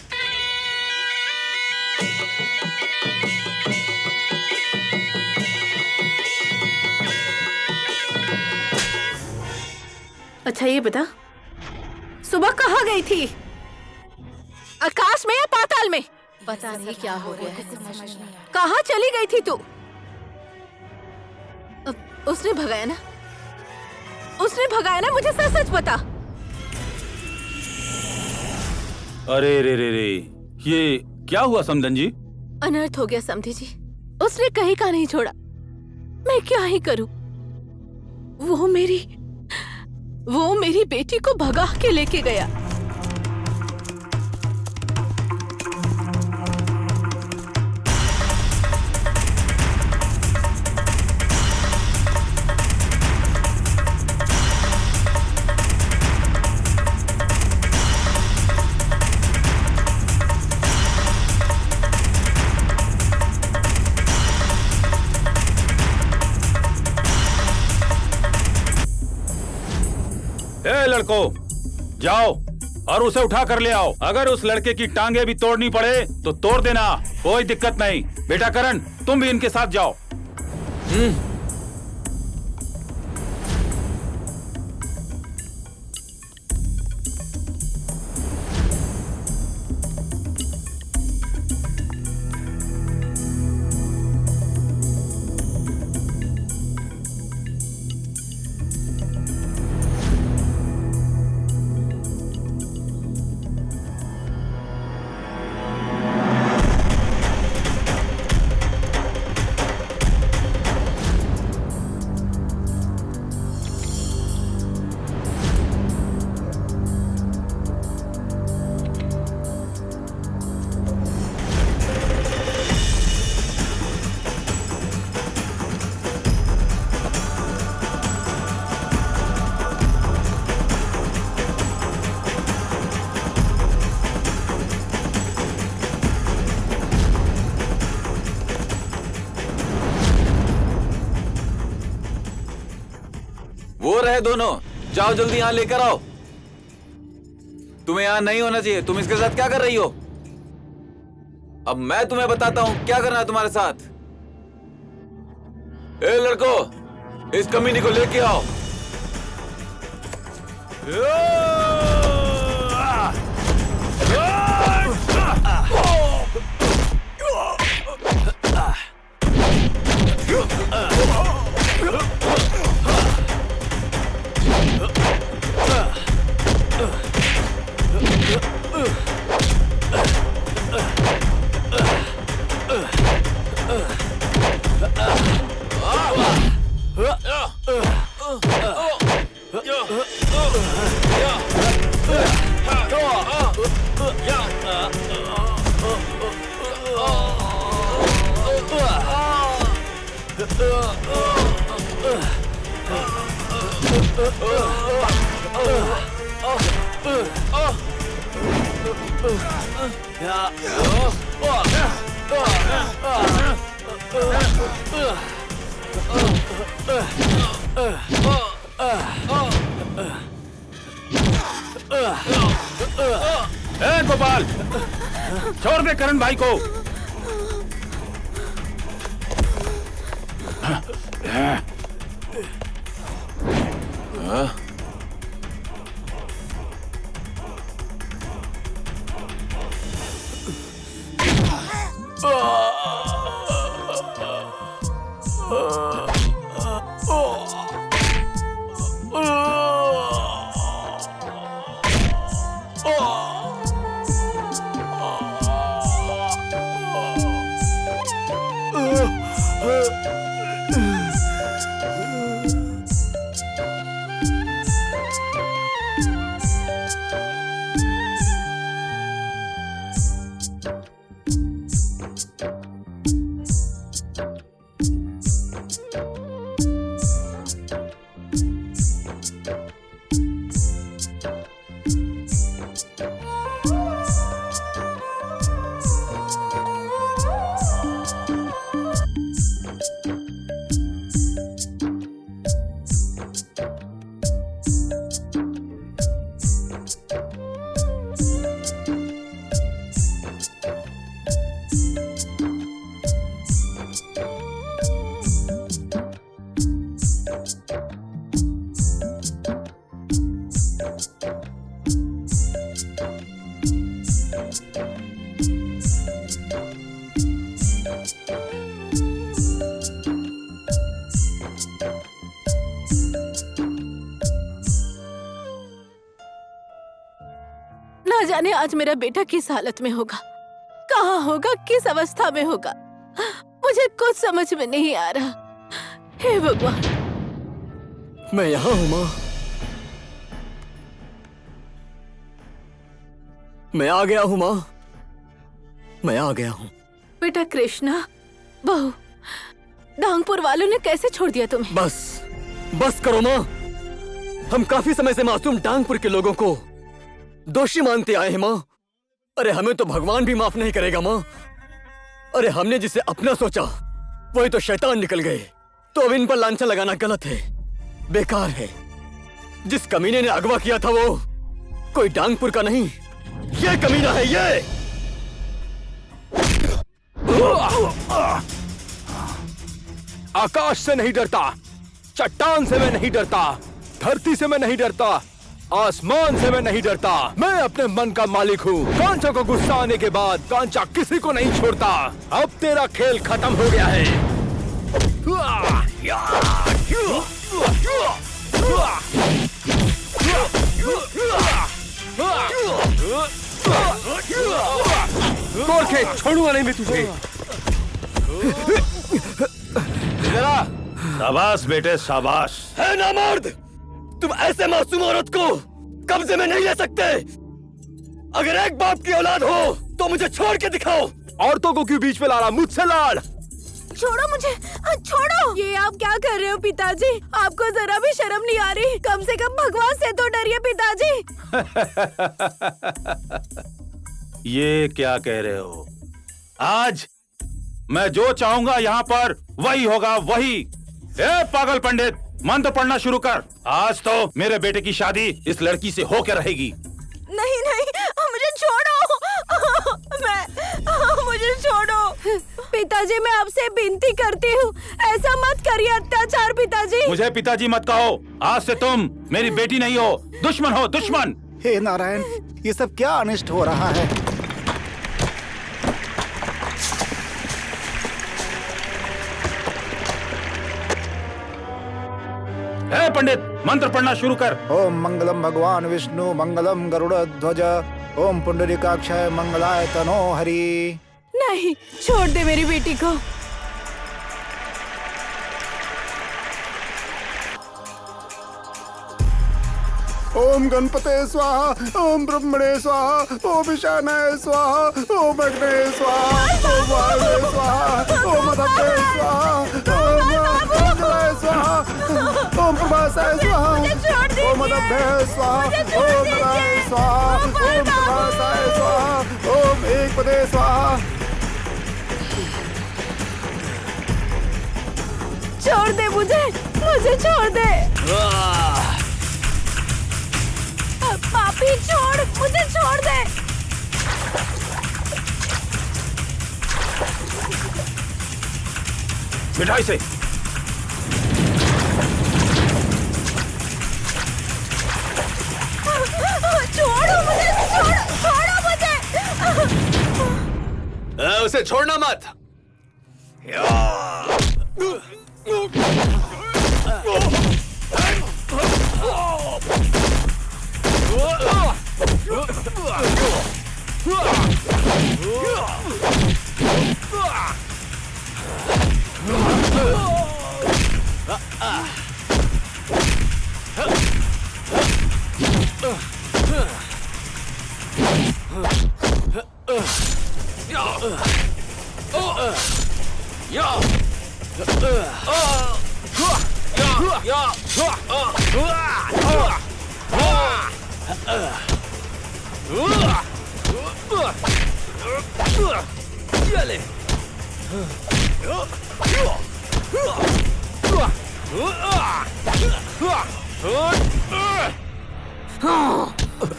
H: अच्छा ये बता, सुबह कहाँ गई थी? आकाश में या पाताल में?
B: पता नहीं क्या हो गया है।
H: कहाँ चली गई थी तू? उसने भगाया ना? उसने भगाया ना? मुझे सच सच बता।
C: अरे रे रे रे, ये क्या हुआ समधन जी?
H: अनर्थ हो गया समधी जी। उसने कहीं का नहीं छोड़ा। मैं क्या ही करूं? वो मेरी बेटी को भगा के लेके गया।
C: लड़को, जाओ और उसे उठा कर ले आओ। अगर उस लड़के की टांगे भी तोड़नी पड़े तो तोड़ देना, कोई दिक्कत नहीं। बेटा करण, तुम भी इनके साथ जाओ।
K: है दोनों? जाओ जल्दी यहाँ लेकर आओ। तुम्हें यहाँ नहीं होना चाहिए। तुम इसके साथ क्या कर रही हो? अब मैं तुम्हें बताता हूँ क्या करना है तुम्हारे साथ। ए लड़को, इस कमीनी को लेके आओ।
C: ए गोपाल, छोड़ दे करण भाई को।
H: ना जाने आज मेरा बेटा किस हालत में होगा, कहाँ होगा, किस अवस्था में होगा, मुझे कुछ समझ में नहीं आ रहा। हे भगवान।
G: मैं यहाँ हूँ माँ, मैं आ गया हूँ माँ, मैं आ गया हूँ।
H: बेटा कृष्णा, बहू, डांगपुर वालों ने कैसे छोड़ दिया तुम्हें?
G: बस करो माँ। हम काफी समय से मासूम डांगपुर के लोगों को दोषी मानते आए हैं माँ। अरे हमें तो भगवान भी माफ नहीं करेगा माँ। अरे हमने जिसे अपना सोचा वही तो शैतान निकल गए। तो अब इन पर लांछन लगाना गलत है, बेकार है। जिस कमीने ने अगवा किया था वो कोई डांगपुर का नहीं, ये कमीना है ये।
J: आकाश से नहीं डरता, चट्टान से मैं नहीं डरता, धरती से मैं नहीं डरता, आसमान से मैं नहीं डरता। मैं अपने मन का मालिक हूँ। कांचा को गुस्सा आने के बाद कांचा किसी को नहीं छोड़ता। अब तेरा खेल खत्म हो गया है। गोरखे, छोड़ूंगा नहीं मैं तुझे।
C: शाबाश बेटे, शाबाश।
G: है ना मर्द, तुम ऐसे मासूम औरत को कब्जे में नहीं ले सकते। अगर एक बाप की औलाद हो तो मुझे छोड़ के दिखाओ।
J: औरतों को क्यों बीच में ला रहा? मुझसे लड़।
H: छोड़ो मुझे, छोड़ो। ये आप क्या कर रहे हो पिताजी? आपको जरा भी शर्म नहीं आ रही? कम से कम भगवान से तो डरिए पिताजी।
C: ये क्या कह रहे हो? आज मैं जो चाहूंगा यहाँ पर वही होगा, वही। ए पागल पंडित, मंत्र पढ़ना शुरू कर। आज तो मेरे बेटे की शादी इस लड़की से होकर रहेगी।
H: नहीं नहीं, मुझे छोड़ो। मुझे छोड़ो। पिताजी, मैं आपसे विनती करती हूँ, ऐसा मत करिए अत्याचार। पिताजी,
C: मुझे पिताजी मत कहो। आज से तुम मेरी बेटी नहीं हो, दुश्मन हो, दुश्मन।
D: हे नारायण, ये सब क्या अनिष्ट हो रहा है?
C: ए पंडित, मंत्र पढ़ना शुरू कर।
D: ओम मंगलम भगवान विष्णु, मंगलम गरुड़ ध्वज, ओम पुंडरीकाक्षाय मंगलाय तनो हरि।
H: नहीं, छोड़ दे मेरी बेटी को।
D: ओम गणपते स्वाहा, ओम ब्रह्मणे स्वाहा, ओम ईशानाय स्वाहा, ओम अग्ने स्वाहा, ओम वायवे स्वाहा, ओम अदब्बे स्वाहा, ओम मंगलाय स्वाहा, ओम प्रभासाय स्वाहा, ओम अदब्बे स्वाहा, ओम नराय स्वाहा, ओम प्रभासाय स्वाहा, ओम एकपदे स्वाहा।
H: छोड़ दे मुझे छोड़ दे। पापी, छोड़, मुझे छोड़ दे।
C: मिठाई से
H: छोड़ो मुझे, छोड़ो मुझे।
J: उसे छोड़ना मत।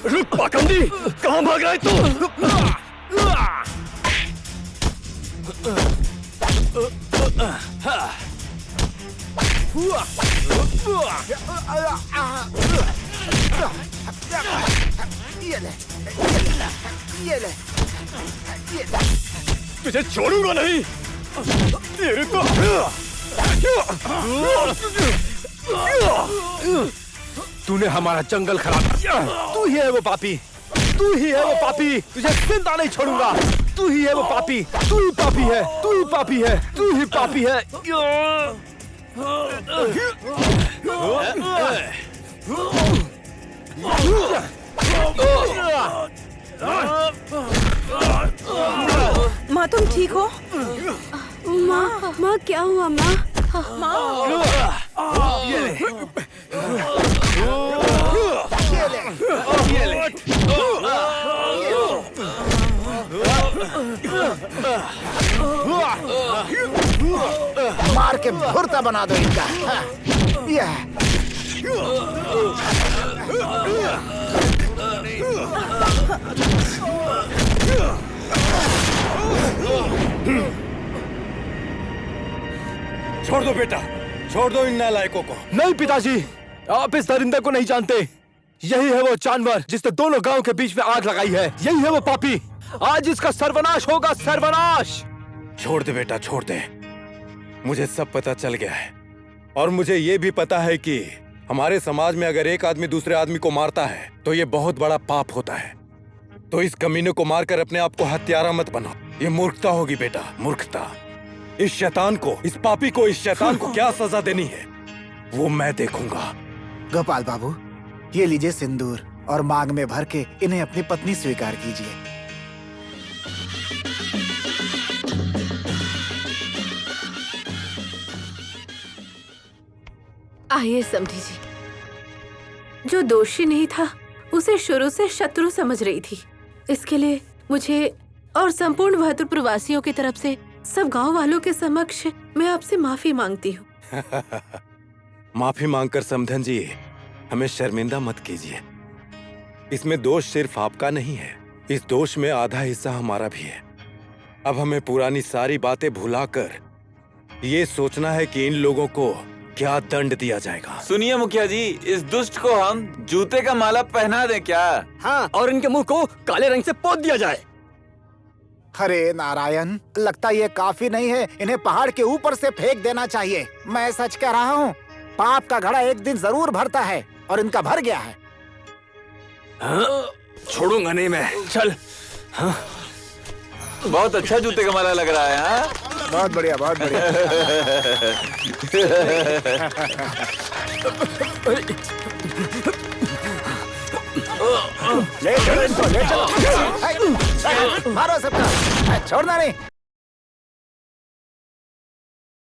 G: रुक पाखंडी, कहाँ भाग रहा है तू? तुझे छोड़ूंगा नहीं। तेरे को
J: तूने हमारा जंगल खराब किया। तू ही है वो पापी, तू ही है वो पापी। तुझे जिंदा नहीं छोड़ूंगा। तू ही है वो पापी, तू ही पापी है, तू ही पापी है, तू ही पापी है।
H: माँ, तुम ठीक हो?
E: माँ क्या हुआ माँ?
D: मार के भुर्ता बना दो इनका।
F: छोड़ दो बेटा, छोड़ दो इन नालायकों को।
J: नहीं पिताजी, आप इस दरिंदे को नहीं जानते। यही है वो जानवर जिसने दोनों गांव के बीच में आग लगाई है। यही है वो पापी। आज इसका सर्वनाश होगा, सर्वनाश।
F: छोड़ दे बेटा, छोड़ दे। मुझे सब पता चल गया है और मुझे ये भी पता है कि हमारे समाज में अगर एक आदमी दूसरे आदमी को मारता है तो ये बहुत बड़ा पाप होता है। तो इस कमीने को मारकर अपने आप को हत्यारा मत बनाओ। ये मूर्खता होगी बेटा, मूर्खता। इस शैतान को, इस पापी को, इस शैतान को क्या सजा देनी है वो मैं देखूंगा।
D: गोपाल बाबू, ये लीजिए सिंदूर और मांग में भर के इन्हें अपनी पत्नी स्वीकार कीजिए।
H: आइए समधी जी, जो दोषी नहीं था उसे शुरू से शत्रु समझ रही थी। इसके लिए मुझे और संपूर्ण भद्रपुर वासियों की तरफ से सब गांव वालों के समक्ष मैं आपसे माफी मांगती हूँ।
F: माफी मांगकर समधन जी हमें शर्मिंदा मत कीजिए। इसमें दोष सिर्फ आपका नहीं है, इस दोष में आधा हिस्सा हमारा भी है। अब हमें पुरानी सारी बातें भुलाकर ये सोचना है कि इन लोगों को क्या दंड दिया जाएगा।
K: सुनिए मुखिया जी, इस दुष्ट को हम जूते का माला पहना दें क्या?
G: हाँ, और इनके मुंह को काले रंग से पोत दिया जाए।
D: हरे नारायण, लगता ये काफी नहीं है, इन्हें पहाड़ के ऊपर से फेंक देना चाहिए। मैं सच कह रहा हूँ, पाप का घड़ा एक दिन जरूर भरता है और इनका भर गया है।
J: छोड़ूंगा नहीं मैं, चल।
K: बहुत अच्छा जूते का माला लग रहा है। हाँ,
D: बहुत बढ़िया, बहुत बढ़िया। ले चलो इसको, ले चलो। मारो सबका, छोड़ना नहीं।